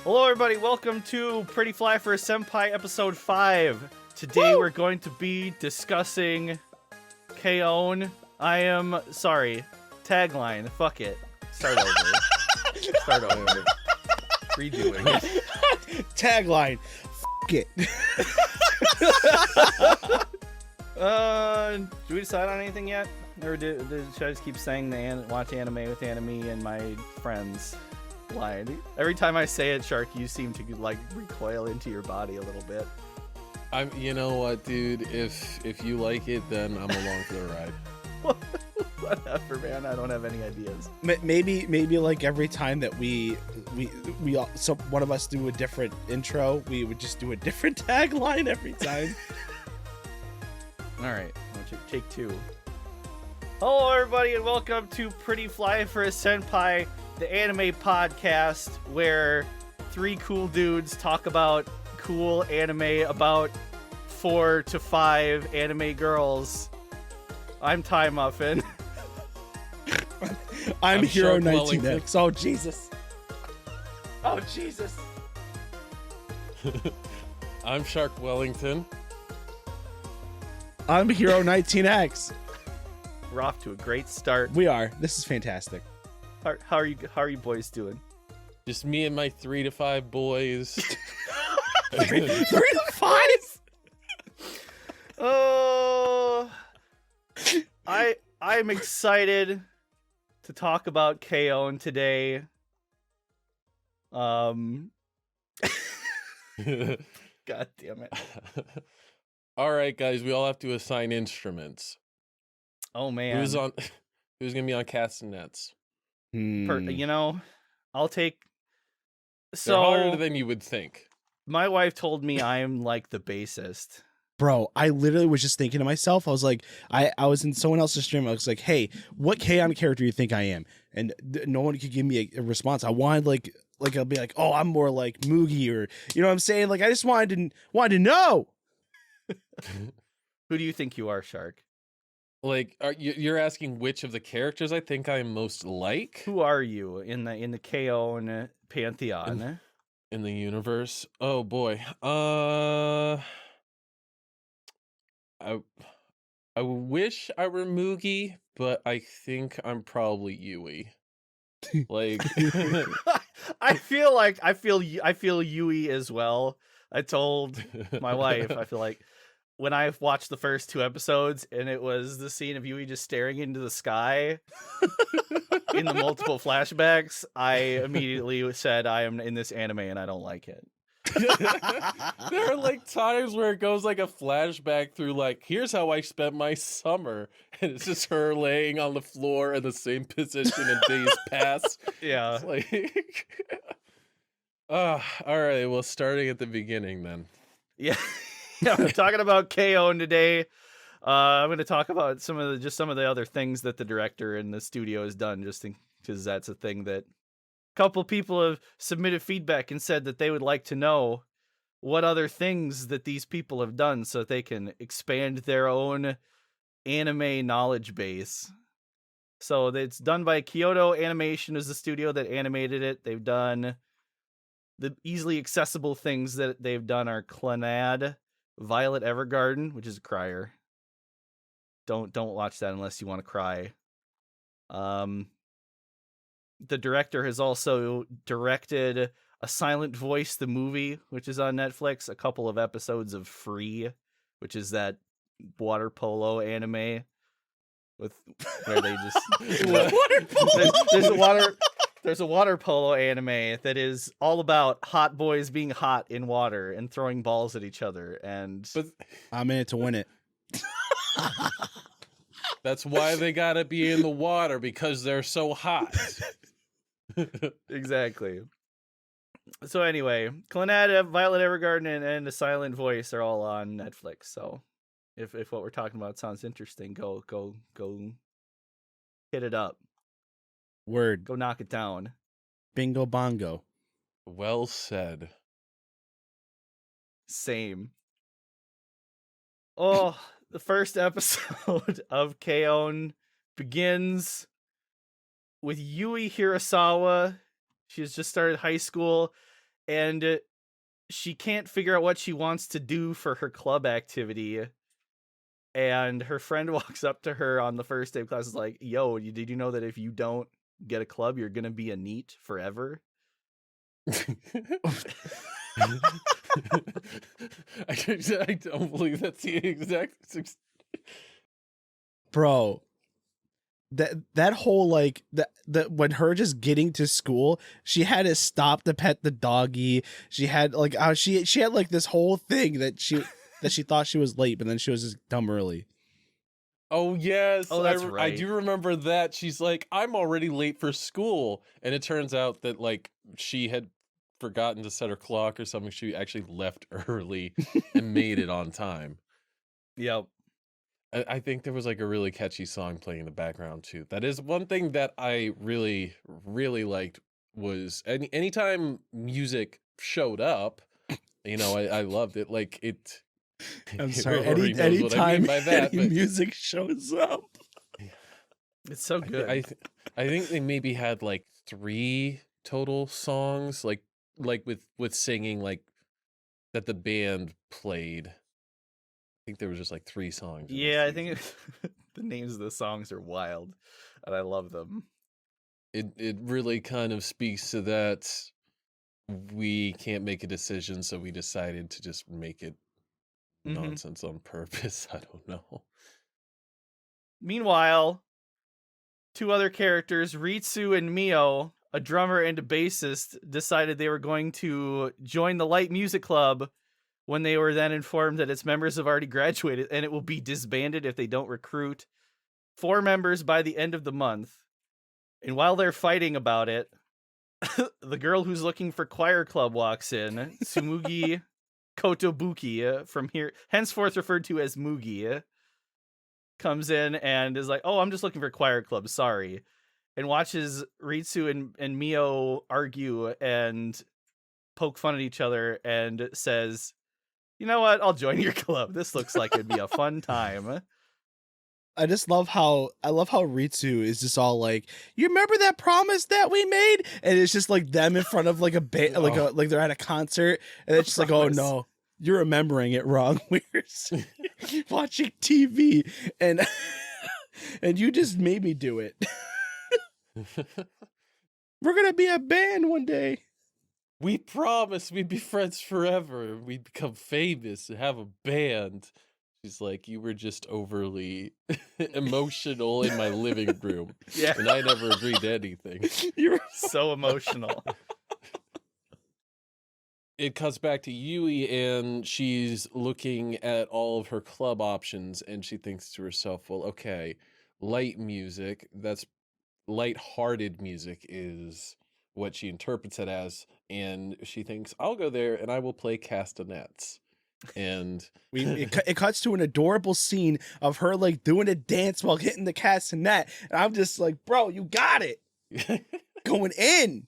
Hello everybody, welcome to Pretty Fly for a Senpai episode 5. Today we're going to be discussing K-On! I am sorry. Tagline, fuck it. Start over. Redoing it. Tagline, fuck it. Do we decide on anything yet? Or should I just keep saying watch anime with Anime and my friends? Line. Every time I say it, Shark, you seem to like recoil into your body a little bit. You know what, dude? If you like it, then I'm along for the ride. Whatever, man. I don't have any ideas. Maybe like every time that we so one of us do a different intro, we would just do a different tagline every time. All right, take two. Hello, everybody, and welcome to Pretty Fly for a Senpai, the anime podcast where three cool dudes talk about cool anime about 4 to 5 anime girls. I'm Ty Muffin. I'm Hero Shark 19X. Oh Jesus. Oh Jesus. I'm Shark Wellington. I'm Hero 19X. We're off to a great start. We are. This is fantastic. How are you boys doing? Just me and my 3 to 5 boys. 3 to 5? Oh, I'm excited to talk about K-On! Today. God damn it. All right, guys, we all have to assign instruments. Oh man. Who's gonna be on castanets? You know, I'll take. They're harder than you would think. My wife told me I'm like the bassist. Bro, I literally was just thinking to myself, I was like, I was in someone else's stream, I was like, hey, what K-On! Character do you think I am? And no one could give me a response. I wanted like I'll be like, oh, I'm more like Moogie, or you know what I'm saying? Like I just wanted to know. Who do you think you are, Shark? Like, you're asking which of the characters I think I'm most like? Who are you in the K-On! Pantheon? In the universe? Oh boy. I wish I were Moogie, but I think I'm probably Yui. Like I feel Yui as well. I told my wife, I feel like when I watched the first 2 episodes and it was the scene of Yui just staring into the sky in the multiple flashbacks, I immediately said I am in this anime and I don't like it. there are like times where it goes like a flashback through like, here's how I spent my summer, and it's just her laying on the floor in the same position in days past. Yeah. It's like all right, well, starting at the beginning then. Yeah. Yeah, we're talking about K-On! Today. I'm going to talk about some of the other things that the director and the studio has done, just because that's a thing that a couple people have submitted feedback and said that they would like to know what other things that these people have done so that they can expand their own anime knowledge base. So it's done by Kyoto Animation is the studio that animated it. They've done the easily accessible things that they've done are Clannad, Violet Evergarden, which is a crier. Don't watch that unless you want to cry. The director has also directed A Silent Voice, the movie, which is on Netflix, a couple of episodes of Free, which is that water polo anime with where they just Water polo. There's a water polo anime that is all about hot boys being hot in water and throwing balls at each other, and I'm in it to win it. That's why they gotta be in the water, because they're so hot. Exactly. So anyway, Clannad, Violet Evergarden, and A Silent Voice are all on Netflix. So if what we're talking about sounds interesting, go hit it up. Word. Go knock it down. Bingo bongo. Well said. Same. Oh, the first episode of K-On! Begins with Yui Hirasawa. She has just started high school, and she can't figure out what she wants to do for her club activity. And her friend walks up to her on the first day of class, is like, "Yo, did you know that if you don't get a club, you're gonna be a NEET forever?" I don't believe that's the exact. Bro, that whole like that when her just getting to school, she had to stop to pet the doggy. She had like she had like this whole thing that she thought she was late, but then she was just dumb early. Oh yes, Oh, that's I right. do remember that. She's like, I'm already late for school, and it turns out that like she had forgotten to set her clock or something. She actually left early and made it on time. Yep. I think there was like a really catchy song playing in the background too. That is one thing that I really, really liked was anytime music showed up, I loved it. Like it. I'm sorry. Rory knows what I mean Anytime by that, any but music shows up, It's so good. I think they maybe had like 3 total songs, like with singing like that the band played. I think there was just like 3 songs. in this Yeah, I season. think the names of the songs are wild, and I love them. It really kind of speaks to that we can't make a decision, so we decided to just make it Mhm. nonsense on purpose. I don't know. Meanwhile, 2 other characters, Ritsu and Mio, a drummer and a bassist, decided they were going to join the light music club when they were then informed that its members have already graduated and it will be disbanded if they don't recruit 4 members by the end of the month. And while they're fighting about it, the girl who's looking for choir club walks in, Tsumugi Kotobuki, from here henceforth referred to as Mugi, comes in and is like, "Oh, I'm just looking for choir club, sorry," and watches Ritsu and Mio argue and poke fun at each other and says, "You know what? I'll join your club. This looks like it'd be a fun time." I just love how Ritsu is just all like, "You remember that promise that we made?" And it's just like them in front of like a like they're at a concert, and it's just like, "Oh Promise. no, you're remembering it wrong. We're watching TV, and and you just made me do it. We're gonna be a band one day." We promised we'd be friends forever. We'd become famous and have a band. She's like, you were just overly emotional in my living room. Yeah. And I never agreed to anything. You're So emotional. It cuts back to Yui, and she's looking at all of her club options, and she thinks to herself, well, okay, light music, that's light-hearted music is what she interprets it as, and she thinks, I'll go there and I will play castanets. And it cuts to an adorable scene of her like doing a dance while hitting the castanet, and I'm just like, bro, you got it. Going in.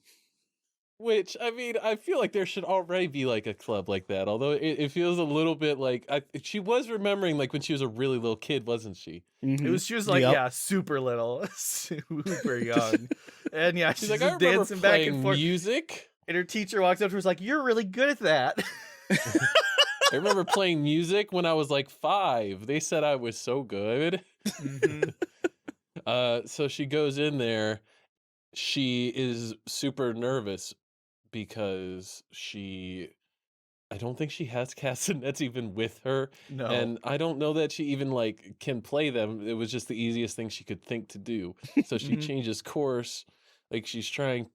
which, I mean, I feel like there should already be like a club like that, although it feels a little bit like she was remembering like when she was a really little kid, wasn't she? It was, she was like, Yep. yeah, super little, super young. And yeah, she's She's like, just I remember dancing back playing and forth. music. And her teacher walks up to her and was like, "You're really good at that." I remember playing music when I was like 5. They said I was so good. Mhm. So she goes in there. She is super nervous because I don't think she has castanets even with her. No. And I don't know that she even like can play them. It was just the easiest thing she could think to do. So she Mhm. changes course. Like she's trying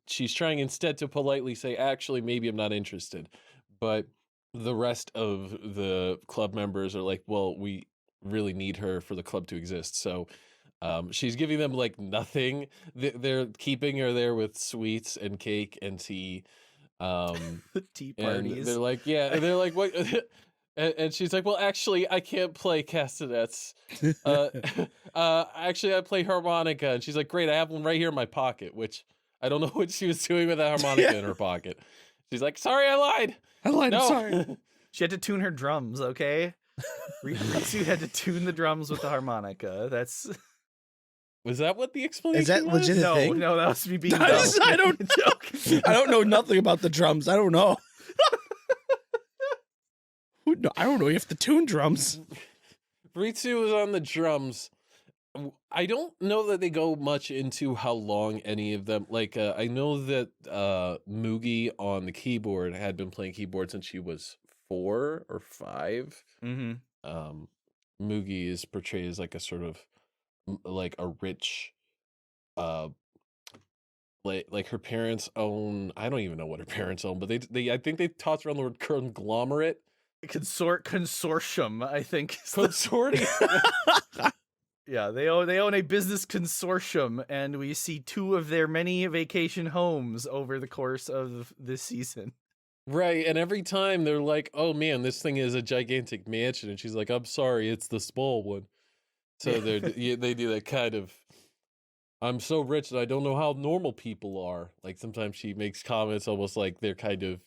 instead to politely say, actually, maybe I'm not interested. But the rest of the club members are like, well, we really need her for the club to exist. So she's giving them like nothing. They're keeping her there with sweets and cake and tea. Tea And parties. they're like, yeah, and they're like, what? And she's like, well, actually, I can't play castanets. Actually, I play harmonica. And she's like, great, I have one right here in my pocket, which I don't know what she was doing with that harmonica in her pocket. She's like, sorry, I lied. I lied. No. I'm sorry. She had to tune her drums, okay? Ritsu had to tune the drums with the harmonica. That's Was that what the explanation Is that was? legit? no, thing? no, that was me being I dumb. don't know nothing about the drums. I don't know. No, I don't know. You have to tune drums. Ritsu was on the drums. I don't know that they go much into how long any of them. Like, I know that Mugi on the keyboard had been playing keyboard since she was 4 or 5. Mm-hmm. Mugi is portrayed as like a sort of like a rich, uh, like her parents own. I don't even know what her parents own, but they I think they tossed around the word conglomerate. Consortium, I think. Consortium. Yeah, they own a business consortium, and we see 2 of their many vacation homes over the course of this season. Right, and every time they're like, "Oh man, this thing is a gigantic mansion," and she's like, "I'm sorry, it's the small one." So they do that kind of. I'm so rich that I don't know how normal people are. Like sometimes she makes comments almost like they're kind of.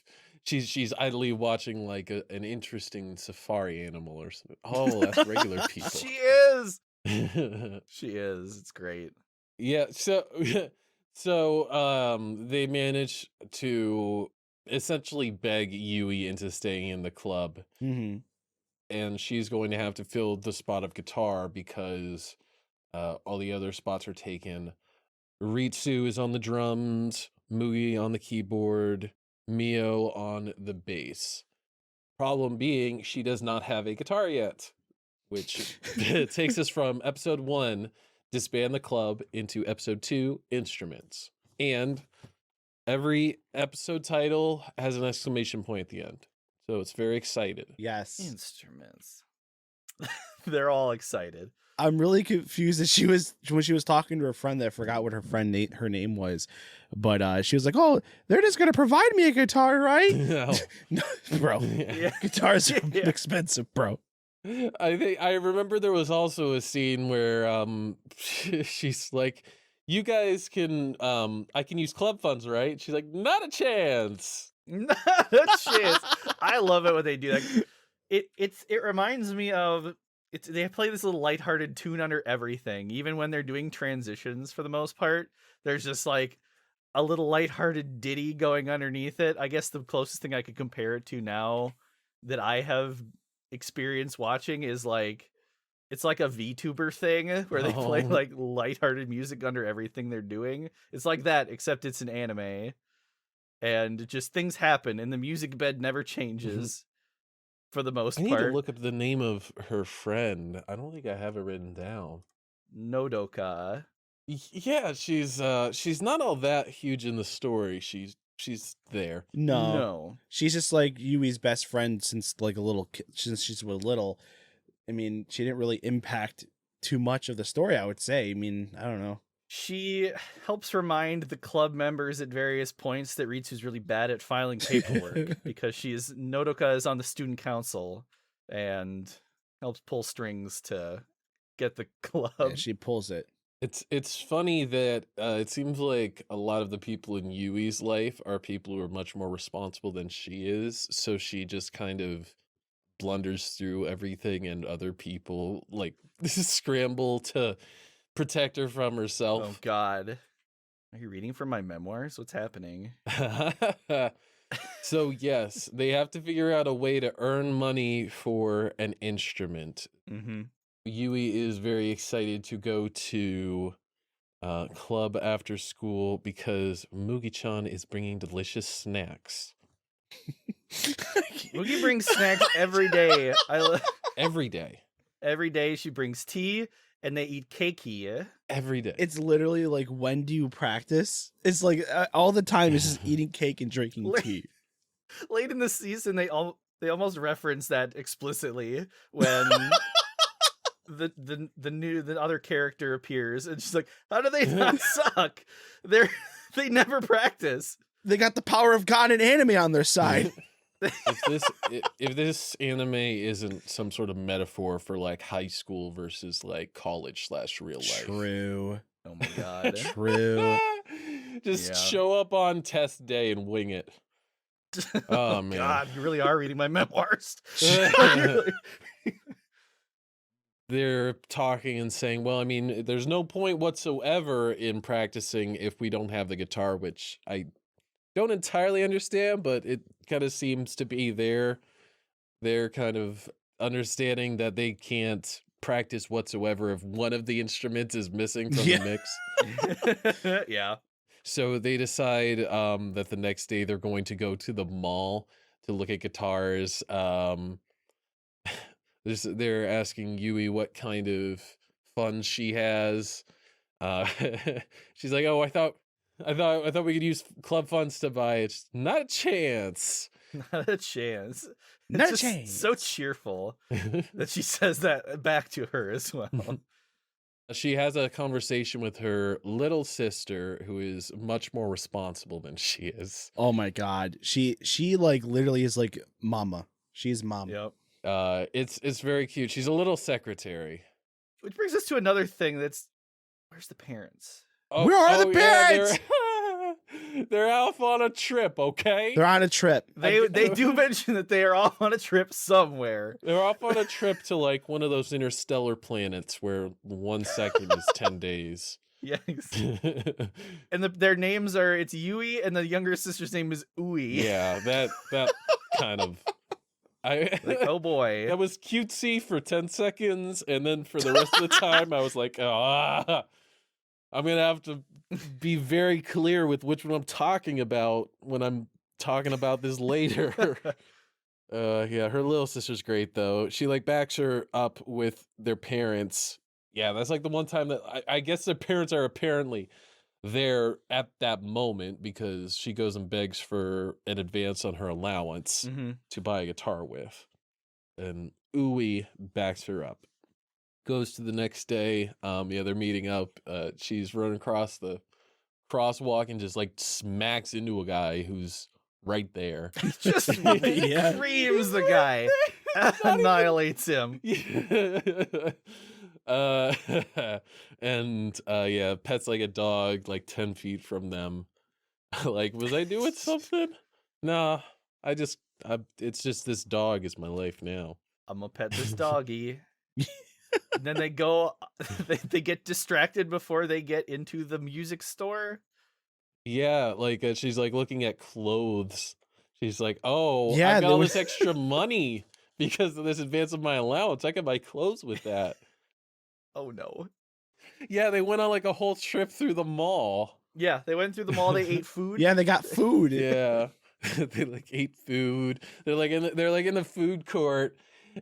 She's idly watching like an interesting safari animal or something. Oh, that's regular people. She is. She is. It's great. Yeah, so they manage to essentially beg Yui into staying in the club, Mm-hmm. and she's going to have to fill the spot of guitar because all the other spots are taken. Ritsu is on the drums, Mugi on the keyboard, Mio on the bass. Problem being, she does not have a guitar yet, which takes us from episode 1, disband the club, into episode 2, instruments. And every episode title has an exclamation point at the end. So it's very excited. Yes. Instruments. They're all excited. I'm really confused that when she was talking to her friend that I forgot what her name was, but she was like, "Oh, they're just gonna provide me a guitar, right?" No. No, bro. Yeah. Guitars are Yeah. expensive, bro. I remember there was also a scene where she's like, "You guys can I can use club funds, right?" She's like, "Not a chance." Not a chance. I love it when they do that. It reminds me of they play this little lighthearted tune under everything, even when they're doing transitions for the most part. There's just like a little lighthearted ditty going underneath it. I guess the closest thing I could compare it to now that I have experience watching is like it's like a VTuber thing where they play like lighthearted music under everything they're doing. It's like that, except it's an anime, and just things happen, and the music bed never changes for the most I need part. to look up the name of her friend. I don't think I have it written down. Nodoka. Yeah, she's not all that huge in the story. She's there. No, she's just like Yui's best friend since like since she's little. I mean, she didn't really impact too much of the story, I would say. I mean, I don't know. She helps remind the club members at various points that Ritsu's really bad at filing paperwork because Nodoka is on the student council and helps pull strings to get the club. Yeah, she pulls it. It's funny that it seems like a lot of the people in Yui's life are people who are much more responsible than she is, so she just kind of blunders through everything, and other people like scramble to protect her from Oh herself. God. Are you reading from my memoirs? What's happening? So yes, they have to figure out a way to earn money for an instrument. Mm-hmm. Yui is very excited to go to club after school because Mugi-chan is bringing delicious snacks. Mugi brings snacks every day. Every day. Every day she brings tea, and they eat keiki. Every day. It's literally like, when do you practice? It's like all the time it's just eating cake and drinking tea. Late in the season, they almost reference that explicitly when the other character appears, and she's like, "How do they not suck? They never practice. They got the power of God and anime on their side." if this anime isn't some sort of metaphor for like high school versus like college / real life. True. Oh my God. True. Just show up on test day and wing it. Oh man. God, you really are reading my memoirs. They're talking and saying, well, I mean, there's no point whatsoever in practicing if we don't have the guitar, which I don't entirely understand, but it kind of seems to be there. they're kind of understanding that they can't practice whatsoever if one of the instruments is missing from the mix. Yeah. So they decide that the next day they're going to go to the mall to look at guitars. They're asking Yui what kind of fun she has. Uh, she's like, "Oh, I thought we could use club funds to buy it. Not a chance." Not a chance. Not a It's just so chance. cheerful that she says that back to her as well. She has a conversation with her little sister, who is much more responsible than she is. Oh my god. She like literally is like mama. She's mom. Yep. It's very cute. She's a little secretary. Which brings us to another thing that's where's the parents? Where are the parents? They're off on a trip, okay? They're on a trip. They do mention that they are off on a trip somewhere. They're off on a trip to like one of those interstellar planets where 1 second is 10 days. Yes. And their names are it's Yui and the younger sister's name is Ui. Yeah, that kind of Like, oh boy. that was cutesy for 10 seconds, and then for the rest of the time I was like, I'm gonna have to be very clear with which one I'm talking about when I'm talking about this later. Yeah, her little sister's great though. She like backs her up with their parents. Yeah, that's like the one time that I guess their parents are apparently there at that moment, because she goes and begs for an advance on her allowance to buy a guitar with. And Uwe backs her up. Goes to the next day. Yeah, they're meeting up. She's running across the crosswalk and just like smacks into a guy who's right there. Just Yeah. creams the guy. Annihilates him. And yeah, pets like a dog like 10 feet from them. Like, was I doing something? Nah, it's just this dog is my life now. I'm gonna pet this doggy. And then they go, they get distracted before they get into the music store. Yeah, like she's like looking at clothes. She's like, "Oh, Yeah, I got there all was- this extra money because of this advance of my allowance. I can buy clothes with that." Oh no. Yeah, they went on like a whole trip through the mall. Yeah, they went through the mall, they ate food. Yeah, they got food. Yeah, they like ate food. They're like in the food court,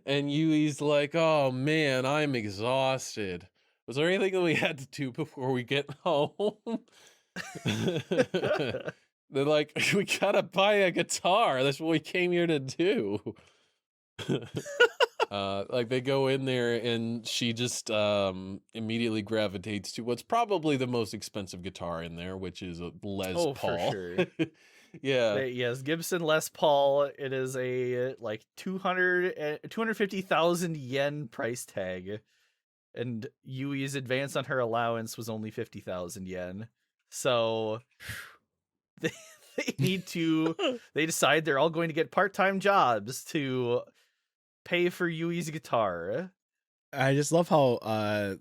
and Yui's like, "Oh man, I'm exhausted. Was there anything that we had to do before we get home?" They're like, "We gotta buy a guitar. That's what we came here to do." Like they go in there and she just immediately gravitates to what's probably the most expensive guitar in there, which is a Les Paul. For sure. Yeah. Yes, Gibson Les Paul. It is a like 250,000 yen price tag, and Yui's advance on her allowance was only 50,000 yen. So they need to. They decide they're all going to get part-time jobs to pay for Yui's guitar. I just love how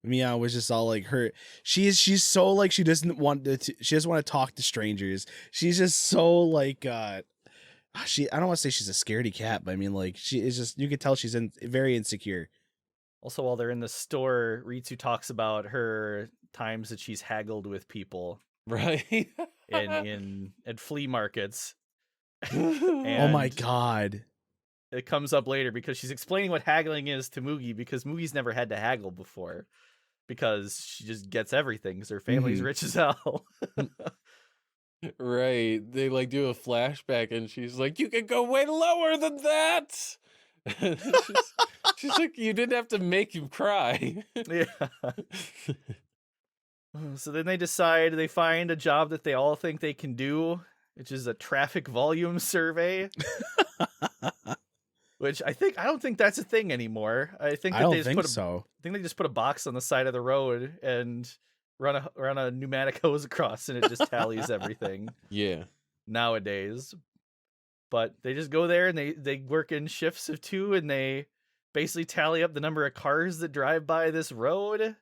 Mia was just all like her. She's so like she doesn't want to. She doesn't want to talk to strangers. She's just so like I don't want to say she's a scaredy cat, but I mean like she is just. You could tell she's very insecure. Also, while they're in the store, Ritsu talks about her times that she's haggled with people Right. in at flea markets. Oh my And god. it comes up later because she's explaining what haggling is to Mugi, because Mugi's never had to haggle before because she just gets everything because her family's rich as hell. Right. They like do a flashback and she's like, "You can go way lower than that." she's like, "You didn't have to make him cry." Yeah. So then they decide, they find a job that they all think they can do, which is a traffic volume survey. Which I don't think that's a thing anymore. I think I that don't they just think put so. I think they just put a box on the side of the road and run a pneumatic hose across, and it just tallies everything Yeah. nowadays. But they just go there and they work in shifts of 2, and they basically tally up the number of cars that drive by this road.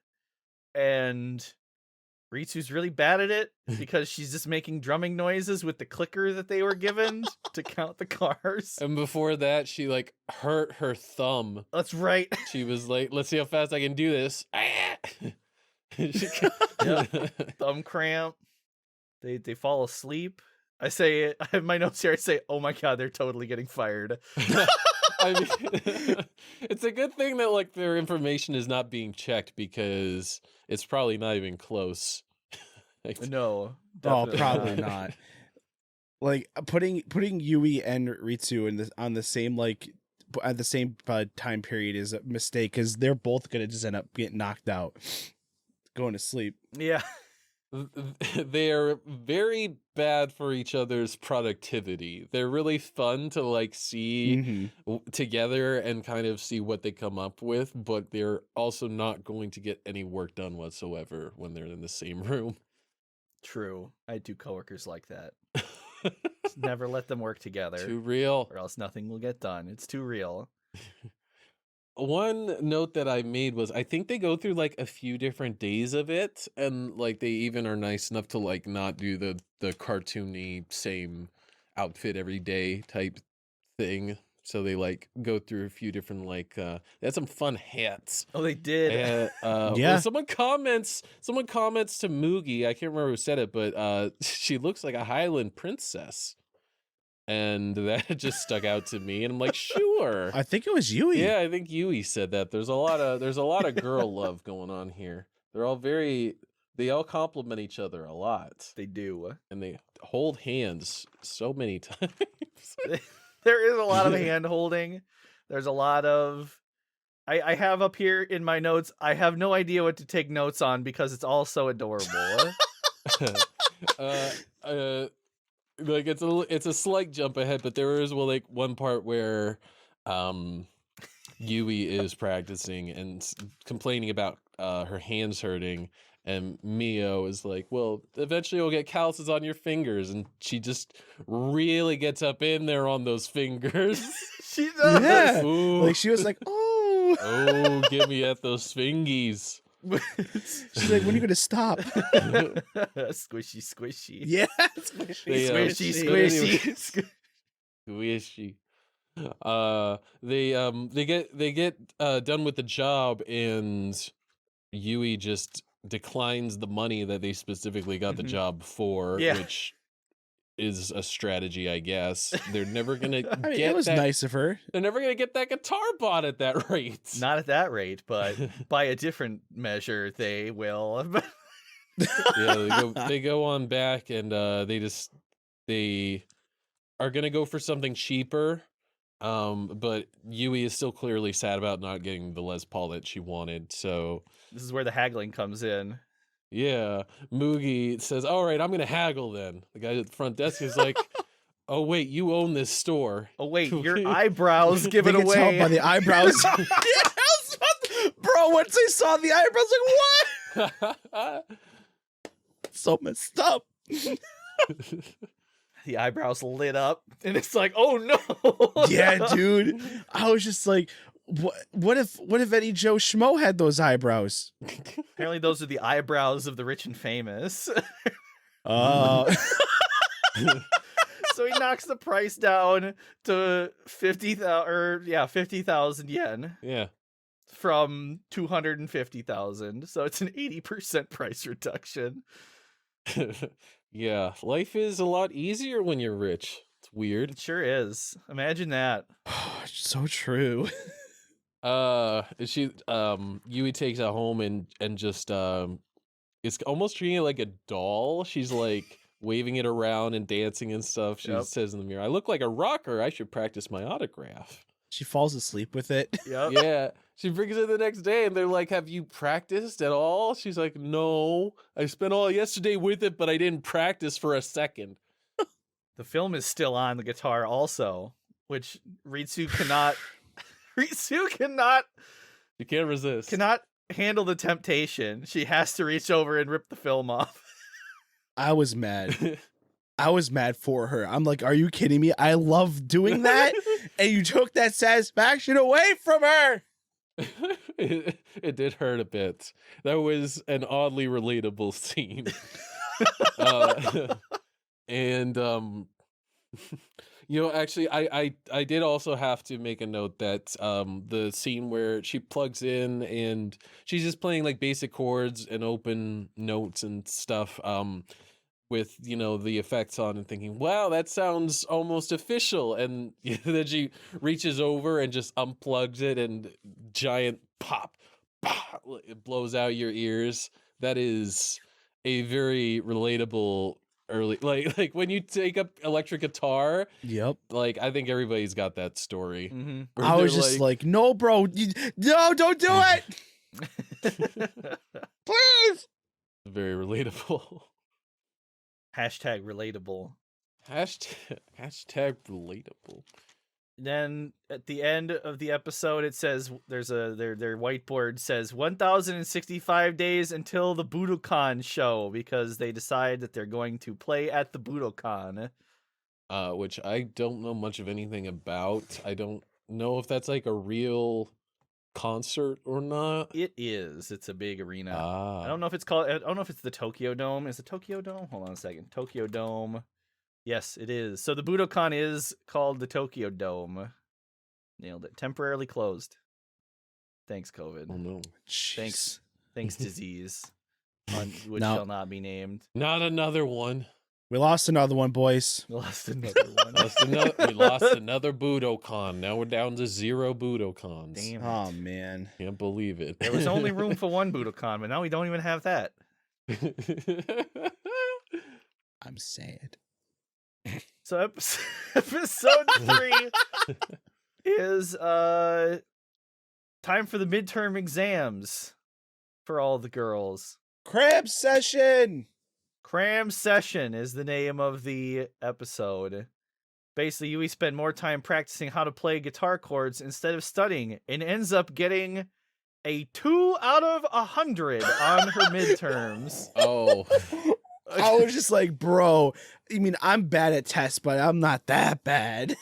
And Ritsu's really bad at it because she's just making drumming noises with the clicker that they were given to count the cars. And before that, she like hurt her thumb. That's right. She was like, let's see how fast I can do this. Thumb cramp. They fall asleep. I have my notes here. I say, oh my god, they're totally getting fired. I mean, it's a good thing that like their information is not being checked because it's probably not even close. No. Oh, Definitely probably not. Like putting Yui and Ritsu on the same like at the same time period is a mistake because they're both gonna just end up getting knocked out, going to sleep. Yeah. They are very bad for each other's productivity. They're really fun to like see together and kind of see what they come up with, but they're also not going to get any work done whatsoever when they're in the same room. True. I had 2 coworkers like that. Just never let them work together. Too real. Or else nothing will get done. It's too real. One note that I made was I think they go through like a few different days of it, and like they even are nice enough to like not do the cartoony same outfit every day type thing. So they like go through a few different like they had some fun hats. Oh, they did. Yeah. Yeah. Someone comments to Moogie, I can't remember who said it, but she looks like a Highland princess. And that just stuck out to me, and I'm like, sure. I think it was Yui. Yeah, I think Yui said that. There's a lot of girl love going on here. They all compliment each other a lot. They do. And they hold hands so many times. There is a lot of hand holding. There's a lot of I have up here in my notes, I have no idea what to take notes on because it's all so adorable. Like it's a slight jump ahead, but there is like one part where Yui is practicing and complaining about her hands hurting, and Mio is like, well, eventually you'll get calluses on your fingers, and she just really gets up in there on those fingers. She does. Yeah. Ooh. Like she was like, oh, Give me at those fingies. She's like, when are you gonna stop? Squishy, squishy. Yeah, Squishy, squishy. Squishy. They get done with the job, and Yui just declines the money that they specifically got the job for, which is a strategy, I guess. They're never gonna get it was nice of her. They're never gonna get that guitar bought at that rate. Not at that rate, but by a different measure, they will. Yeah, they go on back, and they are gonna go for something cheaper. But Yui is still clearly sad about not getting the Les Paul that she wanted. So this is where the haggling comes in. yeah, Moogie says, "All right, I'm gonna haggle then." The guy at the front desk is like, "Oh wait, you own this store." Oh wait, your eyebrows give it They can away. tell by the eyebrows. Bro, once I saw the eyebrows, like what? So messed up. The eyebrows lit up, and it's like, oh no. Yeah, dude. I was just like, what if Eddie Joe Schmo had those eyebrows? Apparently, those are the eyebrows of the rich and famous. Oh. So he knocks the price down to 50,000 yen. Yeah. From 250,000. So it's an 80% price reduction. Yeah, life is a lot easier when you're rich. It's weird. It sure is. Imagine that. So true. Yui takes it home and just it's almost treating it like a doll. She's like waving it around and dancing and stuff. She says in the mirror, "I look like a rocker. I should practice my autograph." She falls asleep with it. Yep. Yeah. She brings it the next day, and they're like, "Have you practiced at all?" She's like, "No. I spent all yesterday with it, but I didn't practice for a second." The film is still on the guitar also, which Ritsu cannot You can't resist. cannot handle the temptation. She has to reach over and rip the film off. I was mad. I was mad for her. I'm like, are you kidding me? I love doing that. And you took that satisfaction away from her. It did hurt a bit. That was an oddly relatable scene. uh, and actually, I did also have to make a note that the scene where she plugs in and she's just playing like basic chords and open notes and stuff with the effects on and thinking, wow, that sounds almost official, and then she reaches over and just unplugs it and giant pop, pop, it blows out your ears. That is a very relatable early, like when you take up electric guitar. Yep. Like, I think everybody's got that story. Mm-hmm. where I was they're just like, no, bro, no, don't do it, please. very relatable. Hashtag relatable. Hashtag relatable. Then at the end of the episode, it says their whiteboard says 1,065 days until the Budokan show, because they decide that they're going to play at the Budokan. Which I don't know much of anything about. I don't know if that's like a real concert or not. It is. It's a big arena. Ah. I don't know if it's called. I don't know if it's the Tokyo Dome. Is it Tokyo Dome? Hold on a second. Tokyo Dome. Yes, it is. So the Budokan is called the Tokyo Dome. Nailed it. Temporarily closed. Thanks, COVID. Oh no. Thanks, disease, which No. shall not be named. Not another one. We lost another one, boys. We lost another one. We lost another Budokan. Now we're down to 0 Budokans. Damn it. Oh man, Can't believe it. There was only room for one Budokan, but now we don't even have that. I'm sad. So episode 3 is time for the midterm exams for all the girls. Crab session. Cram Session is the name of the episode. Basically, Yui spent more time practicing how to play guitar chords instead of studying, and ends up getting a 2 out of 100 on her midterms. Oh. I was just like, bro, I mean, I'm bad at tests, but I'm not that bad.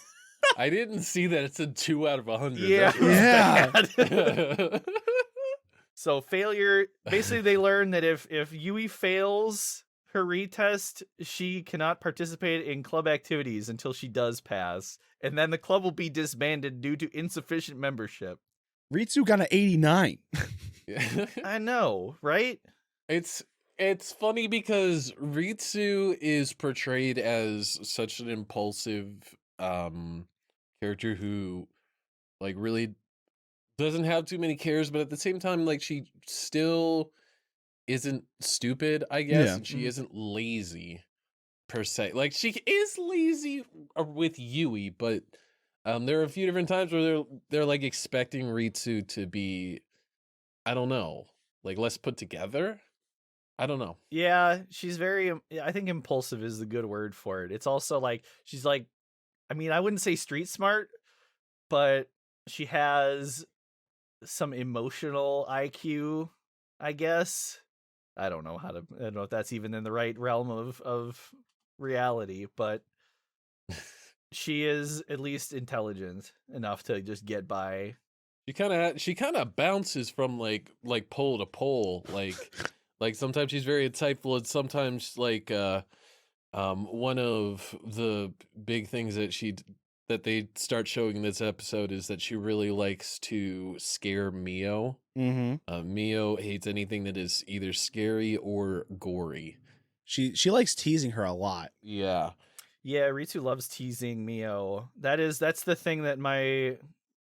I didn't see that it's a 2 out of 100. Yeah. That's Yeah. bad. So failure, basically they learn that if Yui fails her retest, she cannot participate in club activities until she does pass, and then the club will be disbanded due to insufficient membership. Ritsu got an 89. I know, right? It's funny because Ritsu is portrayed as such an impulsive character who like really doesn't have too many cares, but at the same time, like, she still isn't stupid, I guess, Yeah. and she isn't lazy per se. Like, she is lazy with Yui, but there are a few different times where they're like expecting Ritsu to be, I don't know, like less put together. I don't know. Yeah, she's very, I think impulsive is the good word for it. It's also like, she's like, I mean, I wouldn't say street smart, but she has some emotional IQ, I guess. I don't know if that's even in the right realm of reality, but she is at least intelligent enough to just get by. She kind of bounces from like pole to pole, like sometimes she's very insightful, and sometimes like one of the big things that they start showing in this episode is that she really likes to scare Mio. Mm-hmm. Mio hates anything that is either scary or gory. She likes teasing her a lot. Yeah. Yeah, Ritsu loves teasing Mio. That's the thing that my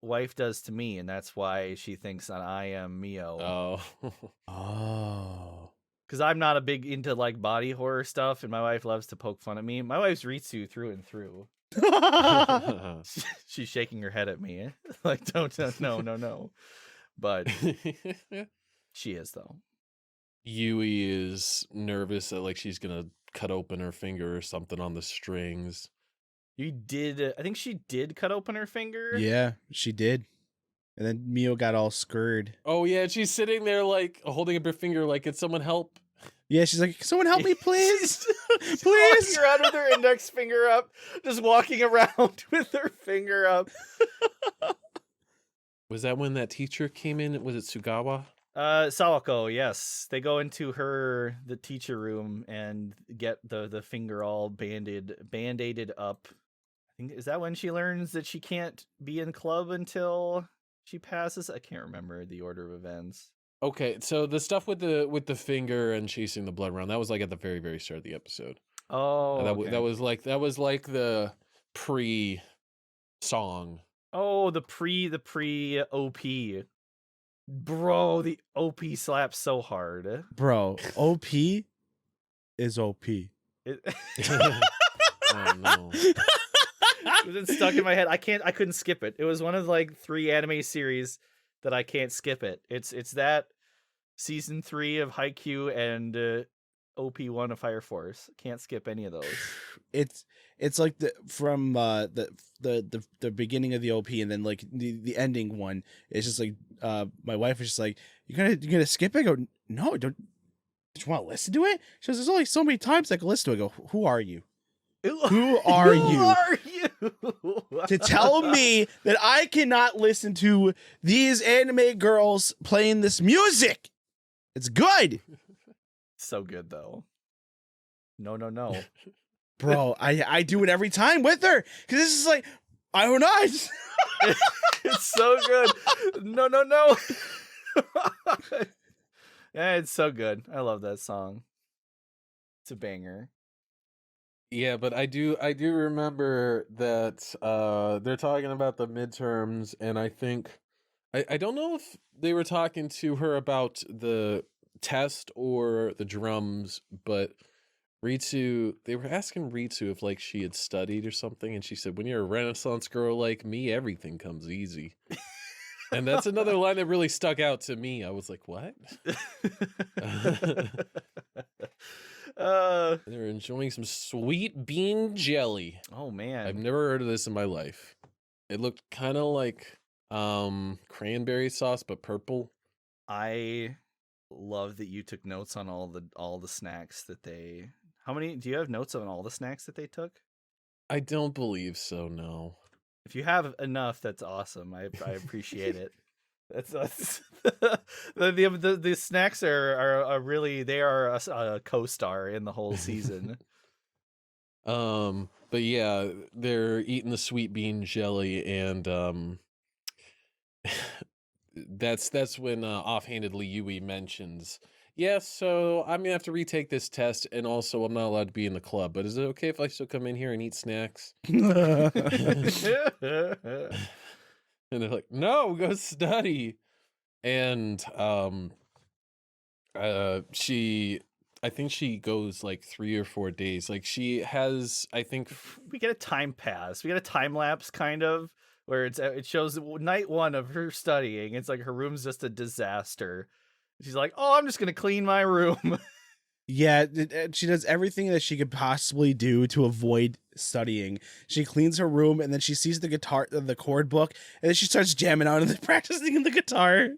wife does to me, and that's why she thinks that I am Mio. Oh. Oh. Because I'm not a big into like body horror stuff, and my wife loves to poke fun at me. My wife's Ritsu through and through. She's shaking her head at me like, no. But she is, though. Yui is nervous that like she's gonna cut open her finger or something on the strings. I think she did cut open her finger. Yeah, she did. And then Mio got all scurred. Oh yeah, she's sitting there like holding up her finger like, can someone help? Yeah, she's like, can someone help me, please? She's Please? walking around with her index finger up, just walking around with her finger up. Was that when that teacher came in? Was it Sugawa? Sawako, yes. They go into the teacher room and get the finger all band-aided up. I think is that when she learns that she can't be in club until she passes? I can't remember the order of events. Okay, so the stuff with the finger and chasing the blood around, that was like at the very, very start of the episode. Oh, okay. That was like the pre-song. Oh, the pre OP. Bro, the OP slaps so hard. Bro, OP is OP. It, Oh no. it's stuck in my head. I couldn't skip it. It was one of like 3 anime series that I can't skip it. It's that season 3 of Haikyuu and OP1 of Fire Force. Can't skip any of those. It's like from the beginning of the OP and then like the ending one. It's just like my wife was just like, you gonna skip it? I go, no, don't you want to listen to it? She goes, there's only so many times I can listen to it. I go, who are you? Who are you to tell me that I cannot listen to these anime girls playing this music? It's good. So good though. No. Bro, I do it every time with her because this is like, I don't know. It's so good. No. Yeah, it's so good. I love that song. It's a banger. Yeah, but I do remember that they're talking about the midterms, and I think I don't know if they were talking to her about the test or the drums, but they were asking Ritsu if like she had studied or something, and she said, when you're a Renaissance girl like me, everything comes easy. And that's another line that really stuck out to me. I was like, what? They're enjoying some sweet bean jelly. Oh man. I've never heard of this in my life. It looked kind of like cranberry sauce, but purple. I love that you took notes on all the snacks that they. How many do you have notes on all the snacks that they took? I don't believe so, no. If you have enough, that's awesome. I appreciate it. That's the snacks are really, they are a co-star in the whole season. But yeah, they're eating the sweet bean jelly, and that's when offhandedly Yui mentions, yeah, so I'm gonna have to retake this test, and also I'm not allowed to be in the club, but is it okay if I still come in here and eat snacks? And they're like, no, go study. And I think she goes like 3 or 4 days. Like she has, I think we get a time pass. We get a time lapse kind of where it shows night 1 of her studying. It's like her room's just a disaster. She's like, "Oh, I'm just going to clean my room." Yeah, she does everything that she could possibly do to avoid studying. She cleans her room and then she sees the chord book, and then she starts jamming out and practicing the guitar.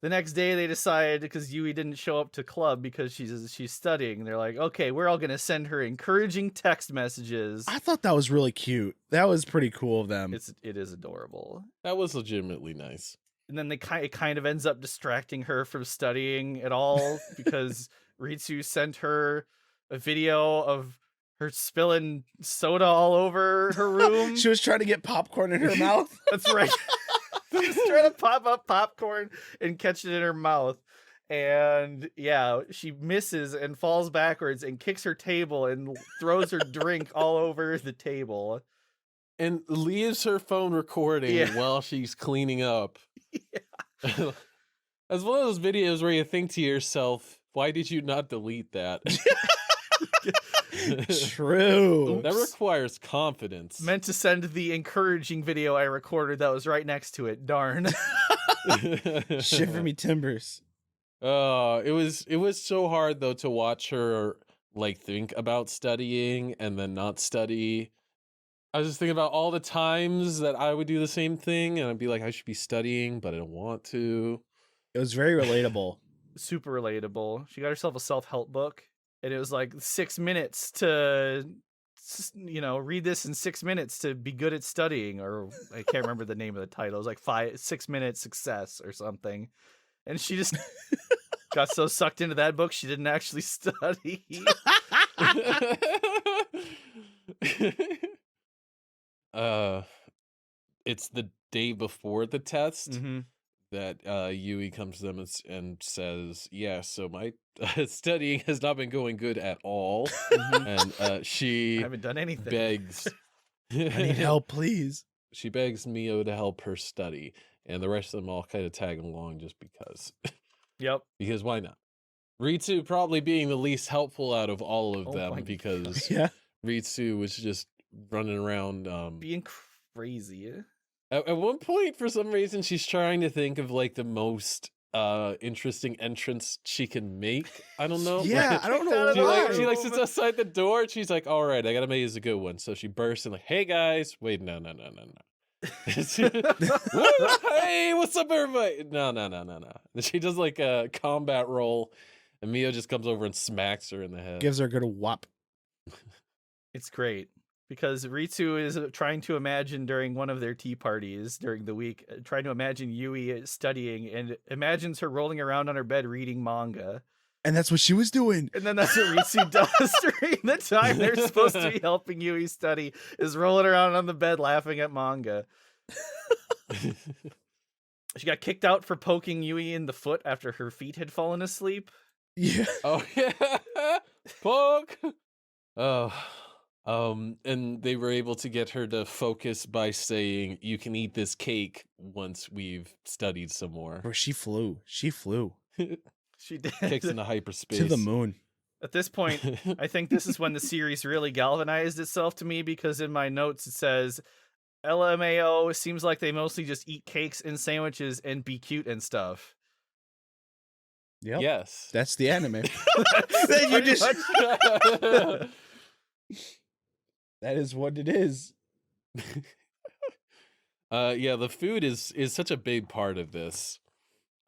The next day they decide, because Yui didn't show up to club because she's studying, they're like, okay, we're all going to send her encouraging text messages. I thought that was really cute. That was pretty cool of them. It is adorable. That was legitimately nice. And then it kind of ends up distracting her from studying at all because Ritsu sent her a video of her spilling soda all over her room. She was trying to get popcorn in her mouth. That's right. She's trying to pop up popcorn and catch it in her mouth. And yeah, she misses and falls backwards and kicks her table and throws her drink all over the table. And leaves her phone recording while she's cleaning up. Yeah. That's one of those videos where you think to yourself, why did you not delete that? True. That requires confidence. Meant to send the encouraging video I recorded that was right next to it. Darn. Shiver me timbers. It was so hard though to watch her like think about studying and then not study. I was just thinking about all the times that I would do the same thing and I'd be like, I should be studying, but I don't want to. It was very relatable. Super relatable. She got herself a self-help book, and it was like 6 minutes to read this in 6 minutes to be good at studying, or I can't remember the name of the title. It was like 6 minute success or something. And she just got so sucked into that book she didn't actually study. It's the day before the test Mm-hmm. that Yui comes to them and says, "Yeah, so my studying has not been going good at all," and I she haven't done anything. begs. I need help, please. She begs Mio to help her study, and the rest of them all kind of tag along just because. Yep. Because why not? Ritsu probably being the least helpful out of all of Oh my them because Yeah. Ritsu was just running around. Being crazy. At one point, for some reason, she's trying to think of like the most interesting entrance she can make. I don't know. Yeah, Like, I don't know she why. sits outside the door and she's like, "All right, I gotta make this a good one." So she bursts in like, "Hey guys, wait, no. Hey, what's up, everybody? No. And she does like a combat roll, and Mio just comes over and smacks her in the head. Gives her a good whop. It's great because Ritsu is trying to imagine during one of their tea parties during the week, trying to imagine Yui studying, and imagines her rolling around on her bed reading manga. And that's what she was doing. And then that's what Ritsu does during the time they're supposed to be helping Yui study, is rolling around on the bed laughing at manga. She got kicked out for poking Yui in the foot after her feet had fallen asleep. Yeah. Oh yeah, poke. Oh, and they were able to get her to focus by saying, "You can eat this cake once we've studied some more." Bro, she flew. She flew She did. Kicks into hyperspace to the moon. At this point, I think this is when the series really galvanized itself to me, because in my notes it says, LMAO seems like they mostly just eat cakes and sandwiches and be cute and stuff. Yep. Yes. That's the anime. Then you just That is what it is. Yeah, the food is such a big part of this.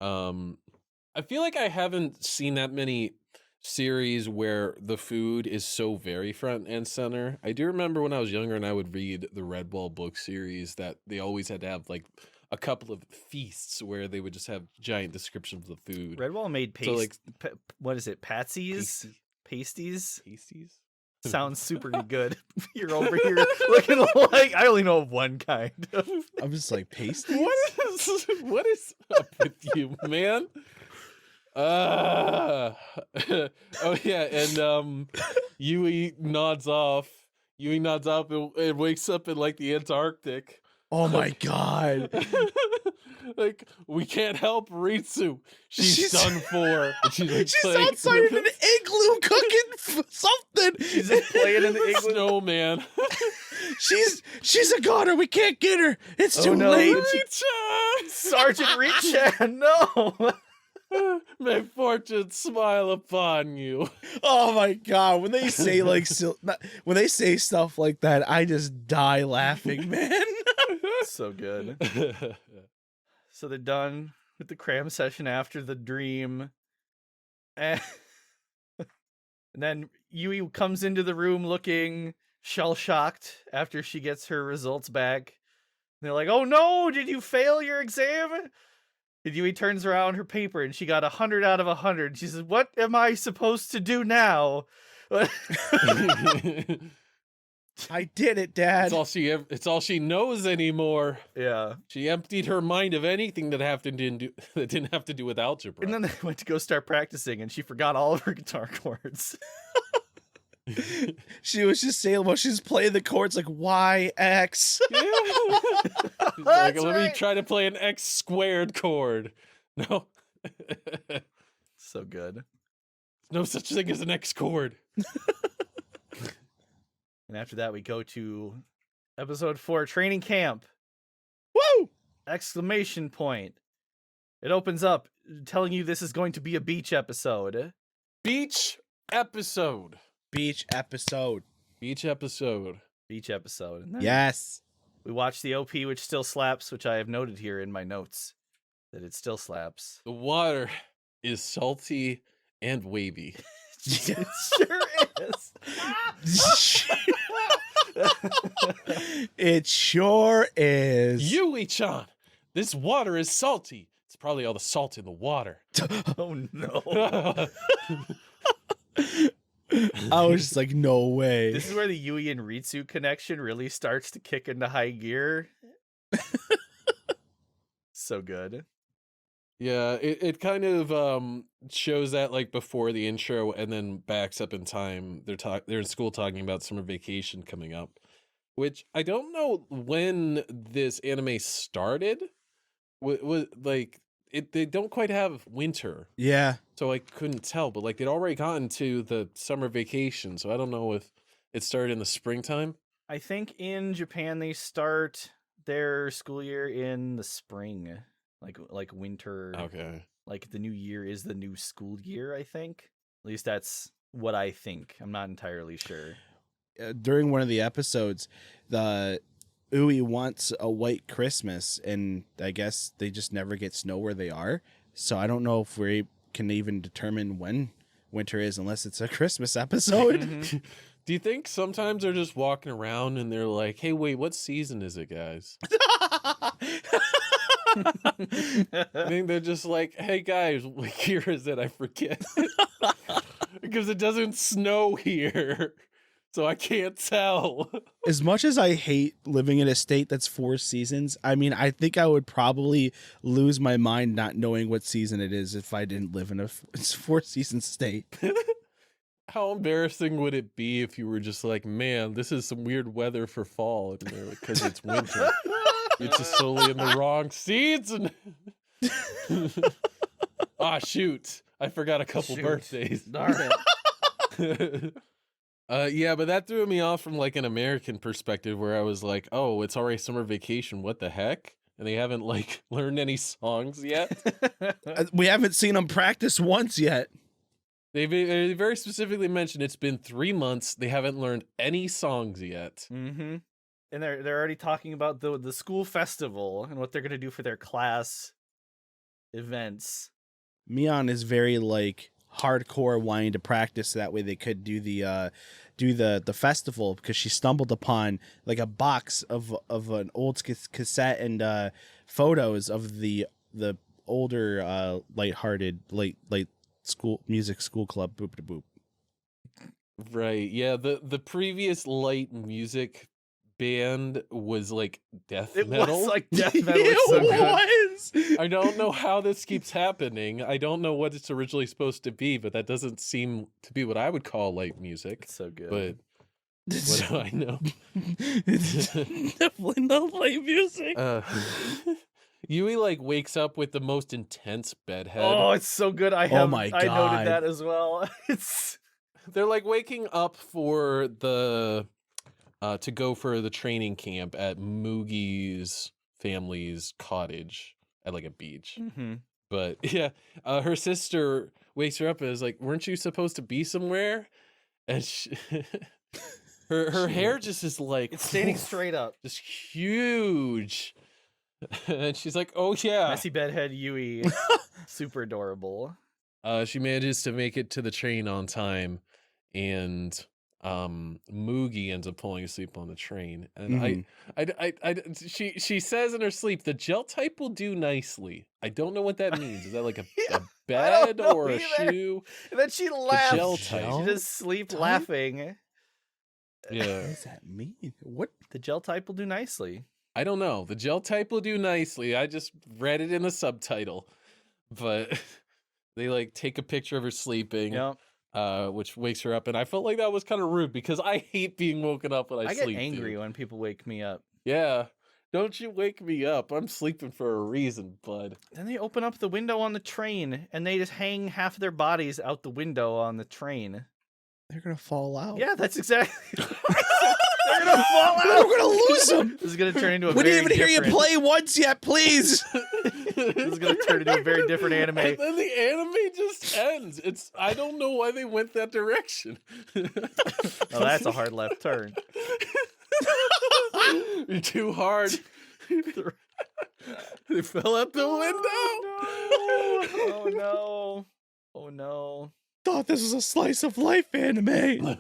I feel like I haven't seen that many series where the food is so very front and center. I do remember when I was younger and I would read the Redwall book series that they always had to have like a couple of feasts where they would just have giant descriptions of the food. Redwall made So, like, what is it? Patsies? Pasties? Pasties? Sounds super good. You're over here looking like I only know of one kind. I'm just like pasty. What is up with you, man? Oh yeah, and Yui nods off. Yui nods off and wakes up in like the Antarctic. Oh my god. Like, we can't help Ritsu. She's done for. And she's like She's playing outside in an igloo cooking something. She's just playing in the igloo. snowman. She's a goner. We can't get her. It's too no. late. Sergeant Richan, no. May fortune smile upon you. Oh my god. When they say like when they say stuff like that, I just die laughing, man. So good. So they're done with the cram session after the dream. And then Yui comes into the room looking shell-shocked after she gets her results back. And they're like, "Oh no, did you fail your exam?" And Yui turns around her paper and she got 100 out of 100. She says, "What am I supposed to do now?" I did it, Dad. It's all she knows anymore. Yeah. She emptied her mind of anything that didn't have to do with algebra. And then they went to go start practicing and she forgot all of her guitar chords. She was just saying while she's playing the chords like Y, X. Like, let me try to play an X squared chord. No. So good. No such thing as an X chord. And after that, we go to episode 4, Training Camp! Woo! Exclamation point. It opens up telling you this is going to be a beach episode. Beach episode. Beach episode. Beach episode. Beach episode. And then Yes. we watch the OP, which still slaps, which I have noted here in my notes that it still slaps. The water is salty and wavy. It sure is. It sure is. Yui-chan, this water is salty. It's probably all the salt in the water. Oh no. I was just like, no way. This is where the Yui and Ritsu connection really starts to kick into high gear. So good. Yeah, it kind of shows that like before the intro and then backs up in time. They're in school talking about summer vacation coming up, which I don't know when this anime started. Was like they don't quite have winter. Yeah. So I couldn't tell, but like they'd already gotten to the summer vacation, so I don't know if it started in the springtime. I think in Japan they start their school year in the spring, like winter. Okay. Like the new year is the new school year, I think. At least that's what I think. I'm not entirely sure. During one of the episodes, the Ui wants a white Christmas, and I guess they just never get snow where they are. So I don't know if we can even determine when winter is unless it's a Christmas episode. Mhm. Do you think sometimes they're just walking around and they're like, "Hey, wait, what season is it, guys?" I think they're just like, "Hey, guys, what year is it? I forget." Because it doesn't snow here, so I can't tell. As much as I hate living in a state that's 4 seasons, I mean, I think I would probably lose my mind not knowing what season it is if I didn't live in a 4-season state. How embarrassing would it be if you were just like, "Man, this is some weird weather for fall," and they're like, "'Cause it's winter." You're just solely in the wrong season. Ah, shoot! I forgot a couple Shoot. birthdays. Darn it. Yeah, but that threw me off from like an American perspective, where I was like, "Oh, it's already summer vacation. What the heck?" And they haven't like learned any songs yet. We haven't seen them practice once yet. They very specifically mentioned it's been 3 months. They haven't learned any songs yet. Mm-hmm. And they're already talking about the school festival and what they're gonna do for their class events. Mion is very like hardcore wanting to practice so that way they could do the festival, because she stumbled upon like a box of an old cassette and photos of the older lighthearted late school music school club boop de boop. Right. Yeah, the previous light music band was like death It metal. was like death metal. It's so good. was. I don't know how this keeps happening. I don't know what it's originally supposed to be, but that doesn't seem to be what I would call light music. It's so good. But what do I know? It's definitely not light music. Yui like wakes up with the most intense bedhead. Oh, it's so good. I my I God. noted that as well. It's They're like waking up for the to go for the training camp at Mugi's family's cottage at like a beach. But yeah, her sister wakes her up and is like, "Weren't you supposed to be somewhere?" And her hair just is like it's standing straight up. just huge. And she's like, "Oh yeah." Messy bedhead Yui. Super adorable. She manages to make it to the train on time, and Mugi ends up falling asleep on the train. And she says in her sleep, "The gel type will do nicely." I don't know what that means. Is that like a bed know or a either. shoe? And then she laughs. gel She type. just sleep Type? laughing. What Yeah, does that mean? What? The gel type will do nicely. I don't know. The gel type will do nicely. I just read it in the subtitle, but they like take a picture of her sleeping. Yep. Which wakes her up, and I felt like that was kind of rude because I hate being woken up when I I get sleep. angry dude. when people wake me up. Yeah, don't you wake me up? I'm sleeping for a reason, bud. Then they open up the window on the train and they just hang half their bodies out the window on the train. They're gonna fall out. Yeah, that's exactly. They're gonna fall We're out. gonna lose them. This is gonna turn into a We very didn't even hear you different- play once yet, please. This is gonna turn into a very different anime. And then the anime just ends. I don't know why they went that direction. Oh, that's a hard left turn. You're too hard. They fell out the window. Oh no! Oh no! thought this was a slice of life anime.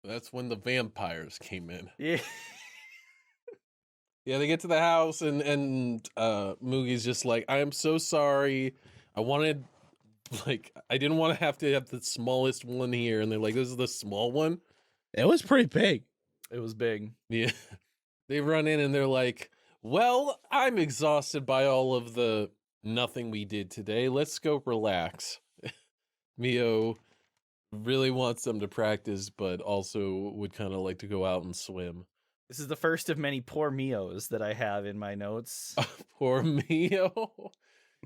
That's when the vampires came in. Yeah. Yeah, they get to the house and Mugi's just like, I am so sorry. I wanted, like, I didn't want to have the smallest one here. And they're like, this is the small one? It was pretty big. It was big. Yeah. They run in and they're like, well, I'm exhausted by all of the nothing we did today. Let's go relax. Mio really wants them to practice, but also would kind of like to go out and swim. This is the first of many poor Mios that I have in my notes. Poor Mio.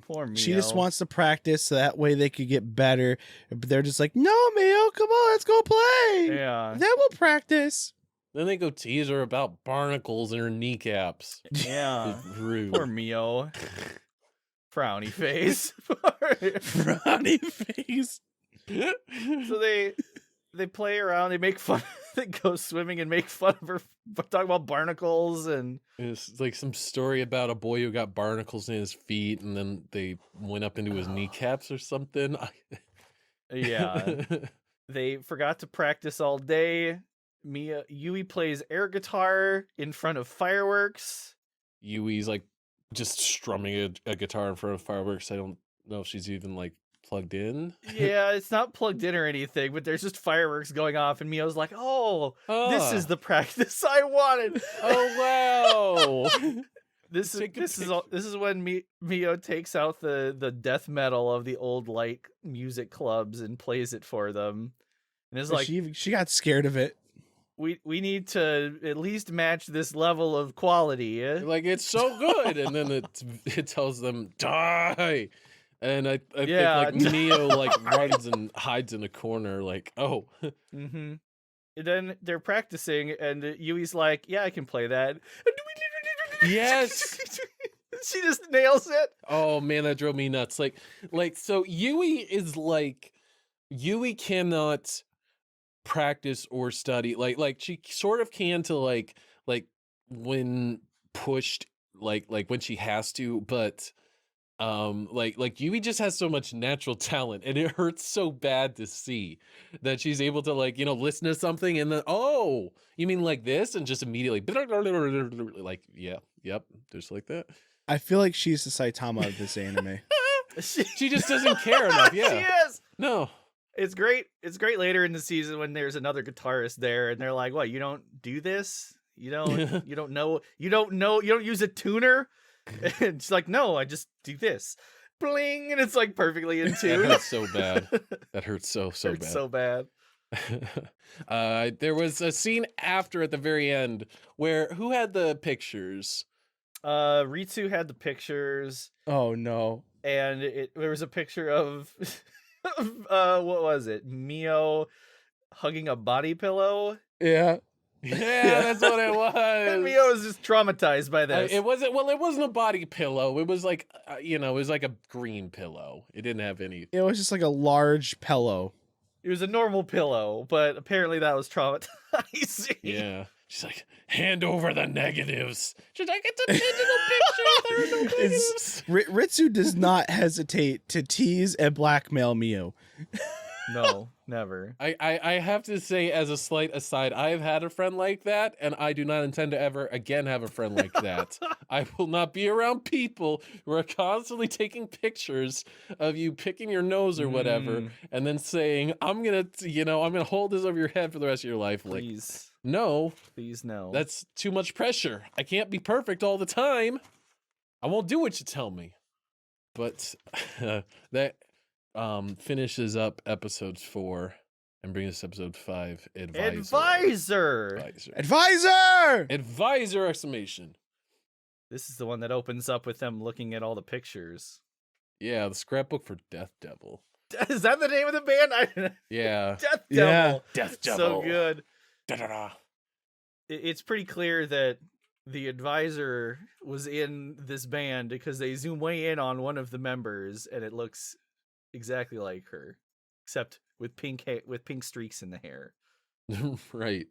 Poor Mio. She just wants to practice so that way they could get better. But they're just like, no, Mio, come on, let's go play. Yeah. Then we'll practice. Then they go tease her about barnacles in her kneecaps. Yeah. Rude. Poor Mio. Frowny face. Frowny face. So they play around, they make fun, they go swimming and make fun of her, talk about barnacles and It's like some story about a boy who got barnacles in his feet and then they went up into his kneecaps or something. yeah. They forgot to practice all day. Yui plays air guitar in front of fireworks. Yui's like just strumming a guitar in front of fireworks. I don't know if she's even like plugged in. Yeah, it's not plugged in or anything, but there's just fireworks going off, and Mio's like, "Oh, this is the practice I wanted." Oh wow! This is when Mio takes out the death metal of the old light music clubs and plays it for them, and is like, she got scared of it. We need to at least match this level of quality. Like it's so good, and then it tells them die. And I think like Mio like runs and hides in a corner, like, oh. Mm-hmm. And then they're practicing, and Yui's like, "Yeah, I can play that." Yes. She just nails it. Oh man, that drove me nuts. Like so Yui is like, Yui cannot practice or study. Like she sort of can to like when pushed, like when she has to, but like Yui just has so much natural talent, and it hurts so bad to see that she's able to like, listen to something and then, oh, you mean like this, and just immediately like, yeah, yep, just like that. I feel like she's the Saitama of this anime. She just doesn't care enough. Yeah, she is. No, it's great. It's great later in the season when there's another guitarist there, and they're like, "What? You don't do this? You don't? You don't know? You don't use a tuner?" And she's like, "No, I just do this, bling," and it's like perfectly in tune. That hurts so bad. That hurts so Hurts bad. so bad. There was a scene after at the very end where who had the pictures? Ritsu had the pictures, Oh no. and there was a picture of what was it? Mio hugging a body pillow. Yeah. Yeah, that's what it was. And Mio was just traumatized by this. It wasn't a body pillow. It was like, it was like a green pillow. It didn't have any. It was just like a large pillow. It was a normal pillow, but apparently that was traumatizing. Yeah. She's like, hand over the negatives. She's like, it's a digital picture. There are no negatives. Ritsu does not hesitate to tease and blackmail Mio. No, never. I have to say, as a slight aside, I have had a friend like that, and I do not intend to ever again have a friend like that. I will not be around people who are constantly taking pictures of you picking your nose or whatever, and then saying, I'm gonna hold this over your head for the rest of your life. Please. Like, no. Please, no. That's too much pressure. I can't be perfect all the time. I won't do what you tell me. But that finishes up episode 4 and brings us to episode 5. Advisor! Exclamation. This is the one that opens up with them looking at all the pictures. Yeah, the scrapbook for Death Devil. Is that the name of the band? Yeah. Death Devil. Yeah. Death Devil. So good. Da-da-da. It's pretty clear that the advisor was in this band because they zoom way in on one of the members and it looks exactly like her, except with pink streaks in the hair. Right.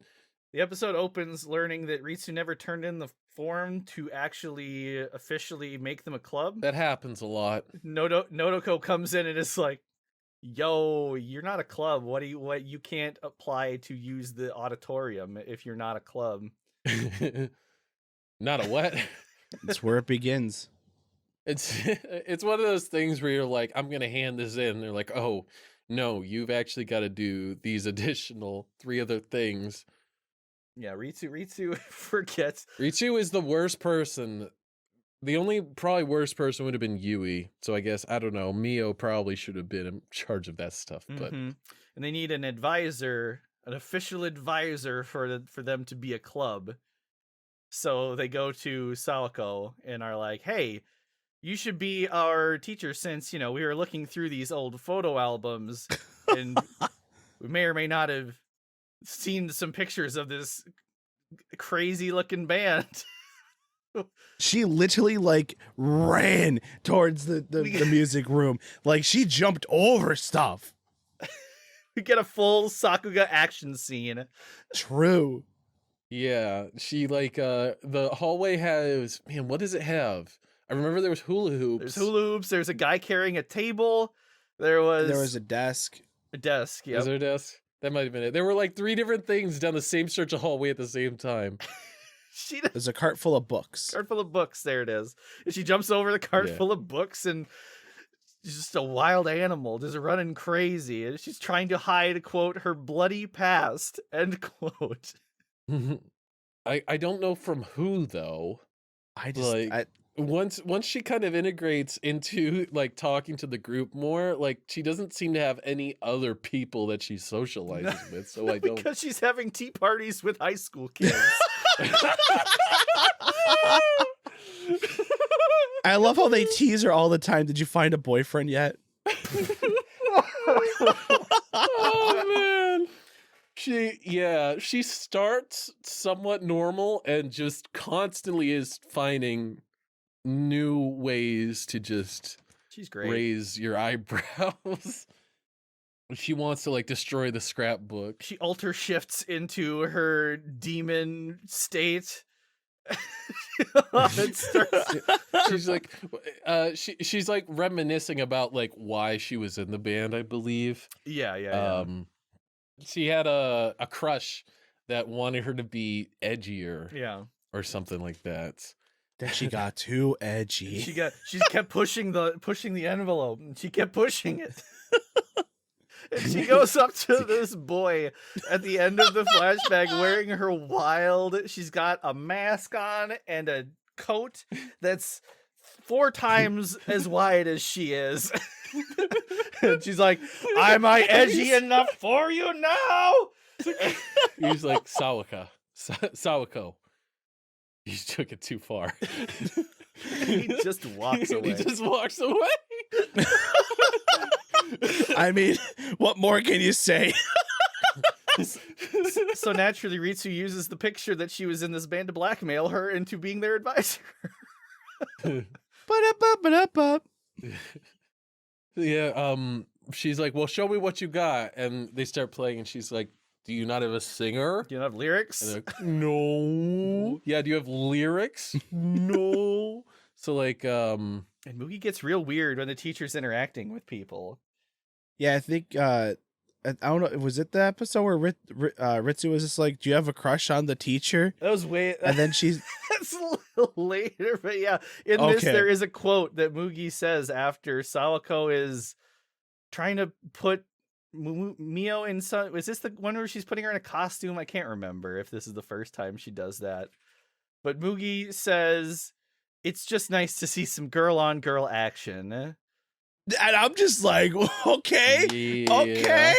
The episode opens learning that Ritsu never turned in the form to actually officially make them a club. That happens a lot. Nodoko comes in and is like, "Yo, you're not a club. What you can't apply to use the auditorium if you're not a club." Not a what? That's where it begins. It's one of those things where you're like, I'm gonna hand this in. They're like, oh no, you've actually got to do these additional 3 other things. Yeah, Ritsu forgets. Ritsu is the worst person. The only probably worst person would have been Yui. So I guess, I don't know, Mio probably should have been in charge of that stuff. But And they need an advisor, an official advisor for them to be a club. So they go to Sawako and are like, "Hey, you should be our teacher since, we were looking through these old photo albums and we may or may not have seen some pictures of this crazy looking band." She literally like ran towards the music room. Like she jumped over stuff. We get a full Sakuga action scene. True. yeah, she like the hallway has, man, what does it have? I remember there was hula hoops. There's hula hoops. There's a guy carrying a table. There was a desk. a desk. Yep. Is there a desk? That might have been it. There were like 3 different things down the same stretch of hallway at the same time. There's a cart full of books. Cart full of books. There it is. And she jumps over the cart Yeah. full of books and she's just a wild animal, just running crazy. And she's trying to hide, quote, her bloody past, end quote. I don't know from who though. I just Like, once she kind of integrates into like talking to the group more, like she doesn't seem to have any other people that she socializes with. So I don't. Because she's having tea parties with high school kids. I love how they tease her all the time. Did you find a boyfriend yet? Oh man. She starts somewhat normal and just constantly is finding new ways to just She's great. raise your eyebrows. She wants to like destroy the scrapbook. She alter shifts into her demon state. It starts- She's like she's like reminiscing about like why she was in the band, I believe. yeah. She had a crush that wanted her to be edgier Yeah. or something like that. Then she got too edgy. She kept pushing the envelope and she kept pushing it. And she goes up to this boy at the end of the flashback wearing her she's got a mask on and a coat that's 4 times as wide as she is. And she's like, "Am I edgy enough for you now?" He's like, Sawako. You took it too far. He just walks away. He just walks away. I mean, what more can you say? So naturally, Ritsu uses the picture that she was in this band to blackmail her into being their advisor. Ba-da-ba-ba-da-ba. Yeah, she's like, well, show me what you got. And they start playing, and she's like, do you not have a singer? Do you have lyrics? And they're like, no. Yeah, do you have lyrics? No. So like, And Mugi gets real weird when the teacher's interacting with people. Yeah, I think I don't know. Was it the episode where Ritsu was just like, "Do you have a crush on the teacher?" That was way. And then she's That's a little later, but yeah. In this, Okay. there is a quote that Mugi says after Sawako is trying to put Mio in some. Is this the one where she's putting her in a costume? I can't remember if this is the first time she does that. But Mugi says, "It's just nice to see some girl-on-girl action." and I'm just like, okay, yeah. okay.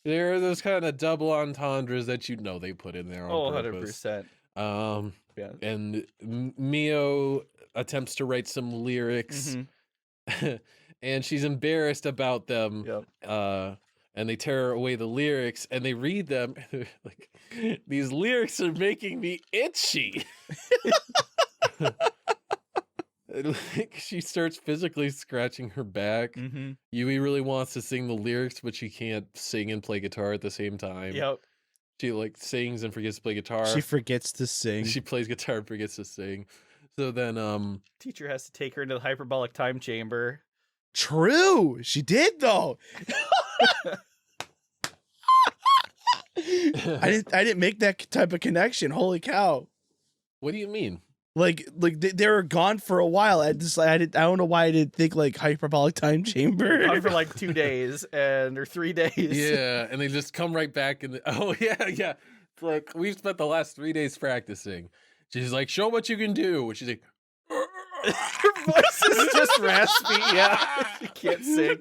There are those kind of double entendres that you know they put in there on Oh, purpose. 100%. Yeah. And Mio attempts to write some lyrics, and she's embarrassed about them. Yep. And they tear away the lyrics, and they read them. And they're like, these lyrics are making me itchy. And, like, she starts physically scratching her back. Yui really wants to sing the lyrics, but she can't sing and play guitar at the same time. Yep. She like sings and forgets to play guitar. She forgets to sing. She plays guitar and forgets to sing. So then Teacher has to take her into the hyperbolic time chamber. True. She did though. I didn't make that type of connection. Holy cow. what do you mean? Like they were gone for a while. I don't know why I didn't think like hyperbolic time chamber. Gone for like 2 days or 3 days. Yeah, and they just come right back and oh yeah. It's like we've spent the last 3 days practicing. She's like, show what you can do. She's like Her voice is just raspy. Yeah, she can't sing.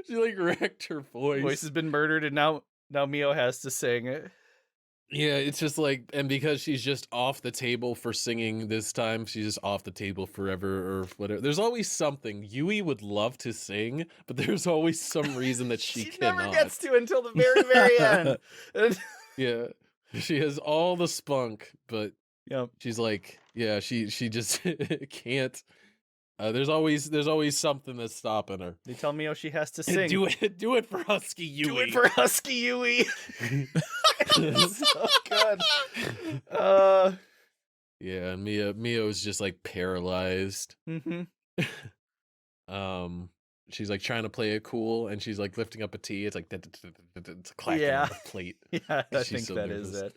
She like wrecked her voice. Voice has been murdered, and now Mio has to sing. Yeah, it's just like, and because she's just off the table for singing this time, she's just off the table forever or whatever. There's always something. Yui would love to sing, but there's always some reason that she cannot. Never gets to until the very, very end. Yeah, she has all the spunk, but Yep. she's like, yeah, she just can't. There's always something that's stopping her. They tell Mio she has to sing. Do it for Husky Yui. Do it for Husky Yui. It's so good. Yeah, Mio's just like paralyzed. Mm-hmm. She's like trying to play it cool, and she's like lifting up a tea. It's like it's clacking Yeah. on the plate. Yeah, I She's think so that is nervous. it.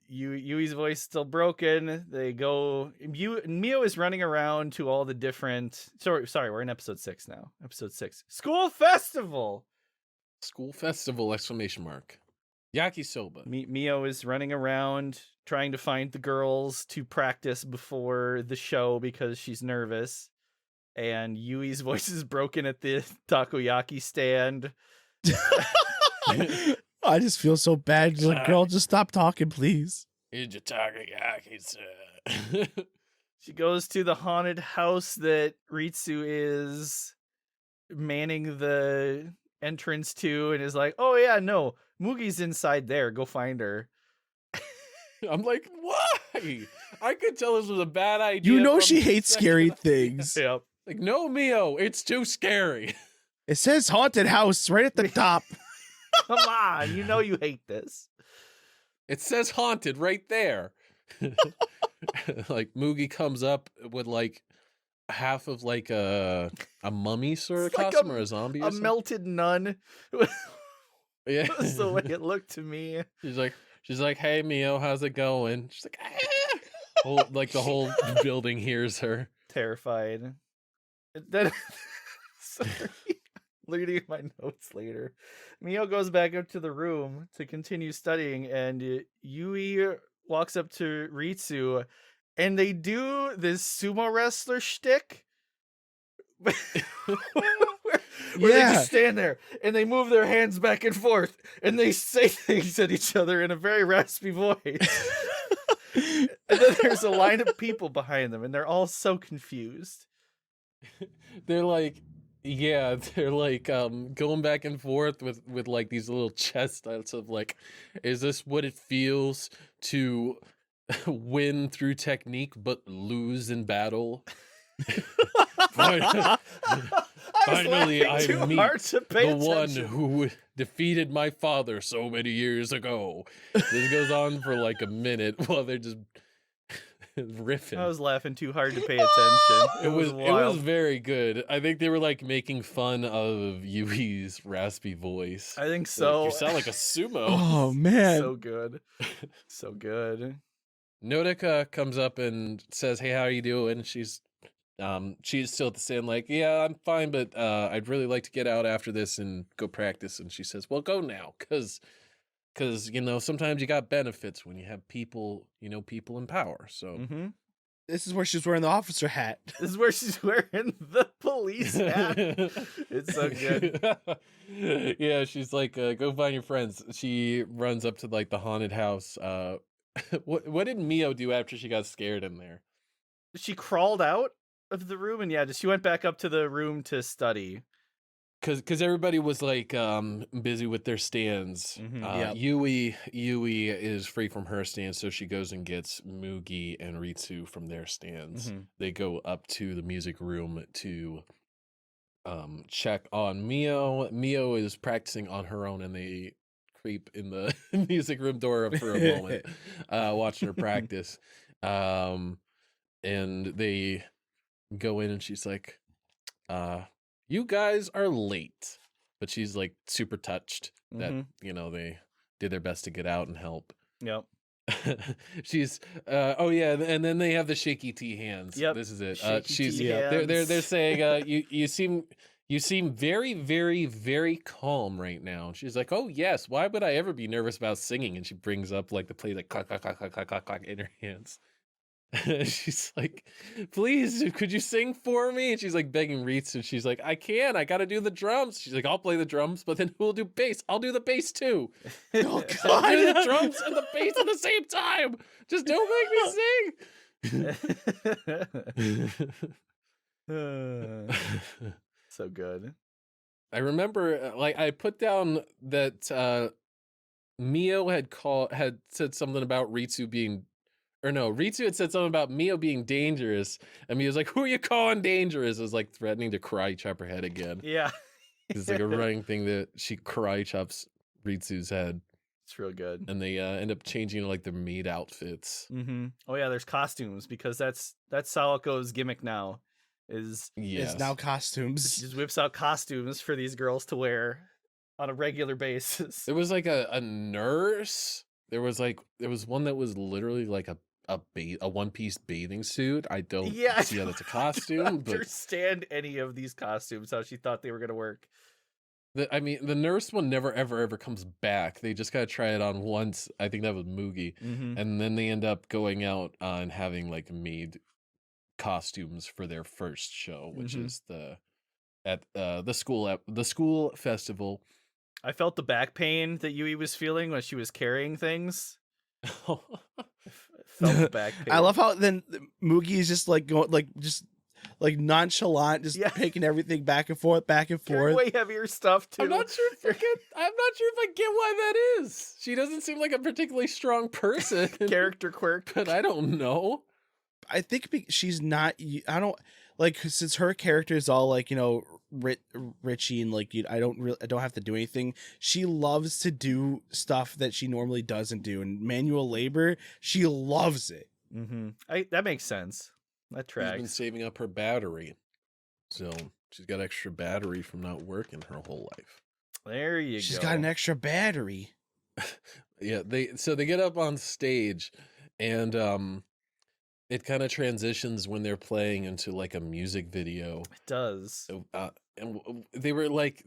Yui's voice still broken. They go. Mio is running around to all the different. Sorry, we're in episode 6 now. Episode 6, school festival. School festival! Exclamation mark. Yakisoba. Mio is running around trying to find the girls to practice before the show because she's nervous. And Yui's voice is broken at the takoyaki stand. I just feel so bad. Just like, girl, just stop talking, please. It's a takoyaki. She goes to the haunted house that Ritsu is manning the entrance to and is like, oh yeah, no, Mugi's inside there. Go find her. I'm like, why? I could tell this was a bad idea. You know from she the hates second scary idea. things. Yep. Like, no, Mio, it's too scary. It says haunted house right at the top. Come on, you know you hate this. It says haunted right there. Like Mugi comes up with like half of like a mummy sort of It's like costume or a zombie or A something. melted nun. Yeah. That's the way it looked to me. She's like, hey Mio, how's it going? She's like, like the whole building hears her. Terrified. Then, sorry. Looking at my notes later. Mio goes back up to the room to continue studying, and Yui walks up to Ritsu, and they do this sumo wrestler shtick. where they just stand there and they move their hands back and forth and they say things at each other in a very raspy voice. And then there's a line of people behind them and they're all so confused. They're like, yeah, they're like going back and forth with like these little chest stunts of like, is this what it feels to win through technique but lose in battle? Finally, I meet the one who defeated my father so many years ago. This goes on for like a minute while they're just riffing. I was laughing too hard to pay attention. It was wild. very good. I think they were like making fun of Yui's raspy voice. I think Like, so. you sound like a sumo. Oh man. So good. So good. Nodoka comes up and says, "Hey, how are you doing?" She's still at the stand, like, "Yeah, I'm fine, but I'd really like to get out after this and go practice." And she says, "Well, go now, because you know sometimes you got benefits when you have people, people in power." So Mm-hmm. This is where she's wearing the officer hat. This is where she's wearing the police hat. It's so good. Yeah, she's like, "Go find your friends." She runs up to like the haunted house. What did Mio do after she got scared in there? She crawled out of the room and she went back up to the room to study. Because everybody was like busy with their stands. Yep. Yui is free from her stand, so she goes and gets Mugi and Ritsu from their stands. Mhm. They go up to the music room to check on Mio. Mio is practicing on her own, and they creep in the music room door for a moment, watching her practice. And they go in and she's like, you guys are late. But she's like super touched that, they did their best to get out and help. Yep. She's oh yeah, and then they have the shaky tea hands. Yep. This is it. Shaky She's tea they're hands. saying you seem very, very, very calm right now. And she's like, oh yes, why would I ever be nervous about singing? And she brings up like the play like clack clack clack clack clack clack clack in her hands. She's like, please, could you sing for me? And she's like begging Reeds, and she's like, I gotta do the drums. She's like, I'll play the drums, but then who'll do bass? I'll do the bass too. Oh So I'll do the God. drums and the bass at the same time. Just don't make me sing. So good. I remember, like, I put down that Mio had said something about Ritsu being, or no, Ritsu had said something about Mio being dangerous, and Mio's like, "Who are you calling dangerous?" It was like threatening to karate chop her head again. Yeah. It's like a running thing that she karate chops Ritsu's head, It's real good. and they end up changing to like their maid outfits. Oh yeah, there's costumes because that's Sawako's gimmick now. Is Yes. It's now costumes. just whips out costumes for these girls to wear on a regular basis. There was like a nurse. There was one that was literally like a one-piece bathing suit. I don't Yeah, see how that's a I costume, don't but understand any of these costumes. How she thought they were gonna work. the nurse one never ever comes back. They just gotta try it on once. I think that was Mugi, and then they end up going out and having like made costumes for their first show, which is the school festival. I felt the back pain that Yui was feeling when she was carrying things. Felt the back pain. I love how then Moogie is just like going like nonchalant, just taking everything back and forth, Carrying way heavier stuff too. I'm not sure if I get why that is. She doesn't seem like a particularly strong person. Character quirk, but I don't know. I think she's not. I don't like since her character is all like Richie and like I don't have to do anything. She loves to do stuff that she normally doesn't do, and manual labor. She loves it. That makes sense. That tracks. She's been saving up her battery, so she's got extra battery from not working her whole life. There you go. She's got an extra battery. Yeah, they get up on stage, and it kind of transitions when they're playing into like a music video. It does. And they were like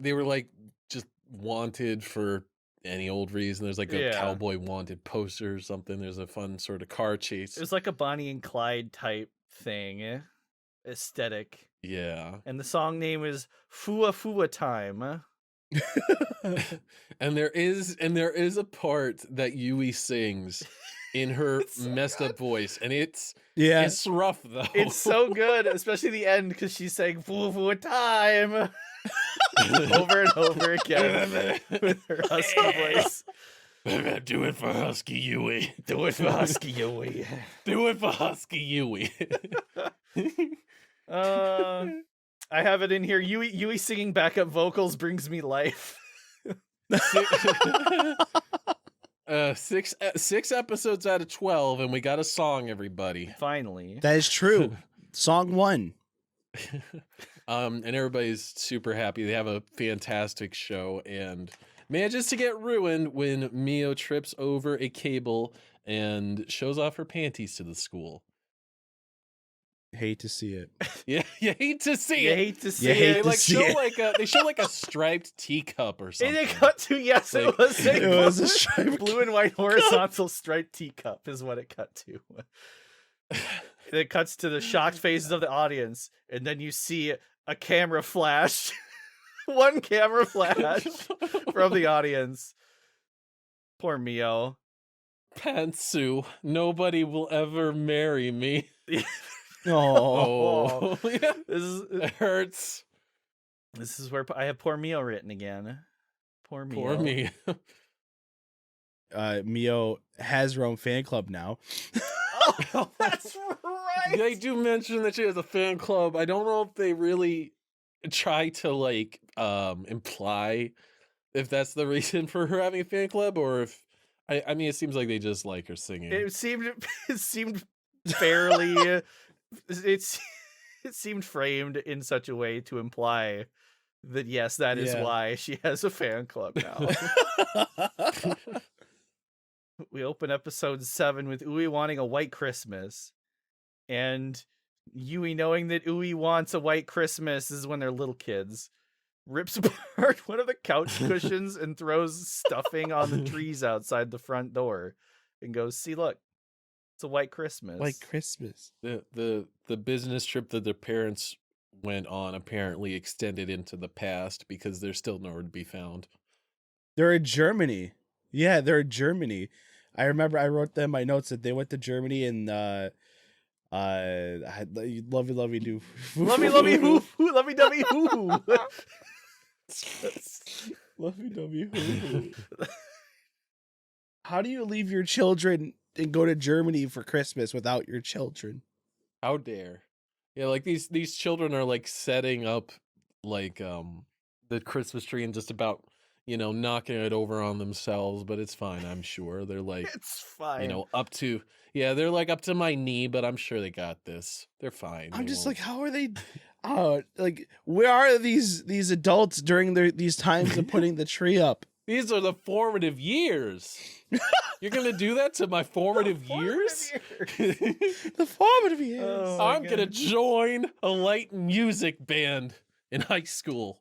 just wanted for any old reason. There's like a cowboy wanted poster or something. There's a fun sort of car chase. It was like a Bonnie and Clyde type thing, aesthetic. Yeah. And the song name is Fua Fua Time. and there is a part that Yui sings in her so messed up voice, and it's rough though. It's so good, especially the end because she's saying "Fua Fua Time" over and over again with her husky voice. Do it for Husky Yui. Do it for Husky Yui. Do it for Husky Yui. I have it in here. Yui singing backup vocals brings me life. Six episodes out of 12, and we got a song, everybody. Finally. That is true. Song 1. And everybody's super happy. They have a fantastic show and manages to get ruined when Mio trips over a cable and shows off her panties to the school. Hate to see it. Yeah, you hate to see you it. Hate to see it. They show like a striped teacup or something. And it cut to it was a striped blue and white horizontal striped teacup is what it cut to. It cuts to the shocked faces of the audience, and then you see a camera flash. One camera flash from the audience. Poor Mio. Pantsu, nobody will ever marry me. Oh, yeah. It hurts. This is where I have poor Mio written again. Poor Mio. Poor me. Mio has her own fan club now. Oh, that's right. They do mention that she has a fan club. I don't know if they really try to like imply if that's the reason for her having a fan club, or if I mean, it seems like they just like her singing. It seemed fairly. It's it seemed framed in such a way to imply that yes, that is Yeah. why she has a fan club now. We open episode 7 with Ui wanting a white Christmas, and Yui knowing that Ui wants a white Christmas is when they're little kids. Rips apart one of the couch cushions and throws stuffing on the trees outside the front door, and goes, "See, look, it's a white Christmas." White Christmas. The business trip that their parents went on apparently extended into the past because they're still nowhere to be found. They're in Germany. Yeah, they're in Germany. I remember I wrote them my notes that they went to Germany and lovey do Lovey hoo, lovey dovey hoo. lovey dovey hoo. How do you leave your children and go to Germany for Christmas without your children? How dare? Yeah, like these children are like setting up like the Christmas tree and just about, knocking it over on themselves, but it's fine, I'm sure. They're like, It's fine. they're like up to my knee, but I'm sure they got this. They're fine. I'm They just won't- like, how are they? Like, where are these adults during these times of putting the tree up? These are the formative years. You're gonna do that to my formative years? The formative years. Oh. my I'm gonna God. join a light music band in high school.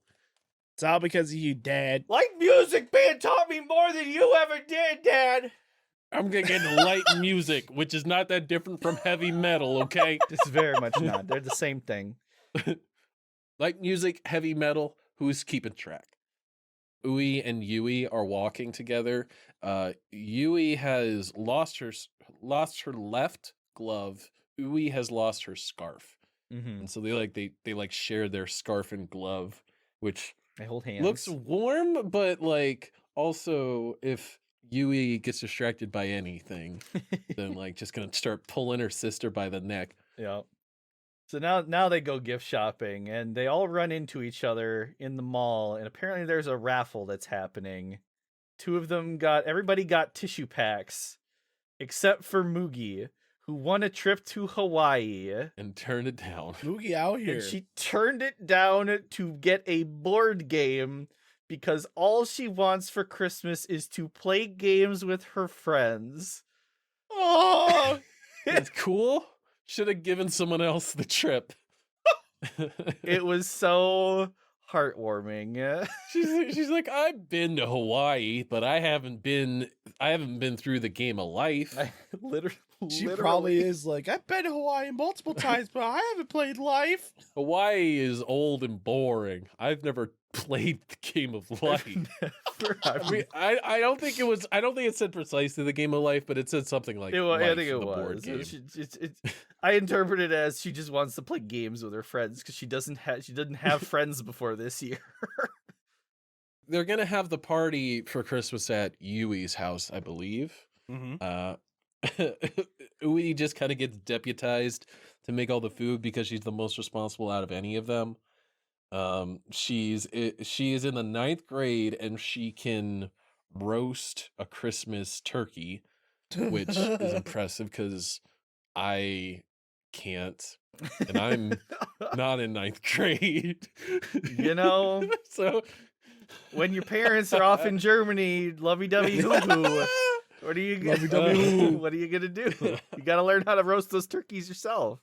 It's all because of you, Dad. Light music band taught me more than you ever did, Dad. I'm gonna get into light music, which is not that different from heavy metal, okay? It's very much not. They're the same thing. Light music, heavy metal, who's keeping track? Ui and Yui are walking together. Yui has lost her left glove. Ui has lost her scarf. Mm-hmm. And so they share their scarf and glove, which They hold hands. looks warm, but like also if Yui gets distracted by anything, then like just gonna start pulling her sister by the neck. Yeah. So now they go gift shopping, and they all run into each other in the mall, and apparently there's a raffle that's happening. Everybody got tissue packs, except for Mugi, who won a trip to Hawaii. And turn it down. Moogie out here. And she turned it down to get a board game because all she wants for Christmas is to play games with her friends. Oh, It's cool. Should have given someone else the trip. It was so heartwarming. She's like, I've been to Hawaii, but I haven't been through the game of life. she probably is like, I've been to Hawaii multiple times, but I haven't played life. Hawaii is old and boring. I've never played the game of life. I mean, I don't think it said precisely the game of life, but it said something like I life think in it the board was. game. I interpret it as she just wants to play games with her friends because she didn't have friends before this year. They're gonna have the party for Christmas at Yui's house, I believe. Mm-hmm. Ui just kind of gets deputized to make all the food because she's the most responsible out of any of them. She is in the 9th grade and she can roast a Christmas turkey, which is impressive because I can't, and I'm not in 9th grade. So When your parents are off in Germany, lovey-dovey hoo-hoo, what are you gonna do? You gotta learn how to roast those turkeys yourself.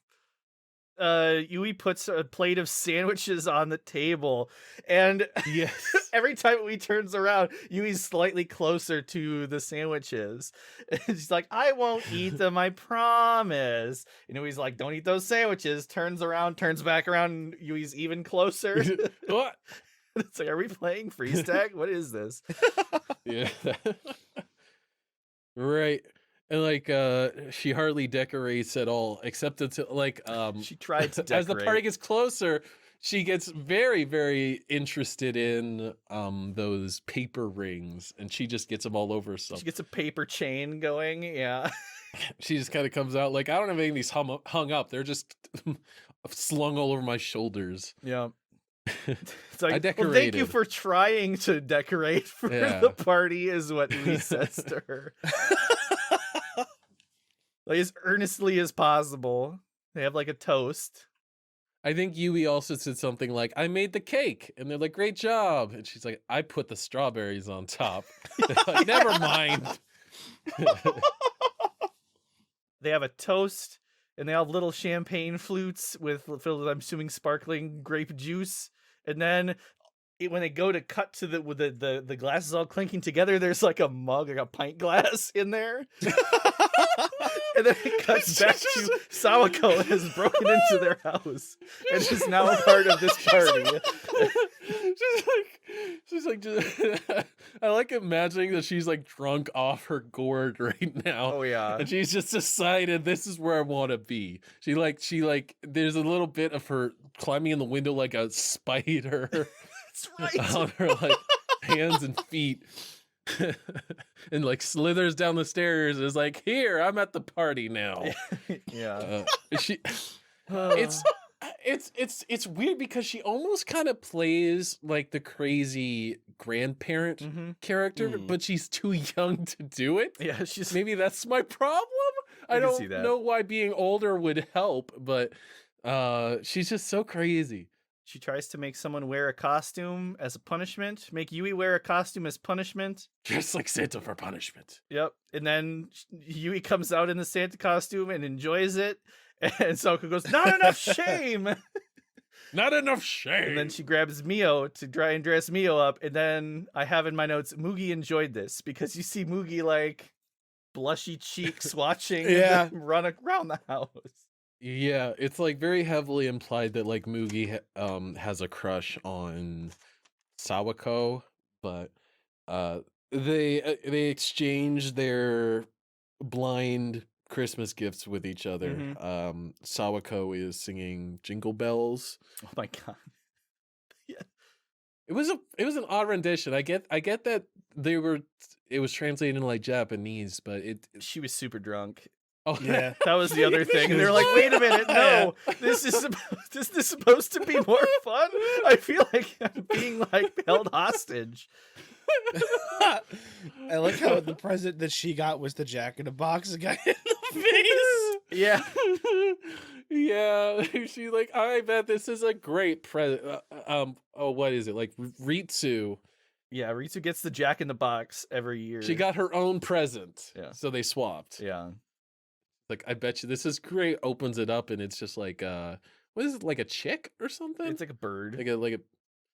Yui puts a plate of sandwiches on the table, and yes, every time Yui turns around, Yui's slightly closer to the sandwiches. And she's like, I won't eat them, I promise. And Yui's like, don't eat those sandwiches. Turns around, turns back around, and Yui's even closer. what? It's like, are we playing freeze tag? What is this? Yeah. Right. And like she hardly decorates at all, except until like She tried to decorate. as the party gets closer, she gets very, very interested in those paper rings, and she just gets them all over herself. She gets a paper chain going. Yeah. She just kind of comes out like, I don't have any of these hung up. They're just slung all over my shoulders. Yeah. It's like, I well, thank you decorated. for trying to decorate for Yeah. the party, is what Lee says to her. Like, as earnestly as possible. They have like a toast. I think Yui also said something like, I made the cake. And they're like, great job. And she's like, I put the strawberries on top. Like, never mind. They have a toast, and they have little champagne flutes filled with, I'm assuming, sparkling grape juice. And then when they go to cut to the glasses all clinking together, there's like a mug, like a pint glass in there. And then it cuts back to Sawako has broken into their house and is now a part of this party. She's like, I like imagining that she's like drunk off her gourd right now. Oh yeah. And she's just decided this is where I want to be. She there's a little bit of her climbing in the window like a spider. That's right. On her like hands and feet. And like slithers down the stairs and is like, here, I'm at the party now. Yeah. It's weird because she almost kind of plays like the crazy grandparent character, but she's too young to do it. Yeah, she's Maybe that's my problem. I can see don't that. know why being older would help, but she's just so crazy. She tries to make someone wear a costume as a punishment. Make Yui wear a costume as punishment. Just like Santa for punishment. Yep. And then Yui comes out in the Santa costume and enjoys it. And Sawako goes, not enough shame. Not enough shame. And then she grabs Mio to try and dress Mio up. And then I have in my notes, Mugi enjoyed this because you see Mugi like blushy cheeks watching them run around the house. Yeah, it's like very heavily implied that like Mugi has a crush on Sawako, but they exchange their blind Christmas gifts with each other. Sawako is singing Jingle Bells. Oh my god. It was an odd rendition. I get that it was translated into like Japanese, but she was super drunk. Oh Yeah. That was the other thing. And they're like, wait a minute, no, this is supposed to be more fun. I feel like I'm being like held hostage. I like how the present that she got was the Jack in the Box guy in the face. Yeah. Yeah, she's like, I bet this is a great present. What is it? Like Ritsu. Yeah, Ritsu gets the Jack in the Box every year. She got her own present. Yeah. So they swapped. Yeah. Like, I bet you this is great. Opens it up and it's just like what is it, like a chick or something? It's like a bird.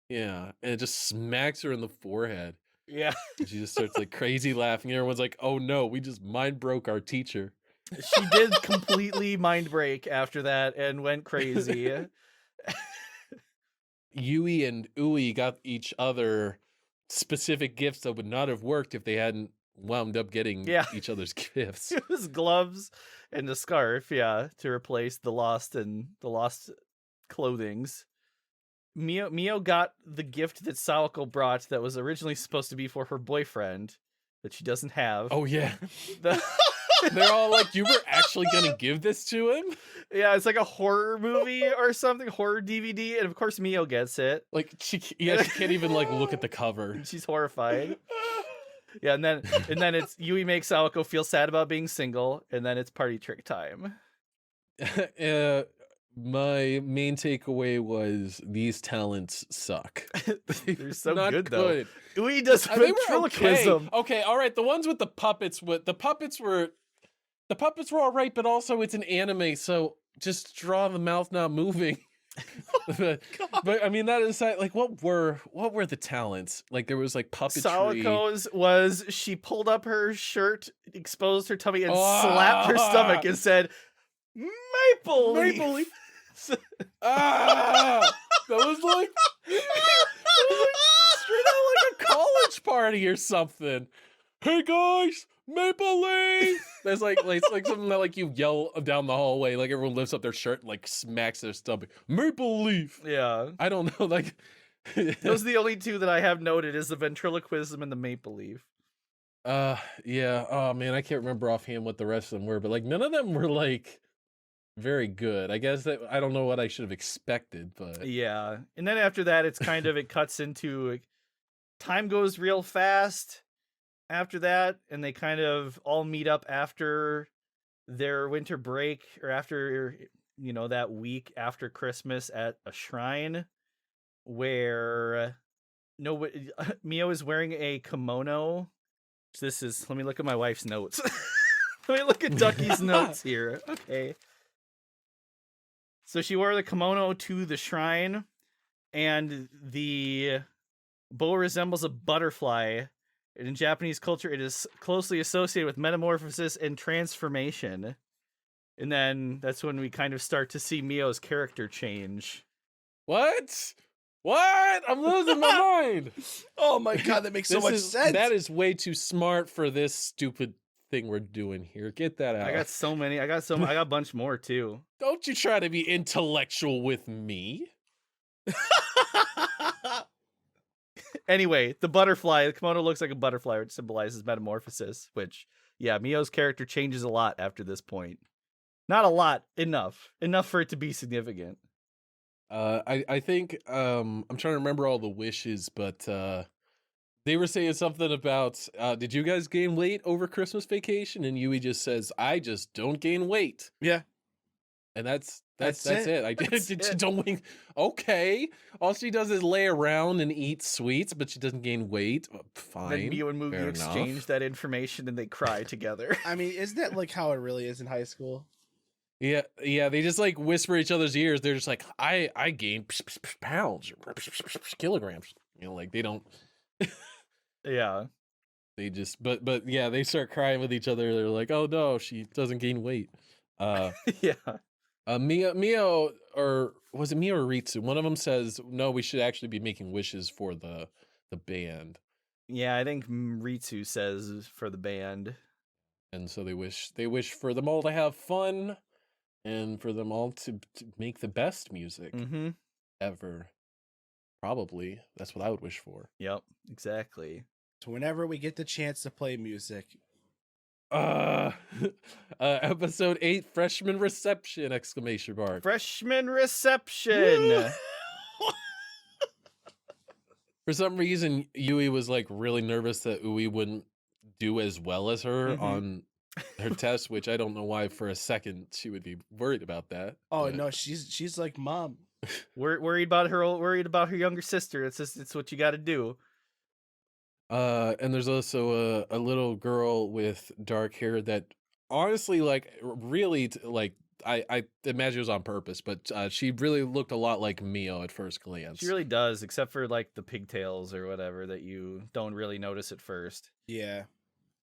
Yeah. And it just smacks her in the forehead. Yeah. And she just starts like crazy laughing. Everyone's like, oh no, we just mind broke our teacher. She did completely mind break after that and went crazy. Yui and Ui got each other specific gifts that would not have worked if they hadn't wound up getting each other's gifts. It was gloves and a scarf, to replace the lost clothings. Mio got the gift that Sawako brought that was originally supposed to be for her boyfriend that she doesn't have. Oh yeah. They're all like, you were actually gonna give this to him? Yeah, it's like a horror movie or something, horror DVD, and of course Mio gets it. Like she can't even like look at the cover. She's horrified. Yeah, and then it's Yui makes Sawako feel sad about being single, and then it's party trick time. My main takeaway was these talents suck. They're so Not good though. good. Yui does ventriloquism. Okay, all right. The ones with the puppets were all right, but also it's an anime, so just draw the mouth not moving. but I mean, that is like, what were the talents? Like there was like puppetry. Sawako's was she pulled up her shirt, exposed her tummy, and slapped her stomach and said, "Maple leaf." That was like straight out like a college party or something. Hey guys, Maple Leaf. That's like it's like something that like you yell down the hallway, like everyone lifts up their shirt and like smacks their stomach. Maple Leaf. Yeah. I don't know, like those are the only two that I have noted is the ventriloquism and the maple leaf. Yeah. Oh man, I can't remember offhand what the rest of them were, but like none of them were like very good. I guess that I don't know what I should have expected, but Yeah. And then after that, it's kind of, it cuts into time goes real fast after that. And they kind of all meet up after their winter break or after, that week after Christmas at a shrine where nobody, Mio is wearing a kimono. Let me look at my wife's notes. Let me look at Ducky's notes here. Okay. So she wore the kimono to the shrine, and the bow resembles a butterfly. And in Japanese culture, it is closely associated with metamorphosis and transformation. And then that's when we kind of start to see Mio's character change. what? What? I'm losing my mind. Oh my god, that makes so much sense. That is way too smart for this stupid thing we're doing here. Get that out. I got so many. I got a bunch more too. Don't you try to be intellectual with me. Anyway, the kimono looks like a butterfly, which symbolizes metamorphosis, which, yeah, Mio's character changes a lot after this point. Not a lot, enough for it to be significant. I think I'm trying to remember all the wishes, but they were saying something about did you guys gain weight over Christmas vacation? And Yui just says, I just don't gain weight. Yeah. And that's That's it. I did don't wait. Okay. All she does is lay around and eat sweets, but she doesn't gain weight. Fine. Then Mio and Mugi fair exchange enough. that information and they cry together. I mean, isn't that like how it really is in high school? Yeah, they just like whisper each other's ears. They're just like, I gained pounds or kilograms. Like they don't. Yeah. They just, but yeah, they start crying with each other. They're like, oh no, she doesn't gain weight. Yeah. Mio, or was it Mio or Ritsu? One of them says, no, we should actually be making wishes for the band. Yeah, I think Ritsu says for the band. And so they wish for them all to have fun and for them all to make the best music ever. Probably. That's what I would wish for. Yep, exactly. So whenever we get the chance to play music. Episode 8, freshman reception, exclamation mark. Freshman reception. For some reason, Yui was like really nervous that Ui wouldn't do as well as her on her test, which I don't know why for a second she would be worried about that. Oh but... no, she's like mom. Worried about her younger sister. It's what you got to do. And there's also a little girl with dark hair that honestly, like, really, like, I imagine it was on purpose, but she really looked a lot like Mio at first glance. She really does, except for like the pigtails or whatever that you don't really notice at first. Yeah.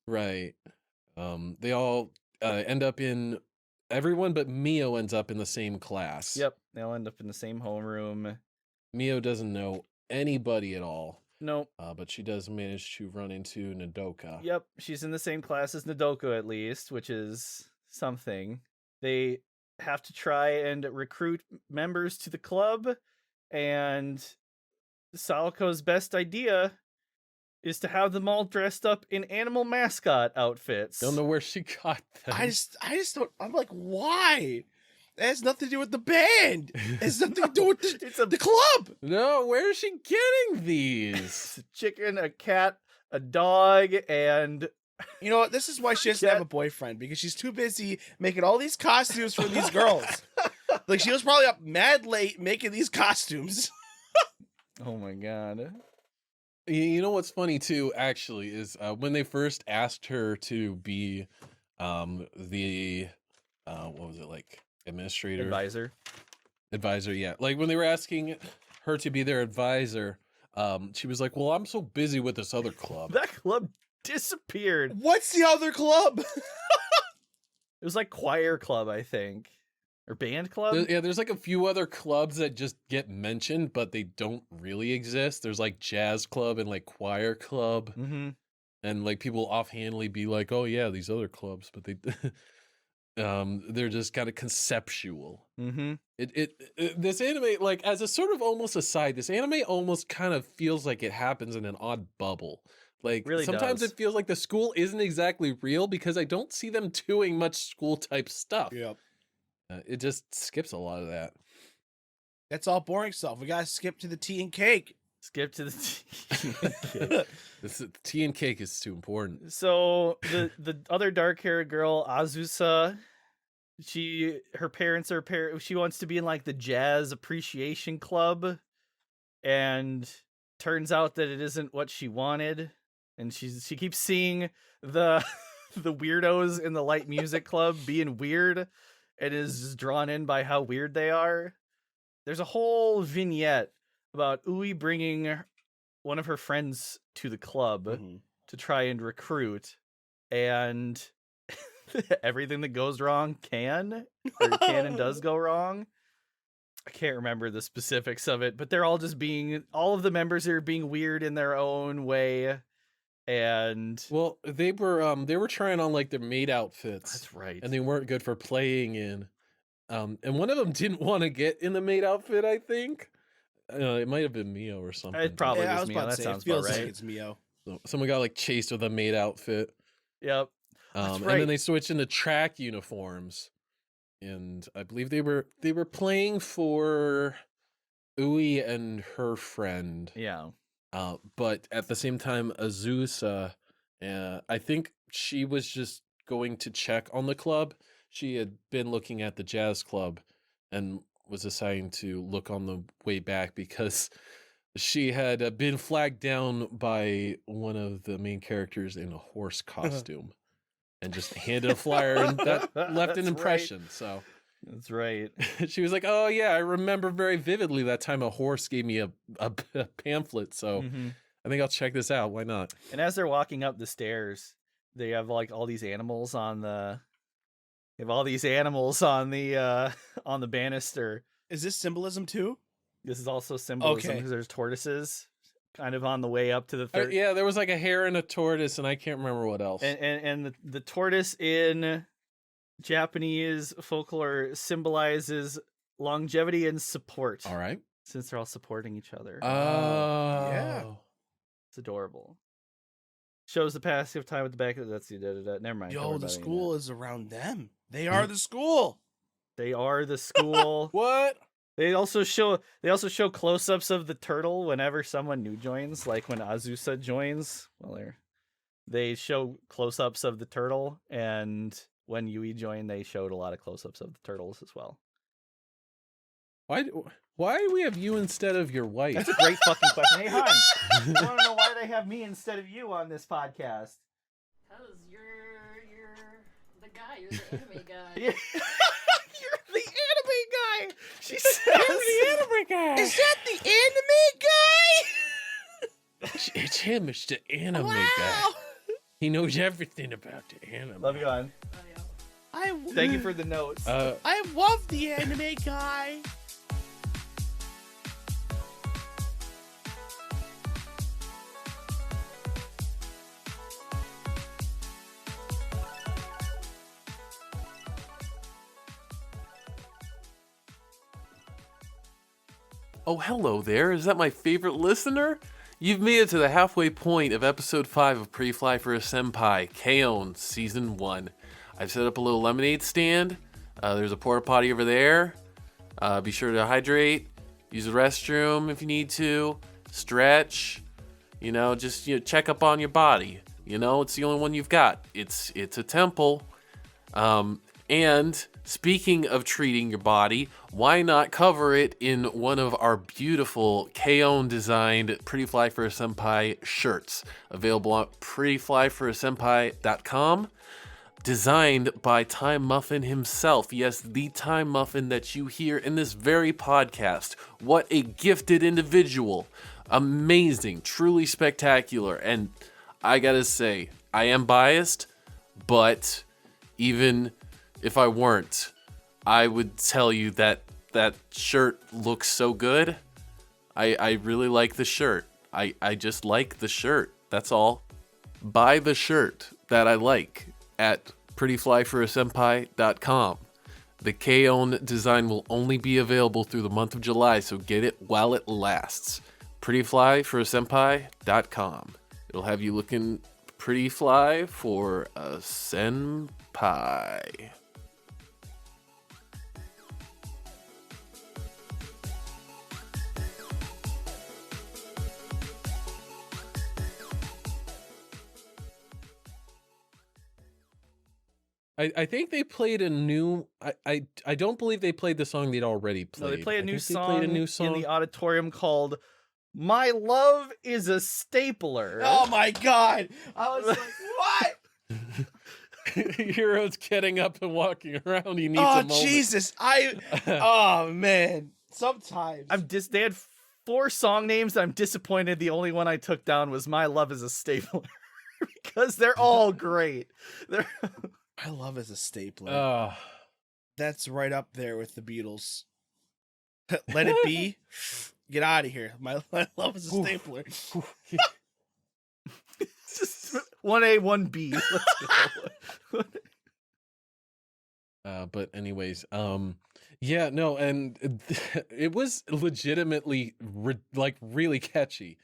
Right. They all end up in, everyone but Mio ends up in the same class. Yep, they all end up in the same homeroom. Mio doesn't know anybody at all. Nope. But she does manage to run into Nodoka. Yep, she's in the same class as Nodoka at least, which is something. They have to try and recruit members to the club, and Saoko's best idea is to have them all dressed up in animal mascot outfits. Don't know where she got them. I just don't. I'm like, why? It has nothing to do with the band. It has nothing to do with the club. No, where is she getting these? A chicken, a cat, a dog, and you know what? This is why she doesn't have a boyfriend, because she's too busy making all these costumes for these girls. Like, she was probably up mad late making these costumes. Oh my god. You know what's funny too, actually, is when they first asked her to be the what was it, like, administrator? Advisor, yeah. Like when they were asking her to be their advisor, she was like, well, I'm so busy with this other club. That club disappeared. What's the other club? It was like choir club, I think. Or band club? There's like a few other clubs that just get mentioned, but they don't really exist. There's like jazz club and like choir club. Mm-hmm. And like people offhandedly be like, oh yeah, these other clubs, but they're just kind of conceptual. Mm-hmm. This anime, like, as a sort of almost aside, this anime almost kind of feels like it happens in an odd bubble. Like, really sometimes does. it feels like the school isn't exactly real because I don't see them doing much school type stuff. Yep. It just skips a lot of that. That's all boring stuff. We gotta skip to the tea and cake. Skip to the The tea and cake is too important. So the other dark haired girl, Azusa, her parents are she wants to be in like the jazz appreciation club, and turns out that it isn't what she wanted, and she keeps seeing the the weirdos in the light music club being weird, and is just drawn in by how weird they are. There's a whole vignette about Ui bringing one of her friends to the club to try and recruit, and everything that goes wrong can and does go wrong. I can't remember the specifics of it, but they're all just all of the members are being weird in their own way. And well, they were trying on like their maid outfits. That's right. And they weren't good for playing in. And one of them didn't want to get in the maid outfit, I think. It might have been Mio or something. It probably was Mio. That sounds about right. Like it's Mio. So someone got like chased with a maid outfit. Yep. That's right. And then they switched into track uniforms. And I believe they were playing for Ui and her friend. Yeah. But at the same time, Azusa, I think she was just going to check on the club. She had been looking at the jazz club and was deciding to look on the way back because she had been flagged down by one of the main characters in a horse costume and just handed a flyer, and that left an impression. Right. So that's right. She was like, "Oh yeah, I remember very vividly that time a horse gave me a pamphlet. So I think I'll check this out. Why not?" And as they're walking up the stairs, they have like all these animals on the. They have all these animals on the banister. Is this symbolism too? This is also symbolism because there's tortoises kind of on the way up to the third. Yeah, there was like a hare and a tortoise, and I can't remember what else. And the tortoise in Japanese folklore symbolizes longevity and support. All right. Since they're all supporting each other. Oh. Yeah. It's adorable. Shows the passage of time at the back of that's never mind. Yo, the school is around them. They are the school. They are the school. What? They also show close-ups of the turtle whenever someone new joins, like when Azusa joins. Well, they show close-ups of the turtle, and when Yui joined, they showed a lot of close-ups of the turtles as well. Why do we have you instead of your wife? That's a great fucking question. Hey, hon, you want to know why they have me instead of you on this podcast? Because you're the guy. You're the anime guy. Yeah. You're the anime guy. She says, "I'm the anime guy." Is that the anime guy? It's him. It's the anime guy. He knows everything about the anime. Love you, hon. Thank you for the notes. I love the anime guy. Oh, hello there. Is that my favorite listener? You've made it to the halfway point of episode 5 of Pretty Fly for a Senpai, K-On! Season 1. I've set up a little lemonade stand. There's a porta potty over there. Be sure to hydrate. Use the restroom if you need to. Stretch. Just check up on your body. It's the only one you've got. It's a temple. And speaking of treating your body, why not cover it in one of our beautiful K-On! Designed Pretty Fly for a Senpai shirts, available on prettyflyforasenpai.com. Designed by Time Muffin himself. Yes, the Time Muffin that you hear in this very podcast. What a gifted individual. Amazing, truly spectacular. And I gotta say, I am biased, but even if I weren't, I would tell you that that shirt looks so good. I really like the shirt. I just like the shirt. That's all. Buy the shirt that I like at prettyflyforasenpai.com. The K-On! Design will only be available through the month of July, so get it while it lasts. prettyflyforasenpai.com. It'll have you looking pretty fly for a senpai. I think they played a new. I don't believe they played the song they'd already played. No, they played a I new think song, they played a new song. in the auditorium called "My Love Is a Stapler." Oh my god! I was like, what? Hero's getting up and walking around. He needs Oh a moment. Jesus! Oh man. Sometimes They had 4 song names. I'm disappointed. The only one I took down was "My Love Is a Stapler" because they're all great. I love as a stapler. Oh, That's right up there with the Beatles. Let It Be. Get out of here. My love is a stapler. Just 1A, 1B. Let's go. but anyways, yeah, no, and it was legitimately really catchy.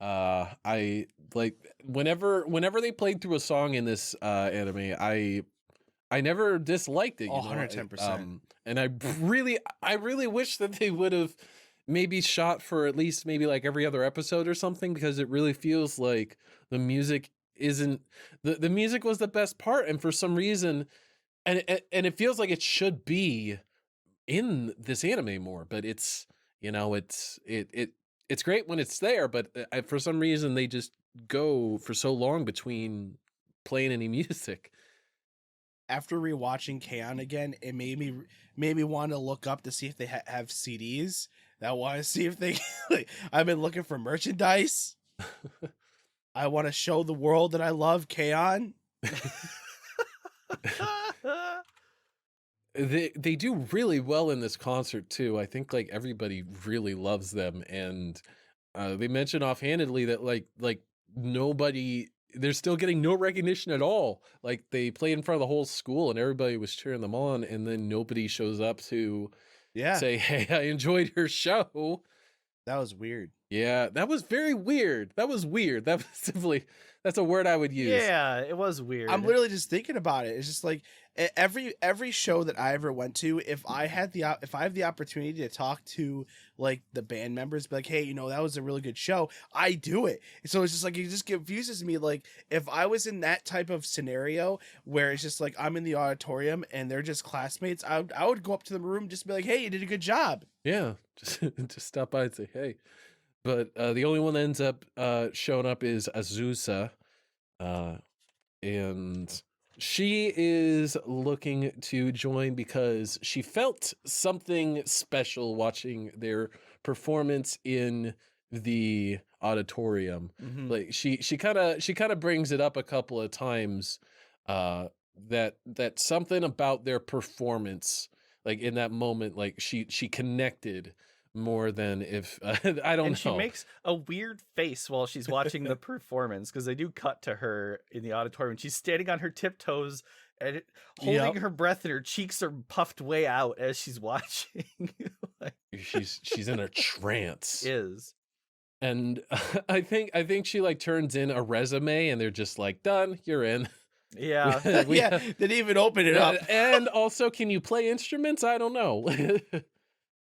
I like whenever they played through a song in this anime, I never disliked it. You know? 110%. And I really wish that they would have maybe shot for at least maybe like every other episode or something, because it really feels like the music isn't the music was the best part, and for some reason, and it feels like it should be in this anime more, but it's it's great when it's there, but for some reason they just go for so long between playing any music. After rewatching K-On! Again, it made me want to look up to see if they have CDs. I want to see if they. Like, I've been looking for merchandise. I want to show the world that I love K-On! They do really well in this concert too. I think like everybody really loves them, and they mention offhandedly that like nobody, they're still getting no recognition at all. Like they played in front of the whole school and everybody was cheering them on, and then nobody shows up to say, "Hey, I enjoyed your show." That was weird. Yeah, that was very weird. That was weird. That was simply, that's a word I would use. Yeah, it was weird. I'm literally just thinking about it. It's just like every show that I ever went to, if I have the opportunity to talk to like the band members, be like, hey, that was a really good show, I do it. So it's just like, it just confuses me. Like if I was in that type of scenario where it's just like I'm in the auditorium and they're just classmates, I would go up to the room, just be like, hey, you did a good job. Yeah, just stop by and say hey. But the only one that ends up showing up is Azusa, and she is looking to join because she felt something special watching their performance in the auditorium. Mhm. Like she kind of brings it up a couple of times, that something about their performance, like in that moment, like she connected more than if I don't know. She makes a weird face while she's watching the performance, because they do cut to her in the auditorium. She's standing on her tiptoes and holding her breath, and her cheeks are puffed way out as she's watching. Like, she's in a trance. is. And I think she like turns in a resume and they're just like, done, you're in. Yeah. Yeah, didn't even open it up. And also, can you play instruments? I don't know.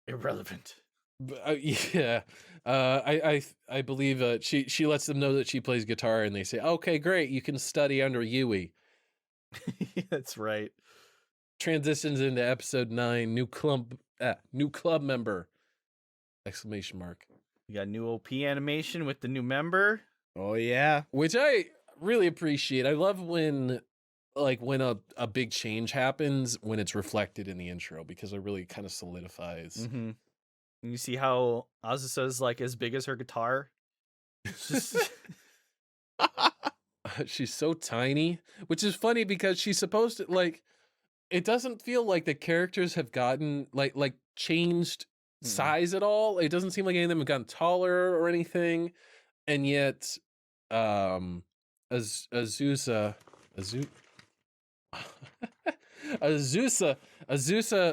Irrelevant. Yeah, I believe she lets them know that she plays guitar, and they say, "Okay, great, you can study under Yui." That's right. Transitions into episode 9. New club member! Exclamation mark. We got new OP animation with the new member. Oh yeah. Which I really appreciate. I love when a big change happens when it's reflected in the intro, because it really kind of solidifies. Mm-hmm. And you see how Azusa's like as big as her guitar. It's just... She's so tiny, which is funny because she's supposed to, like, it doesn't feel like the characters have gotten like changed size at all. It doesn't seem like any of them have gotten taller or anything, and yet Azusa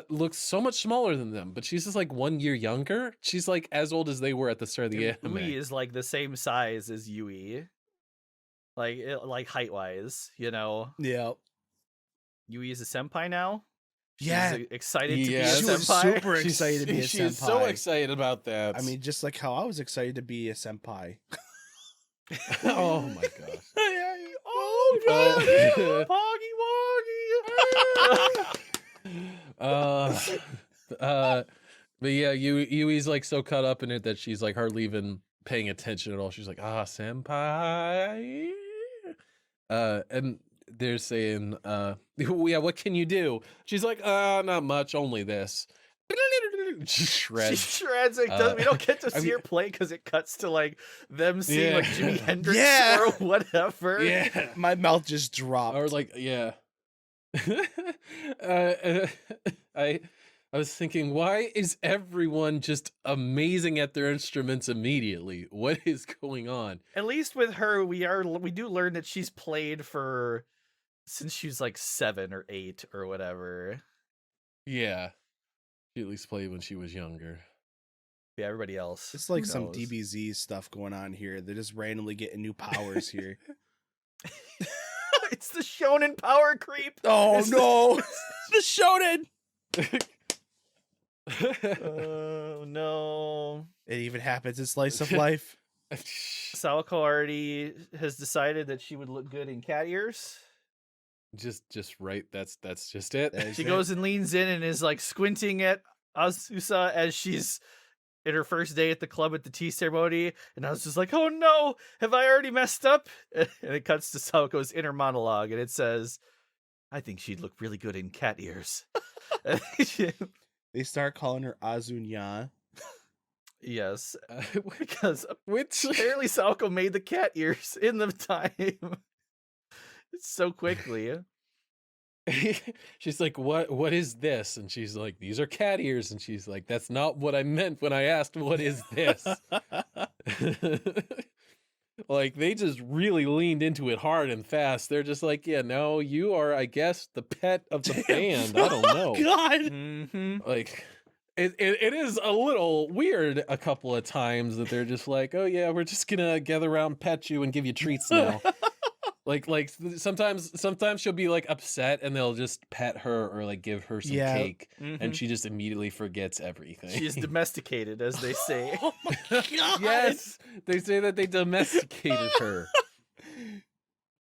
looks so much smaller than them, but she's just like 1 year younger. She's like as old as they were at the start of the anime. Yui is like the same size as Yui, like height wise. Yeah. Yui is a senpai now. She's excited to be a Yes. She was senpai. super excited to be a She is so senpai. excited about that. I mean, just like how I was excited to be a senpai. oh my gosh. Oh god, Uh, Poggy Woggy. uh, but yeah, Yui's like so caught up in it that she's like hardly even paying attention at all. She's like, senpai. And they're saying, yeah, what can you do? She's like, not much, only this. She shreds. She shreds. Like, we don't get to see her play because it cuts to like them seeing like Jimi Hendrix or whatever. Yeah, My mouth just dropped. or like, yeah. I was thinking, why is everyone just amazing at their instruments immediately? What is going on? At least with her, we do learn that she's played since she was like 7 or 8 or whatever. Yeah, she at least played when she was younger. Yeah, everybody else. It's like who some knows? DBZ stuff going on here. They're just randomly getting new powers here. It's the shonen power creep. Oh It's no, the shonen. Oh no. It even happens in Slice of Life. Saoko already has decided that she would look good in cat ears. just right. That's just it. That is She it. goes and leans in and is like squinting at Asusa as she's in her first day at the club at the tea ceremony. And I was just like, oh no, have I already messed up? And it cuts to Saoko's inner monologue and it says, I think she'd look really good in cat ears. They start calling her Azunya. Yes, because Which apparently Saoko made the cat ears in the time. So quickly. she's like, what is this? And she's like, these are cat ears. And she's like, that's not what I meant when I asked what is this. Like, they just really leaned into it hard and fast. They're just like, yeah, no, you are, I guess, the pet of the band. I don't know. God. Mm-hmm. Like, it is a little weird a couple of times that they're just like, oh yeah, we're just gonna gather around, pet you, and give you treats now. like sometimes she'll be like upset and they'll just pet her or like give her some cake, and she just immediately forgets everything. She is domesticated, as they say. Oh my God. Yes, they say that they domesticated her.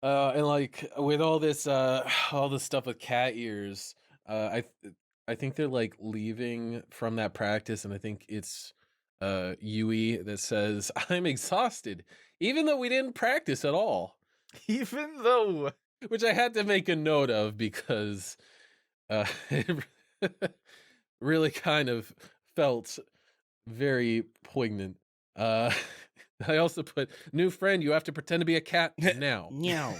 And like with all this stuff with cat ears, I think they're like leaving from that practice, and I think it's Yui that says, I'm exhausted, even though we didn't practice at all. Even though. Which I had to make a note of because it really kind of felt very poignant. I also put, new friend, you have to pretend to be a cat now. Meow.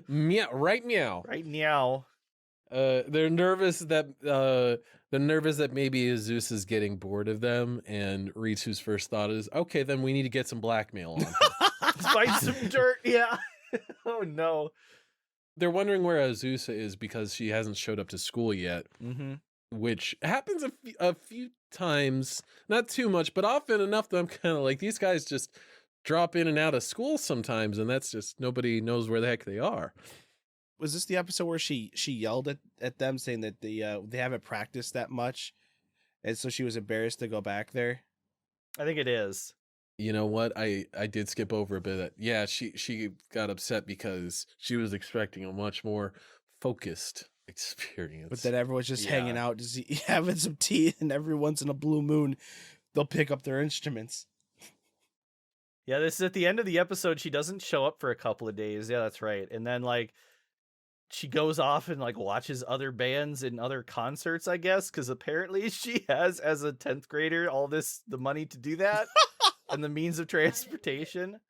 Meow, right meow. Right now. They're nervous that maybe Zeus is getting bored of them, and Ritsu's first thought is, okay, then we need to get some blackmail on him. Find some dirt. Yeah. Oh no. They're wondering where Azusa is because she hasn't showed up to school yet, Mm-hmm. which happens a few times, not too much, but often enough that I'm kind of like, these guys just drop in and out of school sometimes, and that's just, nobody knows where the heck they are. Was this the episode where she yelled at them saying that they haven't practiced that much, and so she was embarrassed to go back there? I think it is. You know what? I did skip over a bit. Yeah, she got upset because she was expecting a much more focused experience. But then everyone's just Yeah. hanging out, just having some tea, and every once in a blue moon, they'll pick up their instruments. Yeah, this is at the end of the episode. She doesn't show up for a couple of days. Yeah, that's right. And then like she goes off and like watches other bands and other concerts, I guess, because apparently she has, as a 10th grader, the money to do that and the means of transportation.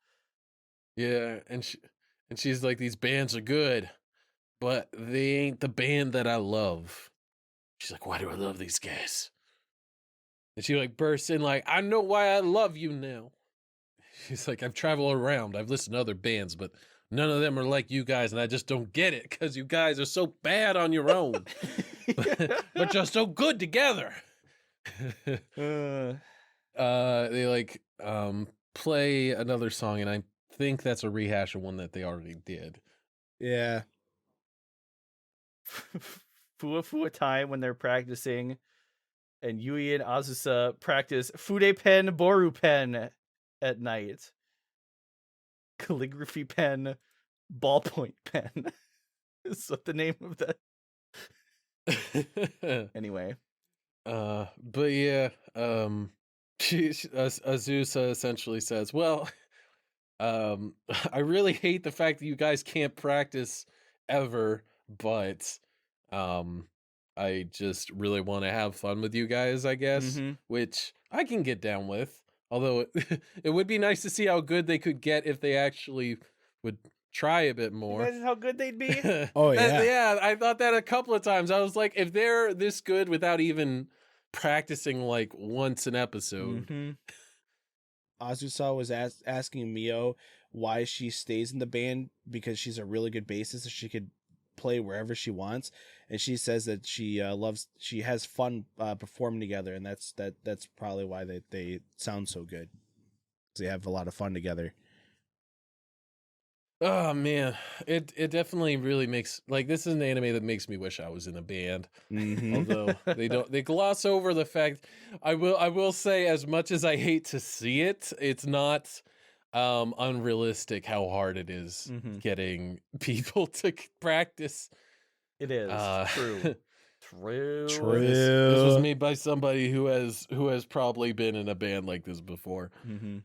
Yeah, and she's like, these bands are good, but they ain't the band that I love. She's like, why do I love these guys? And she like bursts in like, I know why I love you now. She's like, I've traveled around, I've listened to other bands, but none of them are like you guys, and I just don't get it because you guys are so bad on your own, but you're so good together. They like play another song, and I think that's a rehash of one that they already did. Yeah. Fua Fua time when they're practicing, and Yui and Azusa practice Fude pen, Boru pen at night. Calligraphy pen, ballpoint pen. Is what the name of that. Anyway. But yeah, Azusa essentially says, well, I really hate the fact that you guys can't practice ever, but I just really want to have fun with you guys, I guess, Mm-hmm. which I can get down with. Although it would be nice to see how good they could get if they actually would try a bit more. Imagine how good they'd be. Oh, yeah. Yeah, I thought that a couple of times. I was like, if they're this good without even practicing like once an episode. Mm-hmm. Azusa was asking Mio why she stays in the band, because she's a really good bassist and she could play wherever she wants, and she says that she has fun performing together, and that's probably why they sound so good. They have a lot of fun together. Oh man, it definitely really makes, like, this is an anime that makes me wish I was in a band. Mm-hmm. Although they gloss over the fact. I will say, as much as I hate to see it, it's not unrealistic how hard it is Mhm. getting people to practice. It is true. True. This was made by somebody who has probably been in a band like this before. Mm-hmm.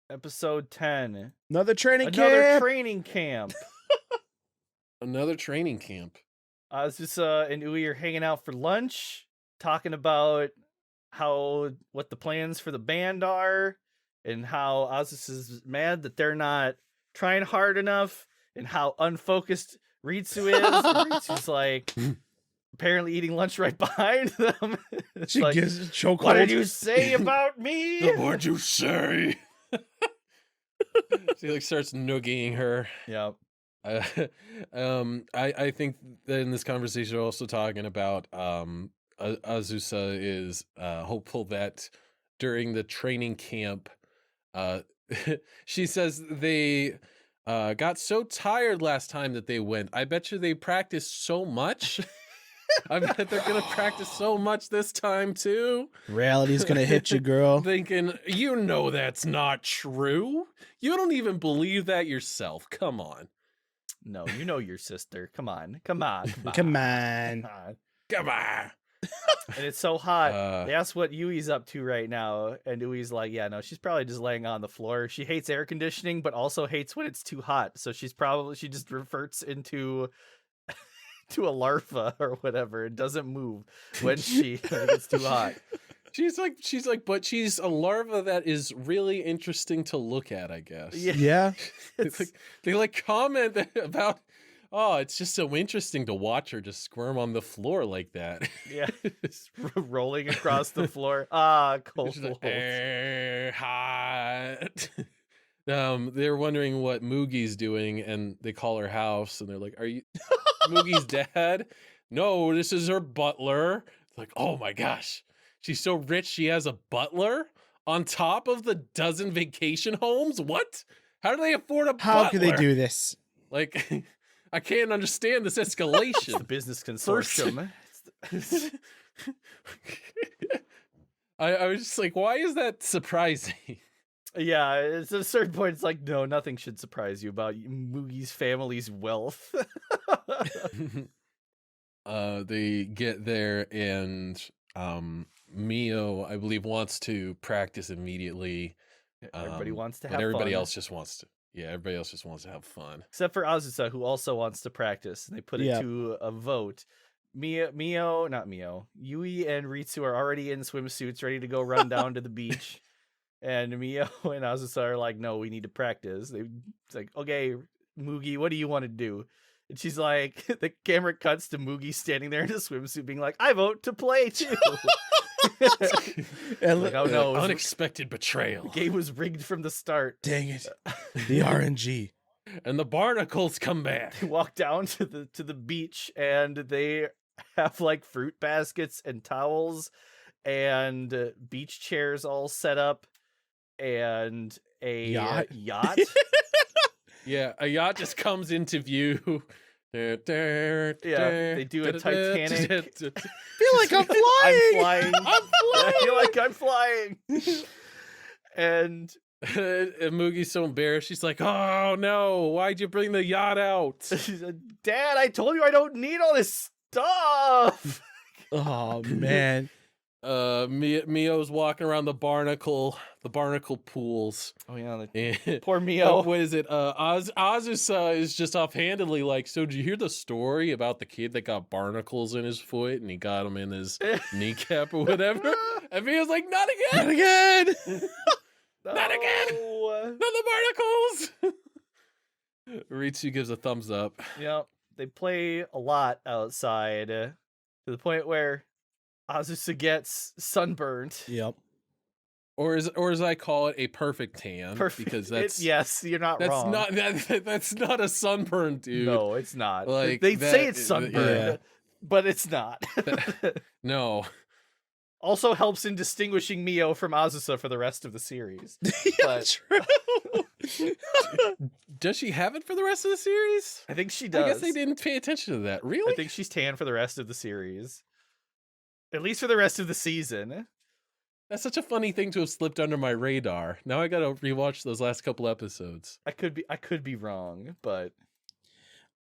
Episode 10. Another training Another camp. training camp. Another training camp. Azusa and Ui are hanging out for lunch, talking about what the plans for the band are, and how Azusa's mad that they're not trying hard enough, and how unfocused Ritsu is. And Ritsu's like apparently eating lunch right behind them. It's She like, gives a chokehold. what did you say about me? What'd you say? She like starts noogieing her. Yep. I think that in this conversation, we're also talking about Azusa is hopeful that during the training camp, she says they got so tired last time that they went. I bet you they practiced so much. I bet they're gonna practice so much this time too. Reality's gonna hit you, girl. Thinking, that's not true. You don't even believe that yourself. Come on. No, you know your sister. Come on. Come on. Come on. Come on. And it's so hot. They ask what Yui's up to right now, and Yui's like, yeah, no, she's probably just laying on the floor. She hates air conditioning, but also hates when it's too hot. So she just reverts into to a larva or whatever. It doesn't move when it gets too hot. She's like, but she's a larva that is really interesting to look at, I guess. Yeah. They comment about, oh, it's just so interesting to watch her just squirm on the floor like that. Yeah, just rolling across the floor. Cold. She's like, hot. They're wondering what Mugi's doing, and they call her house, and they're like, "Are you Mugi's dad?" No, this is her butler. It's like, oh my gosh, she's so rich she has a butler on top of the dozen vacation homes. What? How do they afford a butler? How could they do this? Like, I can't understand this escalation. The business consortium. I was just like, why is that surprising? Yeah, it's at a certain point. It's like, no, nothing should surprise you about Mugi's family's wealth. They get there, and Mio, I believe, wants to practice immediately. Everybody wants to but have everybody fun. else just wants to. Yeah, everybody else just wants to have fun. Except for Azusa, who also wants to practice. And they put it to a vote. Yui and Ritsu are already in swimsuits, ready to go run down to the beach. And Mio and Azusa are like, no, we need to practice. It's like, okay, Mugi, what do you want to do? And she's like, the camera cuts to Mugi standing there in a swimsuit being like, I vote to play too. And like, oh no, unexpected betrayal. The game was rigged from the start. Dang it. The RNG. And the barnacles come back. They walk down to the beach, and they have like fruit baskets and towels and beach chairs all set up, and a yacht. Yeah, a yacht just comes into view. Yeah, they do a Titanic. Feel like I'm flying. I'm flying. I feel like I'm flying. And And Mugi's so embarrassed. She's like, "Oh no! Why'd you bring the yacht out?" She said, Dad, I told you I don't need all this stuff. Oh man. Mio's walking around the barnacle pools. Oh yeah, And poor Mio. what is it? Azusa is just offhandedly like, "So did you hear the story about the kid that got barnacles in his foot and he got them in his kneecap or whatever?" And Mio's like, "Not again! Not again. Not again! No. Not the barnacles!" Ritsu gives a thumbs up. Yep, they play a lot outside to the point where Azusa gets sunburned. Yep. Or as I call it, a perfect tan. Perfect. Because that's yes, you're not that's wrong. not that's not a sunburn, dude. No, it's not. Like, they say that- it's sunburned, yeah. but it's not. No. Also helps in distinguishing Mio from Azusa for the rest of the series. But True. Does she have it for the rest of the series? I think she does. I guess they didn't pay attention to that. Really? I think she's tan for the rest of the series. At least for the rest of the season. That's such a funny thing to have slipped under my radar. Now I gotta rewatch those last couple episodes. I could be wrong, but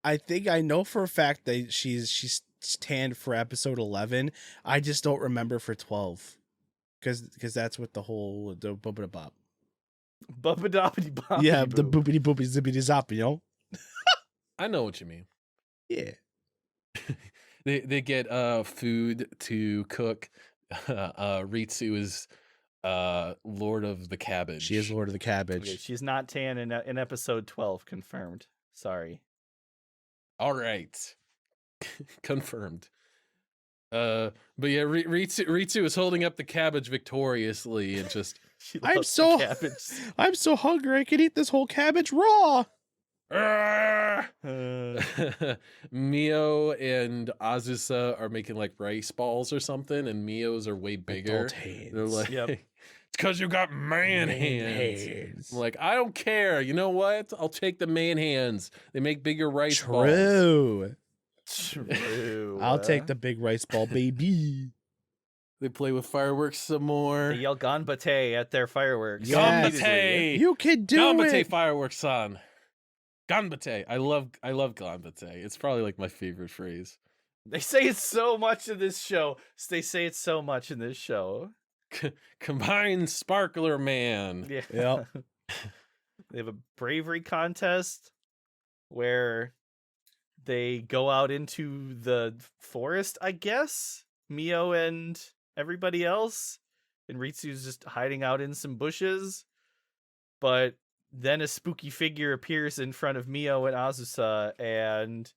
I think I know for a fact that she's tanned for episode 11. I just don't remember for 12. Because that's what the boopity bop. bubba doppity bop. Yeah, the boopity boopity zippity zop, you know? I know what you mean. Yeah. They get food to cook. Ritsu is Lord of the Cabbage. She is Lord of the Cabbage. Okay, she's not tan in episode 12, confirmed. Sorry. All right. Confirmed. But yeah, Ritsu is holding up the cabbage victoriously and just She I'm loves so the cabbage. I'm so hungry I could eat this whole cabbage raw. "Arrgh!" Uh, Mio and Azusa are making like rice balls or something, and Mio's are way bigger. Adult hands. They're like, Yep. "It's because you got man hands." I'm like, I don't care. You know what? I'll take the man hands. They make bigger rice balls. True. True. I'll take the big rice ball, baby. They play with fireworks some more. They yell Ganbate at their fireworks. Yes. Ganbate! You can do Ganbate it. fireworks son. Ganbate. I love Ganbate. It's probably like my favorite phrase. They say it's so much in this show. They say it's so much in this show. Combined Sparkler Man. Yeah. Yep. They have a bravery contest where they go out into the forest, I guess. Mio and everybody else. And Ritsu's just hiding out in some bushes. But then a spooky figure appears in front of Mio and Azusa, and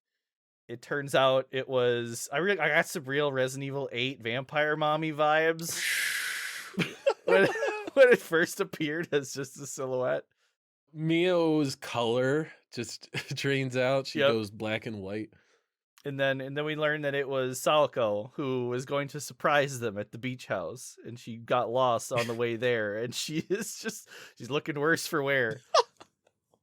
it turns out it was I got some real Resident Evil 8 vampire mommy vibes when it first appeared as just a silhouette. Mio's color just drains out. She Yep. goes black and white. And then we learned that it was Sawako who was going to surprise them at the beach house, and she got lost on the way there, and she's looking worse for wear.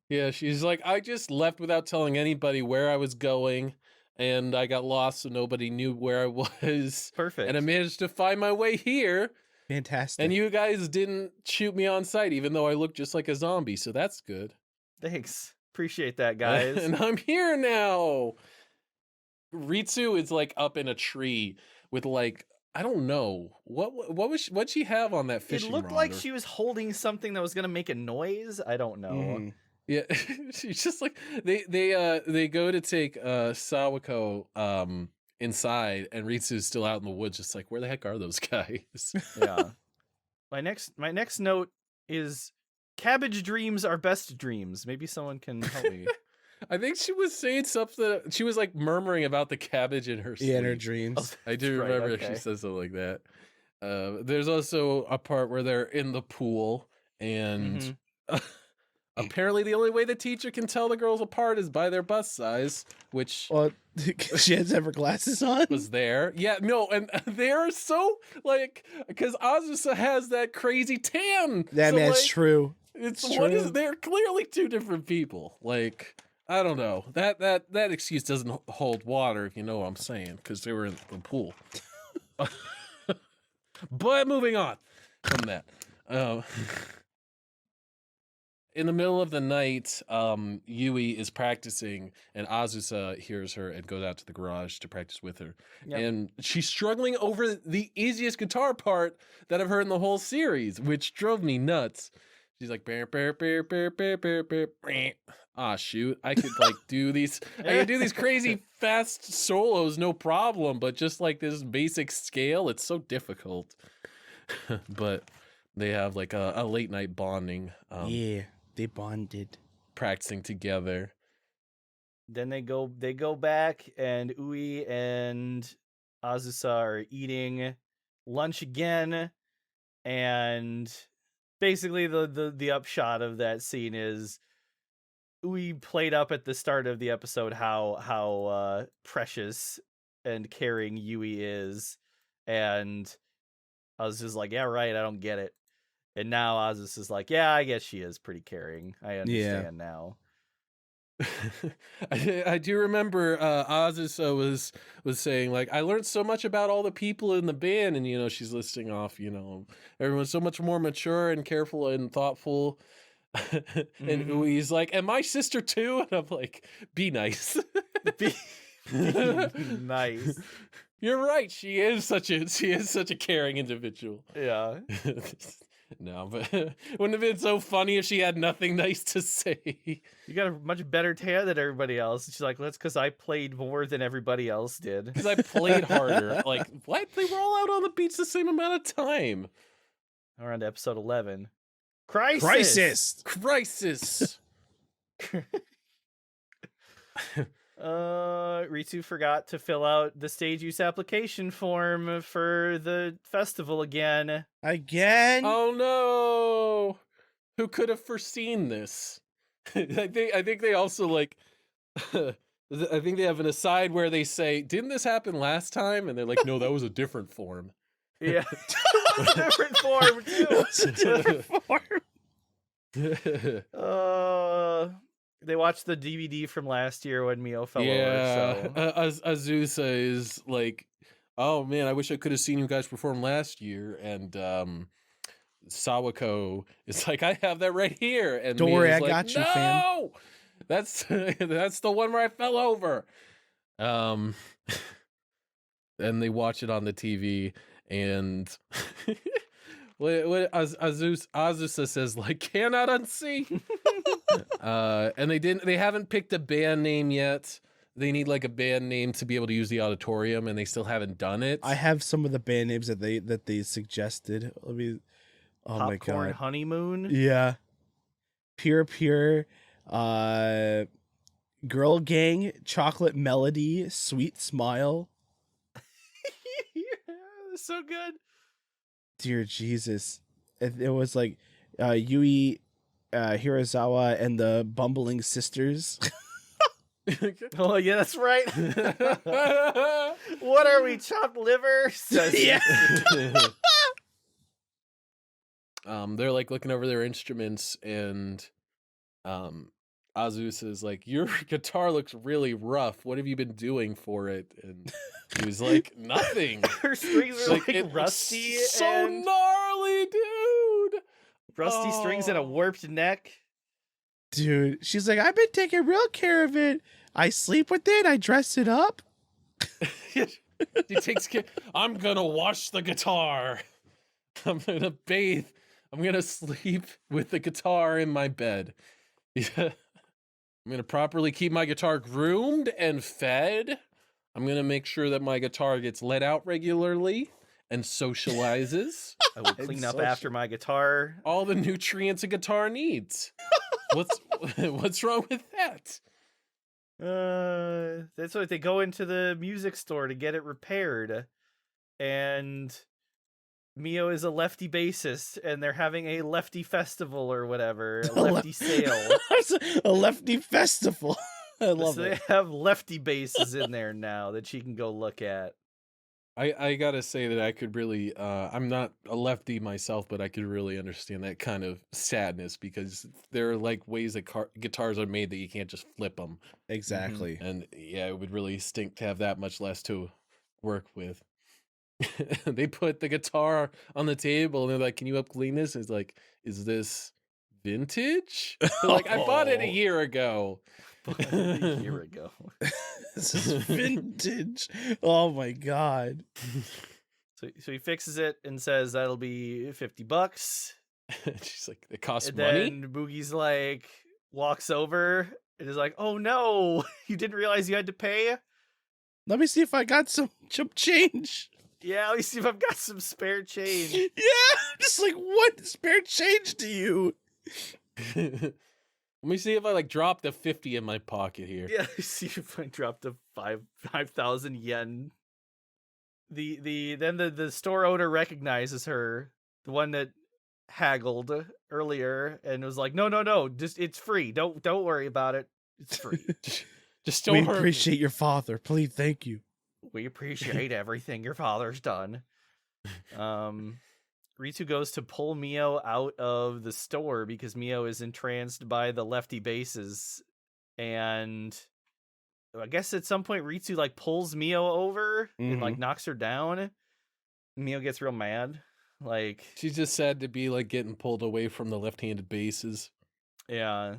Yeah, she's like, I just left without telling anybody where I was going, and I got lost so nobody knew where I was. Perfect. And I managed to find my way here, Fantastic. and you guys didn't shoot me on sight, even though I look just like a zombie, so that's good. Thanks. Appreciate that, guys. And I'm here now. Ritsu is like up in a tree with like, I don't know what'd she have on that It fishing looked rod? like Or- she was holding something that was gonna make a noise. I don't know. Mhm. Yeah, she's just like they go to take Sawako inside, and Ritsu's still out in the woods, just like, where the heck are those guys? Yeah. My next note is cabbage dreams are best dreams. Maybe someone can help me. I think she was saying something. She was like murmuring about the cabbage in her sleep. Yeah, in her dreams. I do Right, remember okay. she said something like that. There's also a part where they're in the pool, and apparently the only way the teacher can tell the girls apart is by their bust size, which Well, she has to have her glasses on. was there. Yeah, no, and they're so like, because Azusa has that crazy tan. That so, man's like, true. It's It's what is true. they're clearly two different people. Like, I don't know. That excuse doesn't hold water, if you know what I'm saying, because they were in the pool. But moving on from that. in the middle of the night, Yui is practicing, and Azusa hears her and goes out to the garage to practice with her. Yep. And she's struggling over the easiest guitar part that I've heard in the whole series, which drove me nuts. She's like, bear, bear, bear, bear, bear, bear, bear, bear. Ah, shoot! I could like do these. I could do these crazy fast solos, no problem. But just like this basic scale, it's so difficult. But they have like a late night bonding. Yeah, they bonded. Practicing together. Then they go back, and Ui and Azusa are eating lunch again, and basically the upshot of that scene is Ui played up at the start of the episode how precious and caring Yui is, and I was just like, yeah, right, I don't get it. And now Azus is like, yeah, I guess she is pretty caring. I understand now. I do remember Azusa was saying like, I learned so much about all the people in the band, and she's listing off everyone's so much more mature and careful and thoughtful. And Ui's like, and my sister too, and I'm like, be nice. be nice. You're right. She is such a caring individual. Yeah. No, but wouldn't have been so funny if she had nothing nice to say. You got a much better tan than everybody else. She's like, that's because I played more than everybody else did. Because I played harder. Like, what? They were all out on the beach the same amount of time. Around episode 11. Crisis! Ritsu forgot to fill out the stage use application form for the festival again. Oh no! Who could have foreseen this? I think they also like. I think they have an aside where they say, "Didn't this happen last time?" And they're like, "No, that was a different form." Yeah, it was a different form too. It was a different form. They watched the DVD from last year when Mio fell over. So. Azusa is like, oh man, I wish I could have seen you guys perform last year. And Sawako is like, I have that right here. And don't worry, I like, got you, no! fam. That's the one where I fell over. And they watch it on the TV, and what Azusa says, like, cannot unsee. And they haven't picked a band name yet. They need like a band name to be able to use the auditorium, and they still haven't done it. I have some of the band names that they suggested. Let me. Oh my Popcorn god. Honeymoon. Yeah. Pure. Girl Gang, Chocolate Melody, Sweet Smile. Yeah, so good. Dear Jesus. It was like Yui, Hirazawa, and the Bumbling Sisters. Oh yeah, that's right. What are we, chopped liver? Yeah. They're like looking over their instruments, and Azus is like, your guitar looks really rough. What have you been doing for it? And he was like, nothing. Her strings are like it rusty. So and gnarly, dude. rusty strings and a warped neck. Dude, she's like, I've been taking real care of it. I sleep with it. I dress it up. He takes care. I'm gonna wash the guitar. I'm gonna bathe. I'm gonna sleep with the guitar in my bed. I'm gonna properly keep my guitar groomed and fed. I'm gonna make sure that my guitar gets let out regularly and socializes. I will clean up after my guitar. All the nutrients a guitar needs. What's wrong with that? That's what they go into the music store to get it repaired, and Mio is a lefty bassist, and they're having a lefty festival or whatever, a lefty sale. A lefty festival. I love so it. They have lefty basses in there now that she can go look at. I gotta say that I could really, I'm not a lefty myself, but I could really understand that kind of sadness, because there are like ways that guitars are made that you can't just flip them. Exactly. And yeah, it would really stink to have that much less to work with. They put the guitar on the table and they're like, can you up clean this? And it's like, is this vintage? Like, I bought it a year ago. A year ago. This is vintage. Oh my god. So he fixes it and says that'll be $50. She's like, it costs And money? then Boogie's like walks over and is like, "Oh no, you didn't realize you had to pay? Let me see if I got some change. Yeah, let me see if I've got some spare change." Yeah, just like what spare change do you? Let me see if I like dropped a 50 in my pocket here. Yeah, let me see if I dropped a 5,000 yen. The store owner recognizes her, the one that haggled earlier, and was like, no, just it's free. Don't worry about it. It's free. Just We don't hurt me. appreciate your father. Please, thank you. We appreciate everything your father's done. Ritsu goes to pull Mio out of the store because Mio is entranced by the lefty bases, and I guess at some point Ritsu like pulls Mio over and like knocks her down. Mio gets real mad. Like, She's just sad to be like getting pulled away from the left-handed bases. yeah.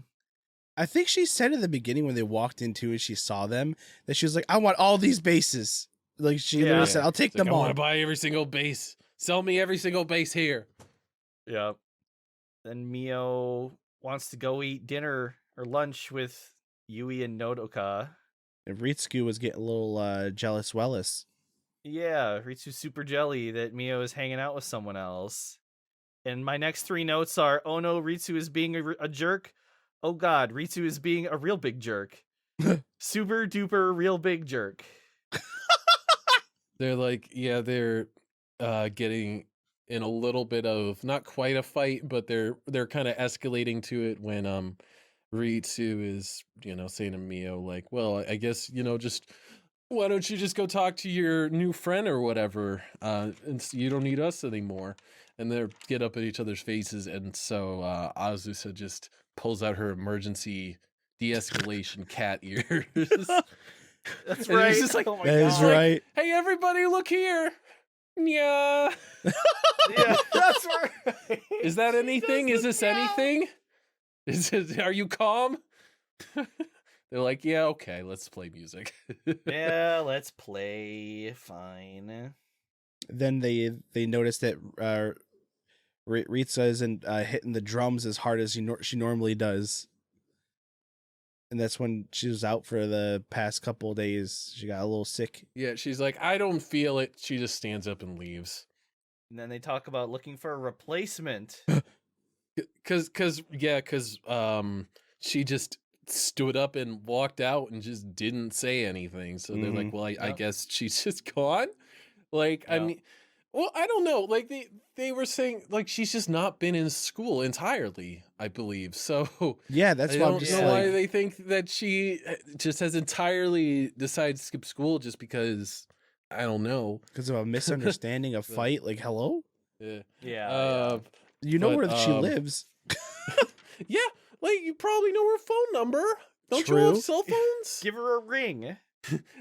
I think she said at the beginning when they walked into it, she saw them, that she was like, I want all these bases. Like she literally said, I'll take It's like, them I all. want to buy every single base. Sell me every single base here. Yeah. Then Mio wants to go eat dinner or lunch with Yui and Nodoka. And Ritsuku was getting a little jealous wellis. Yeah, Ritsu's super jelly that Mio is hanging out with someone else. And my next three notes are, oh no, Ritsu is being a jerk. Oh god, Ritsu is being a real big jerk. Super duper real big jerk. They're like, yeah, they're getting in a little bit of not quite a fight, but they're kind of escalating to it when Ritsu is, saying to Mio like, well, I guess, just why don't you just go talk to your new friend or whatever, and you don't need us anymore. And they get up at each other's faces, and so Azusa just pulls out her emergency de-escalation cat ears. That's And right. he's just like, oh my That is god. right. hey, everybody, look here. Yeah. Yeah, that's right. Is that She anything? does Is the this meow. anything? Are you calm? They're like, yeah, okay, let's play music. Yeah, let's play. Fine. Then they noticed that Ritsu isn't hitting the drums as hard as she normally does. And that's when she was out for the past couple of days. She got a little sick. Yeah, she's like, I don't feel it. She just stands up and leaves. And then they talk about looking for a replacement. Cause she just stood up and walked out and just didn't say anything. So they're like, well, I Yep. guess she's just gone. Like, I Yeah. mean, well, I don't know. Like they were saying, like, she's just not been in school entirely, I believe. So Yeah, that's I why I'm don't just know why like, they think that she just has entirely decided to skip school just because, I don't know. because of a misunderstanding, a fight. Like, hello? Yeah. Yeah. You know But, where she lives. Yeah, like you probably know her phone number. Don't you True. have cell phones? Give her a ring.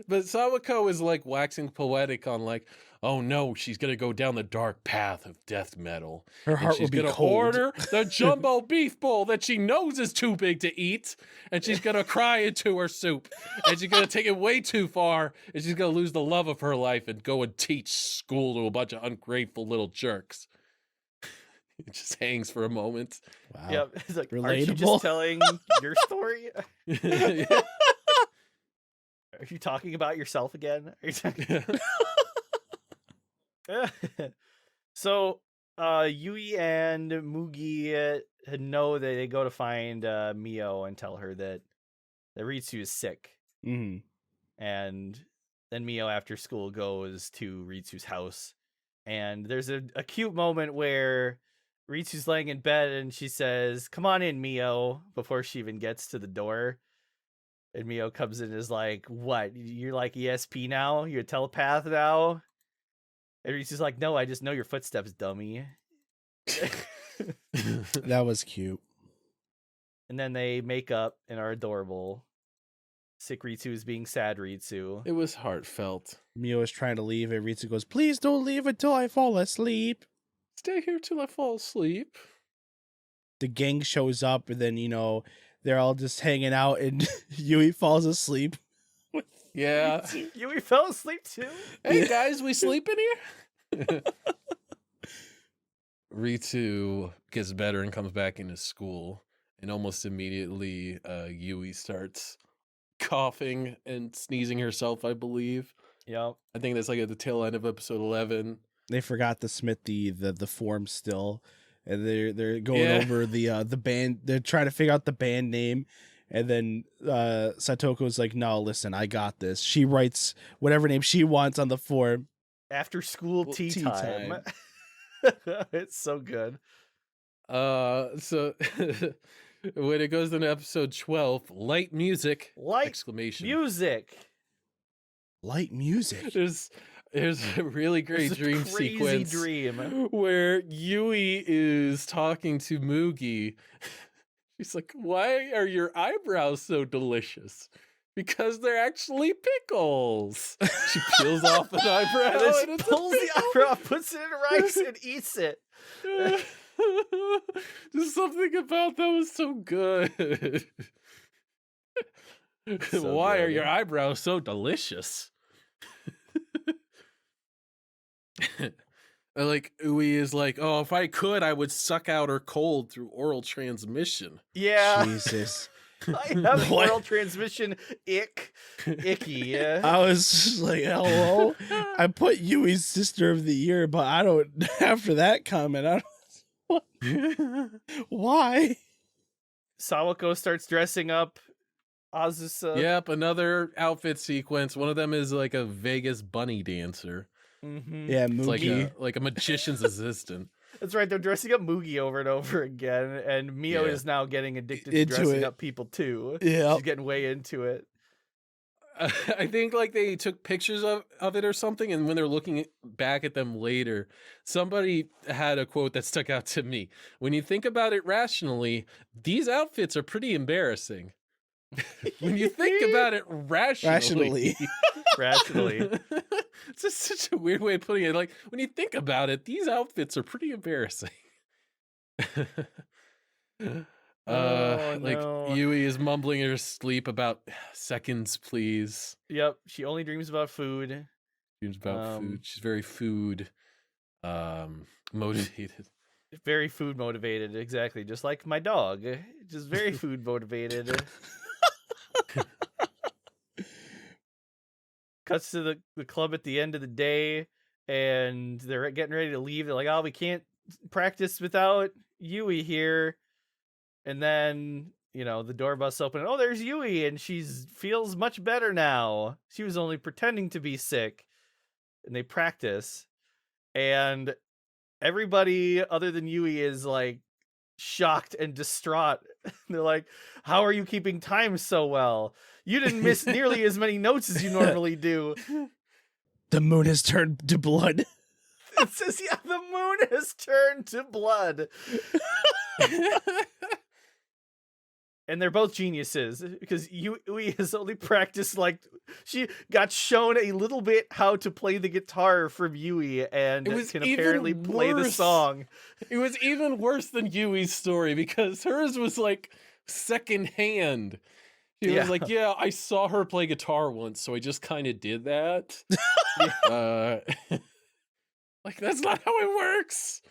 But Sawako is like waxing poetic on like, oh no, she's gonna go down the dark path of death metal. Her And heart she's will be gonna cold. order the jumbo beef bowl that she knows is too big to eat, and she's gonna cry into her soup, and she's gonna take it way too far, and she's gonna lose the love of her life and go and teach school to a bunch of ungrateful little jerks. It just hangs for a moment. Wow. Yep. It's like, aren't you Relatable. just telling your story? Yeah. Are you talking about yourself again? Are you talking... So, Yui and Mugi know that they go to find Mio and tell her that Ritsu is sick. Mhm. And then Mio after school goes to Ritsu's house. And there's a cute moment where Ritsu's laying in bed and she says, "Come on in, Mio," before she even gets to the door. And Mio comes in and is like, "What? You're like ESP now? You're a telepath now?" And Ritsu's like, "No, I just know your footsteps, dummy." That was cute. And then they make up and are adorable. Sick Ritsu is being sad Ritsu. It was heartfelt. Mio is trying to leave, and Ritsu goes, "Please don't leave until I fall asleep." Stay here till I fall asleep. the gang shows up, and then they're all just hanging out, and Yui falls asleep. Yeah. Yui fell asleep too. Hey guys, we sleeping here? Ritu gets better and comes back into school, and almost immediately Yui starts coughing and sneezing herself, I believe. Yep. I think that's like at the tail end of episode 11. They forgot to submit the form still, and they're going over the band. They're trying to figure out the band name, and then Satoko's like, "No, listen, I got this." She writes whatever name she wants on the form. After school tea time. It's so good. So when it goes into episode 12, light music! Light exclamation music. Light music. There's a really great It's a dream crazy sequence dream. where Yui is talking to Mugi. She's like, "Why are your eyebrows so delicious?" Because they're actually pickles. She peels off an eyebrow And then and she it's pulls a the pickle. eyebrow, puts it in rice, and eats it. Just something about that was so good. So Why are good. your eyebrows so delicious? Like Ui is like, "Oh, if I could, I would suck out her cold through oral transmission." Yeah. Jesus. I have What? oral transmission icky. I was just like, hello? I put Yui's Sister of the Year, but I don't, after that comment, I don't, why? Sawako starts dressing up. Azusa. Yep, another outfit sequence. One of them is like a Vegas bunny dancer. Mm-hmm. Yeah, It's Mugi. like a magician's assistant. That's right. They're dressing up Mugi over and over again, and Mio Yeah. is now getting addicted to Into dressing it. up people too. Yeah. She's getting way into it. I think like they took pictures of it or something, and when they're looking back at them later, somebody had a quote that stuck out to me. "When you think about it rationally, these outfits are pretty embarrassing." When you think about it rationally. Rationally. It's just such a weird way of putting it. Like, when you think about it, these outfits are pretty embarrassing. Oh, like no. Yui is mumbling in her sleep about seconds, please. Yep. She only dreams about food. Dreams about food. She's very food motivated. Very food motivated. Exactly. Just like my dog. Just very food motivated. Cuts to the club at the end of the day, and they're getting ready to leave. They're like, "Oh, we can't practice without Yui here." And then, the door busts open. And, oh, there's Yui, and feels much better now. She was only pretending to be sick. And they practice, and everybody other than Yui is like shocked and distraught. They're like, "How are you keeping time so well? You didn't miss nearly as many notes as you normally do." The moon has turned to blood. It says, "Yeah, the moon has turned to blood." And they're both geniuses, because Yui has only practiced, she got shown a little bit how to play the guitar from Yui, and It was can even apparently play the worse. song. It was even worse than Yui's story because hers was like secondhand. She Yeah. was like, "Yeah, I saw her play guitar once, so I just kind of did that." Like, that's not how it works.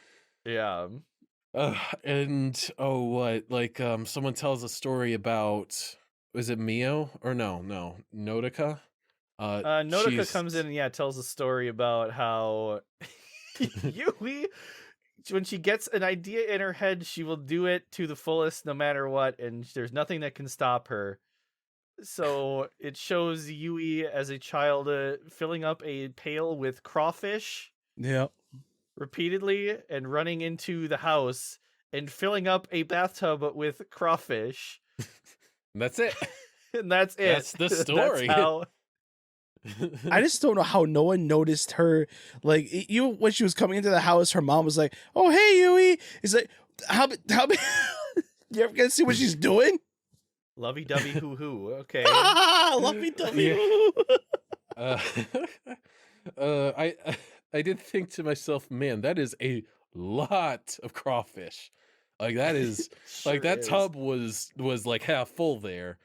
Yeah. And someone tells a story about, was it Mio or no Nodoka? Nodoka she's- comes in and tells a story about how Yui, when she gets an idea in her head, she will do it to the fullest no matter what, and there's nothing that can stop her. So it shows Yui as a child filling up a pail with crawfish Yep. repeatedly and running into the house and filling up a bathtub with crawfish. That's it. And that's it. That's the story. That's how... I just don't know how no one noticed her. Like, even when she was coming into the house, her mom was like, "Oh, hey, Yui." It's like, how you ever gonna see what she's doing? Lovey-dovey hoo-hoo. Okay. Lovey dovey. I did think to myself, man, that is a lot of crawfish. Like that is Sure like that is. tub was like half full there.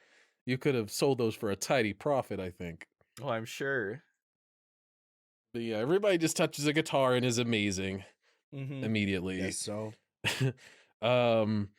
You could have sold those for a tidy profit, I think. Oh, I'm sure. But yeah, everybody just touches a guitar and is amazing Mm-hmm. immediately. Yes, so um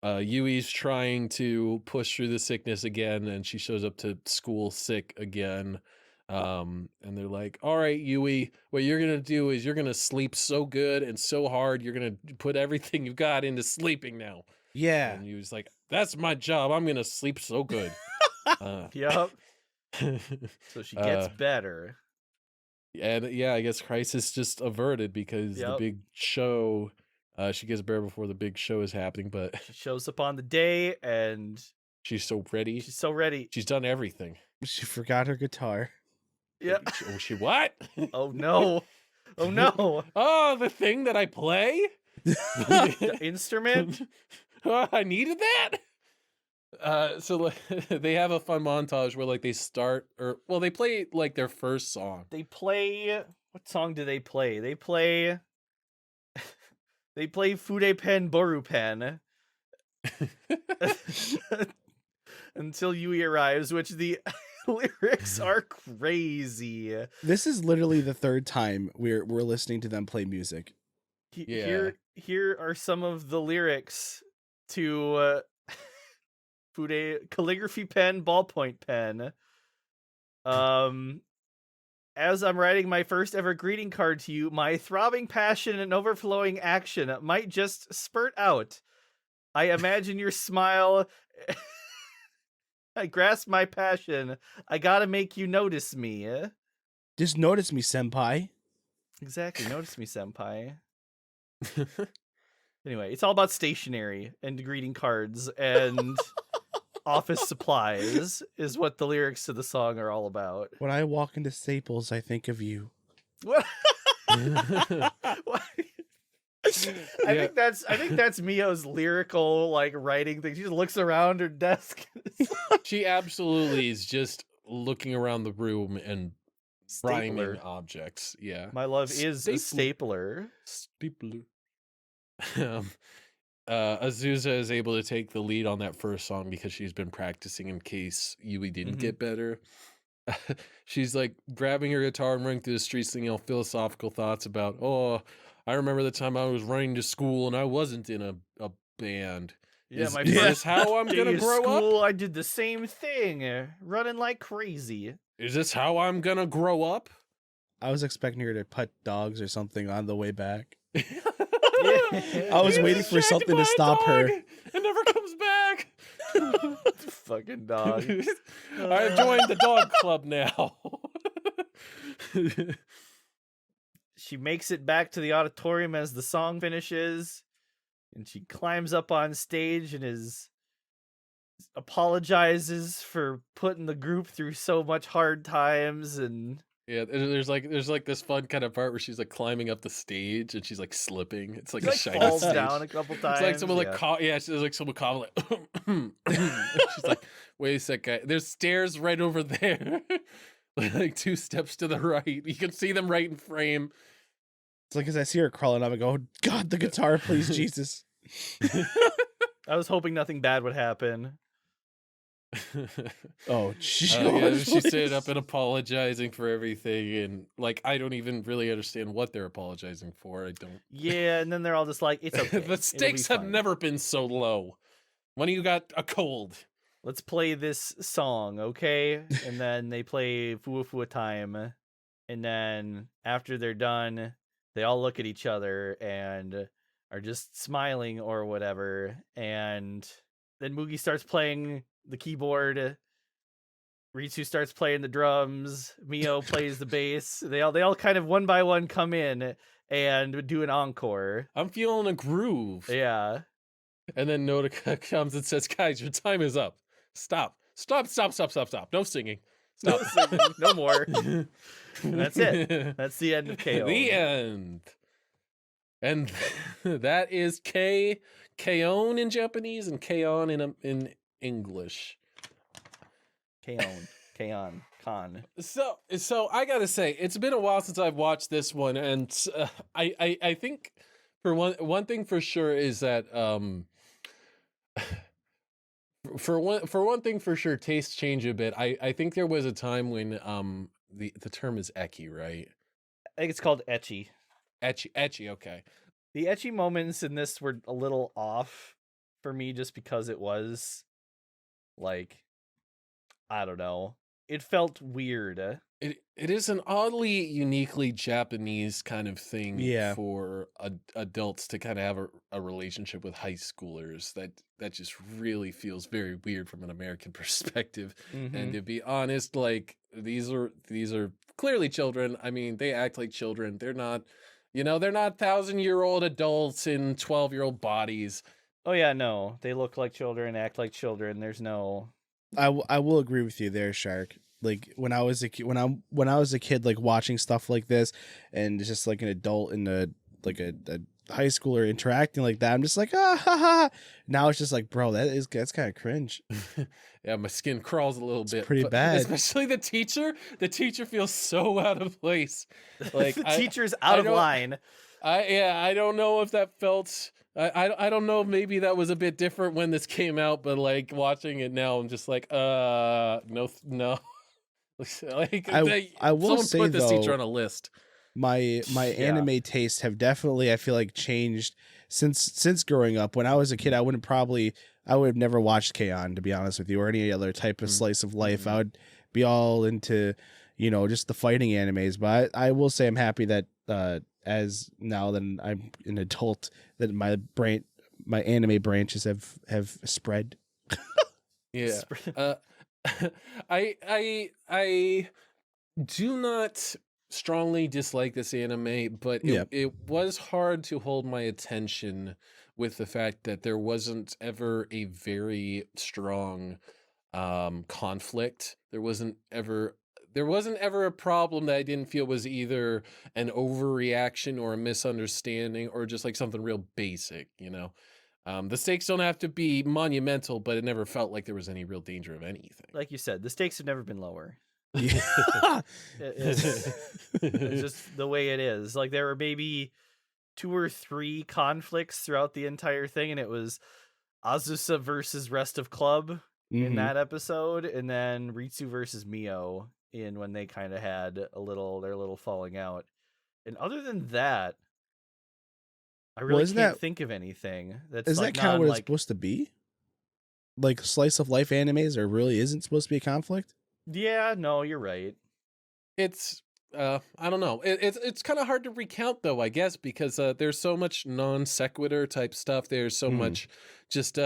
Yui's trying to push through the sickness again, and she shows up to school sick again. And they're like, all right, Yui, what you're gonna do is you're gonna sleep so good and so hard, you're gonna put everything you've got into sleeping now. yeah. And Yui's like, that's my job, I'm gonna sleep so good. Yep. So she gets uh, better. and yeah, I guess crisis just averted because the Yep. big show, she gets better before the big show is happening, but She shows up on the day and she's so ready. she's so ready. She's done everything. She forgot her guitar. Yeah. Oh, she what? Oh no. Oh no. Oh, the thing that I play? The instrument? Oh, I needed that? So like, they have a fun montage where like they start they play like their first song. They play what song do they play? They play Fude Pen Boru Pen. Until Yui arrives, which the lyrics are crazy. This is literally the third time we're listening to them play music. Yeah. Here are some of the lyrics to Fude calligraphy pen, ballpoint pen. As I'm writing my first ever greeting card to you, my throbbing passion and overflowing action might just spurt out. I imagine your smile. I grasp my passion. I gotta make you notice me. Just notice me, senpai. Exactly. Notice me, senpai. Anyway, it's all about stationery and greeting cards and office supplies is what the lyrics to the song are all about. When I walk into Staples, I think of you. What? I think that's Mio's lyrical like writing thing. She just looks around her desk. She absolutely is just looking around the room and rhyming Stapler. objects. Yeah. My love is a stapler. Stapler. Azusa is able to take the lead on that first song because she's been practicing in case Yui didn't get better. She's like grabbing her guitar and running through the streets singing all philosophical thoughts about, oh, I remember the time I was running to school and I wasn't in a band. Yeah, Is my this first how I'm day gonna of grow school, up? I did the same thing, running like crazy. Is this how I'm gonna grow up? I was expecting her to pet dogs or something on the way back. Yeah. I was waiting for something to stop her. It never comes back. Fucking dog. I've joined the dog club now. She makes it back to the auditorium as the song finishes, and she climbs up on stage and apologizes for putting the group through so much hard times. And Yeah, there's like this fun kind of part where she's like climbing up the stage and she's like slipping. It's like she a like shiny falls stage. down a couple times. It's like someone like yeah. she's like someone coughing like she's like, wait a second, there's stairs right over there. Like 2 steps to the right. You can see them right in frame. It's like as I see her crawling up, I go, God, the guitar, please, Jesus. I was hoping nothing bad would happen. Oh, jeez. Yeah, she stood up and apologizing for everything, and like I don't even really understand what they're apologizing for. I don't. Yeah, and then they're all just like, it's okay. The stakes have never been so low. When you got a cold, let's play this song, okay? And then they play Fua Fua Time. And then after they're done, they all look at each other and are just smiling or whatever. And then Mugi starts playing the keyboard. Ritsu starts playing the drums. Mio plays the bass. They all kind of one by one come in and do an encore. I'm feeling a groove. Yeah. And then Nodoka comes and says, "Guys, your time is up. Stop. No singing. Stop. No singing. No more." And that's it. That's the end of KO. The end. And that is K-on in Japanese and K-on in English. K-on. So I gotta say, it's been a while since I've watched this one, and I think For one thing for sure is that for one thing for sure, tastes change a bit. I think there was a time when the term is ecchi, right? I think it's called etchy. Etchy, okay. The etchy moments in this were a little off for me just because it was like, I don't know. It felt weird. It is an oddly uniquely Japanese kind of thing Yeah. for adults to kind of have a relationship with high schoolers that just really feels very weird from an American perspective. And to be honest, like these are clearly children. I mean, they act like children. They're not, they're not 1,000-year-old adults in 12-year-old bodies. Oh yeah, no. They look like children, act like children. There's no I will agree with you there, Shark. Like when I was a kid, like watching stuff like this, and just like an adult and a high schooler interacting like that, I'm just like, ah ha ha. Now it's just like, bro, that's kind of cringe. Yeah, my skin crawls a little bit. Pretty bad. Especially the teacher. The teacher feels so out of place. Like the teacher's out of line. I don't know if that felt. I don't know. Maybe that was a bit different when this came out, but like watching it now, I'm just like, no. Like I will someone say put this though, teacher on a list. my anime tastes have definitely, I feel like, changed since growing up. When I was a kid, I would have never watched K-On!, to be honest with you, or any other type of slice of life. I would be all into, just the fighting animes. But I will say I'm happy that as now that I'm an adult, that my anime branches have spread. Yeah. I do not strongly dislike this anime, but it was hard to hold my attention with the fact that there wasn't ever a very strong conflict. There wasn't ever a problem that I didn't feel was either an overreaction or a misunderstanding or just like something real basic, The stakes don't have to be monumental, but it never felt like there was any real danger of anything. Like you said, the stakes have never been lower. Yeah. It's just the way it is. Like there were maybe 2 or 3 conflicts throughout the entire thing, and it was Azusa versus rest of club in that episode, and then Ritsu versus Mio in when they kind of had their little falling out. And other than that, I really can't think of anything. Is that kind of what it's supposed to be? Like slice of life animes, there really isn't supposed to be a conflict? Yeah, no, you're right. It's I don't know. It's kind of hard to recount though, I guess, because there's so much non sequitur type stuff. There's so much just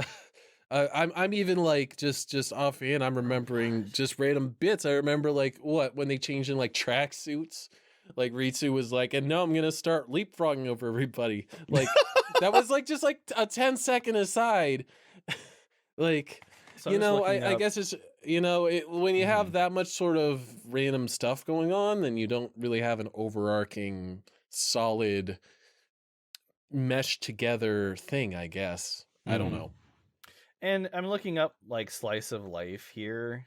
I'm even like just offhand I'm remembering just random bits. I remember like when they changed in like track suits. Like Ritsu was like, and now I'm gonna start leapfrogging over everybody. Like that was like just like a 10-second aside. Like, So I guess it's when you have that much sort of random stuff going on, then you don't really have an overarching, solid, meshed together thing. I guess I don't know. And I'm looking up like slice of life here,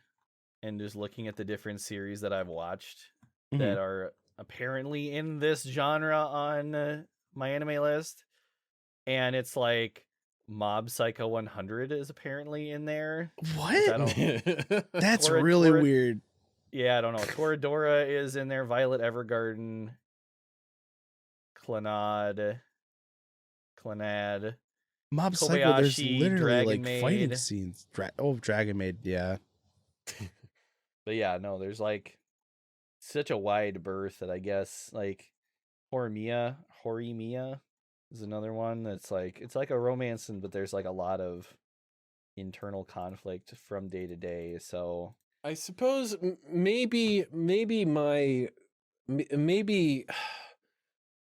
and just looking at the different series that I've watched that are apparently in this genre on my anime list, and it's like Mob Psycho 100 is apparently in there. What? That's really weird. Yeah, I don't know. Toradora is in there. Violet Evergarden, Clannad. Mob Psycho, there's Kobayashi, literally Dragon like Maid. fighting scenes. Dragon Maid, yeah. But yeah, no, there's like such a wide berth that I guess like Horimiya is another one that's like it's like a romance, but there's like a lot of internal conflict from day to day. So I suppose maybe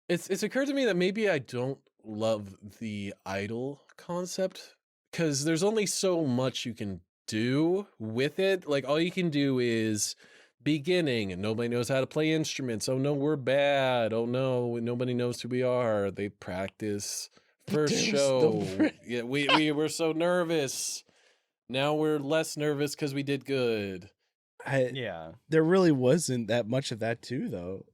it's occurred to me that maybe I don't love the idol concept because there's only so much you can do with it. Like all you can do is beginning and nobody knows how to play instruments. Oh no, we're bad. Oh no, nobody knows who we are. They practice first show. Yeah, we were so nervous. Now we're less nervous because we did good. yeah, There really wasn't that much of that too, though.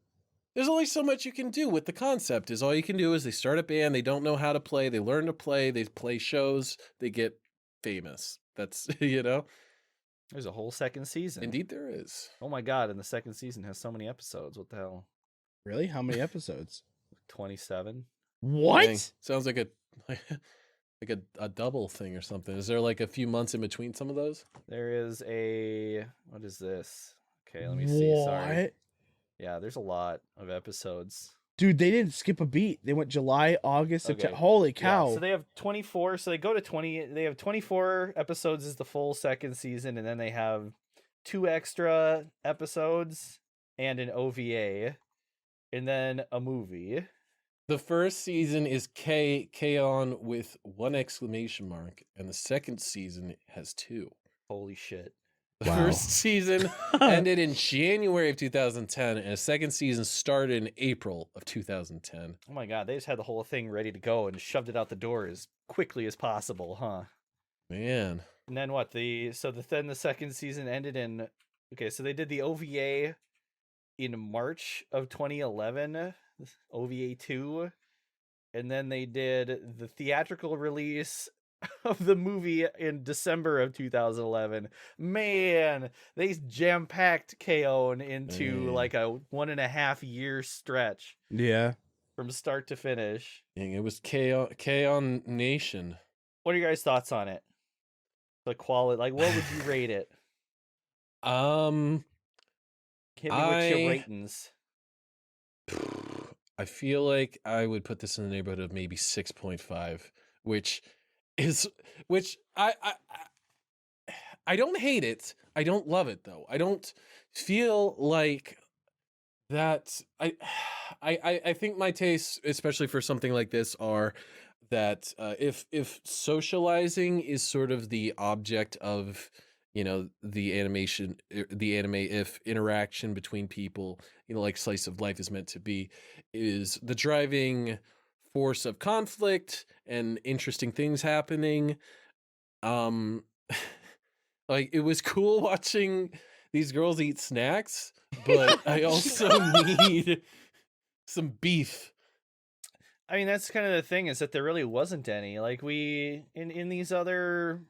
there's only so much you can do with the concept. Is all you can do is they start a band, they don't know how to play, they learn to play, they play shows, they get famous. That's There's a whole second season. Indeed there is. Oh my god! And the second season has so many episodes. What the hell? Really? How many episodes? 27. What? Dang. Sounds like a double thing or something. Is there like a few months in between some of those? There is a what is this? Okay, let me see. Sorry. What? Yeah, there's a lot of episodes. Dude, they didn't skip a beat. They went July, August, September. Okay. Holy Yeah, cow. so they have 24. So they go to 20. They have 24 episodes is the full second season, and then they have 2 extra episodes and an OVA, and then a movie. The first season is K-On with 1 exclamation mark, and the second season has 2. Holy shit! The Wow. first season ended in January of 2010, and the second season started in April of 2010. Oh my god, they just had the whole thing ready to go and shoved it out the door as quickly as possible, huh? Man. And then what? Then the second season ended in. Okay, so they did the OVA in March of 2011, OVA 2, and then they did the theatrical release of the movie in December of 2011. Man, they jam-packed KO into Man. like a 1.5 year stretch Yeah. from start to finish. Dang, it was K-On Nation. What are your guys' thoughts on it? The quality, like, what would you rate it? Hit me with your I- ratings. I feel like I would put this in the neighborhood of maybe 6.5, which I don't hate it. I don't love it though. I don't feel like that. I think my tastes, especially for something like this, are that if socializing is sort of the object of the animation, the anime, if interaction between people, like slice of life is meant to be, is the driving force of conflict and interesting things happening. Like, it was cool watching these girls eat snacks, but I also need some beef. I mean, that's kind of the thing, is that there really wasn't any. Like, in these other,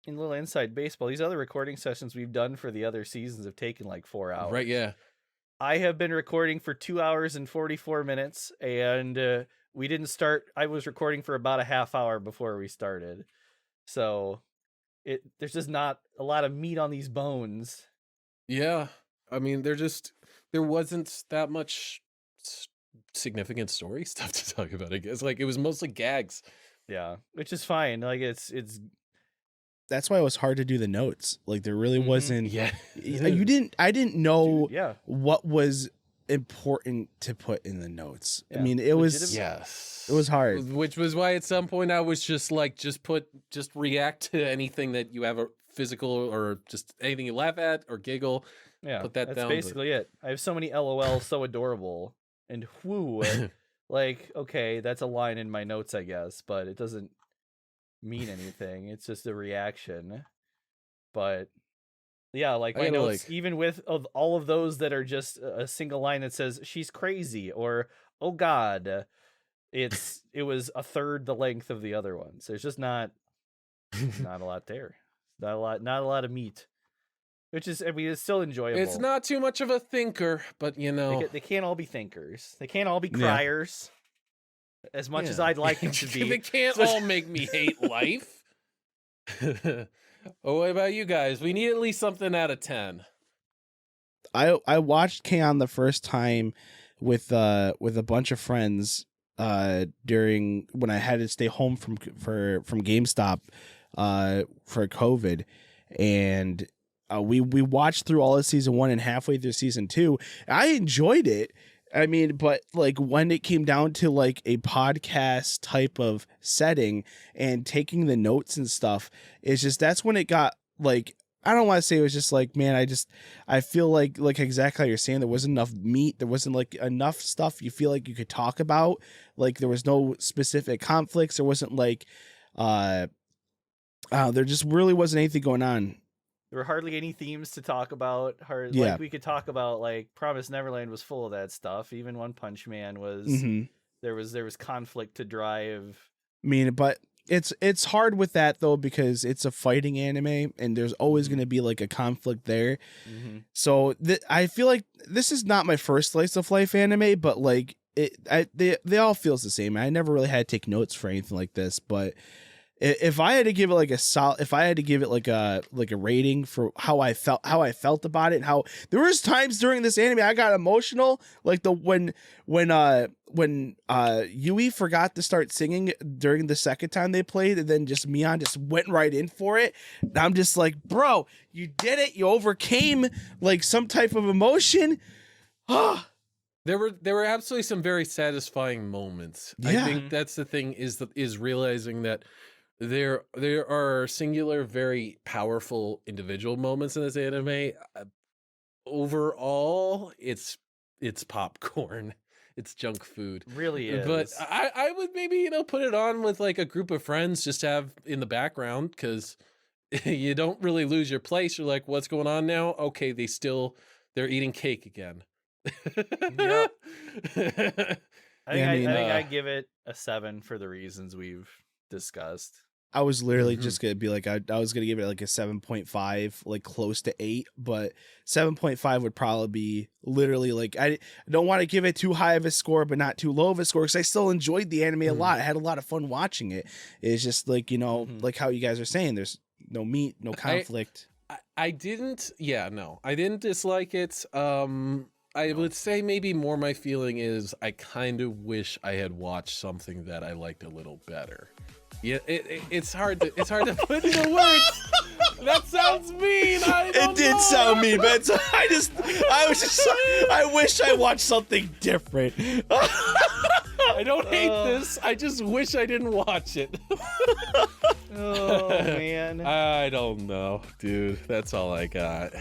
in Little Inside Baseball, these other recording sessions we've done for the other seasons have taken like 4 hours. Right, yeah. I have been recording for 2 hours and 44 minutes, and we didn't start. I was recording for about a half hour before we started. So there's just not a lot of meat on these bones. Yeah. I mean, there wasn't that much significant story stuff to talk about, I guess. Like, it was mostly gags. Yeah, which is fine. Like, it's That's why it was hard to do the notes. Like, there really wasn't. Yeah. I didn't know yeah. what was important to put in the notes. I Yeah, mean, it was legitimate. Yes. it was hard. Which was why at some point I was just like, just react to anything that you have a physical or just anything you laugh at or giggle. Yeah, Put that that's down, but- basically it. I have so many LOL, so adorable, and whoo, like, okay, that's a line in my notes, I guess, but it doesn't mean anything. It's just a reaction. But yeah, like I my gotta, notes, like- even with all of those that are just a single line that says "she's crazy" or "oh God," it was a third the length of the other ones. There's just not a lot there. Not a lot of meat. Which is, I mean, it's still enjoyable. It's not too much of a thinker, but They can't all be thinkers. They can't all be Yeah. criers. As much as I'd like them to They be. can't all make me hate life. Oh, what about you guys? We need at least something out of 10. I watched K-On! The first time with a bunch of friends during when I had to stay home from GameStop for COVID, and we watched through all of season 1 and halfway through season 2. I enjoyed it. I mean, but like when it came down to like a podcast type of setting and taking the notes and stuff, it's just, that's when it got like, I don't want to say it was just like, man, I feel like exactly how you're saying, there wasn't enough meat. There wasn't like enough stuff you feel like you could talk about. Like there was no specific conflicts. There wasn't like, there just really wasn't anything going on. there were hardly any themes to talk about. Yeah. Like we could talk about like Promise Neverland was full of that stuff. Even One Punch Man was. Mm-hmm. There was conflict to drive. I mean, but it's hard with that though because it's a fighting anime and there's always going to be like a conflict there. Mm-hmm. So I feel like this is not my first slice of life anime, but like they all feels the same. I never really had to take notes for anything like this, but if I had to give it like if I had to give it like a rating for how I felt about it, and how there was times during this anime I got emotional, like when Yui forgot to start singing during the second time they played, and then just Mion just went right in for it. And I'm just like, bro, you did it, you overcame like some type of emotion. There were absolutely some very satisfying moments. Yeah. I think that's the thing is realizing that there are singular, very powerful individual moments in this anime. Overall, it's popcorn. It's junk food. Really is. But I would maybe, put it on with like a group of friends just to have in the background because you don't really lose your place. You're like, what's going on now? Okay, they're eating cake again. Yep. I think I uh, give it a 7 for the reasons we've discussed. I was literally just gonna be like, I was gonna give it like a 7.5, like close to 8, but 7.5 would probably be literally like, I don't want to give it too high of a score, but not too low of a score, because I still enjoyed the anime a lot. I had a lot of fun watching it. It's just like, like how you guys are saying, there's no meat, no conflict. I didn't dislike it. I would say maybe more my feeling is I kind of wish I had watched something that I liked a little better. Yeah, it's hard to put into words. That sounds mean. It did sound mean, but I wish I watched something different. I don't hate this. I just wish I didn't watch it. Oh man. I don't know, dude. That's all I got.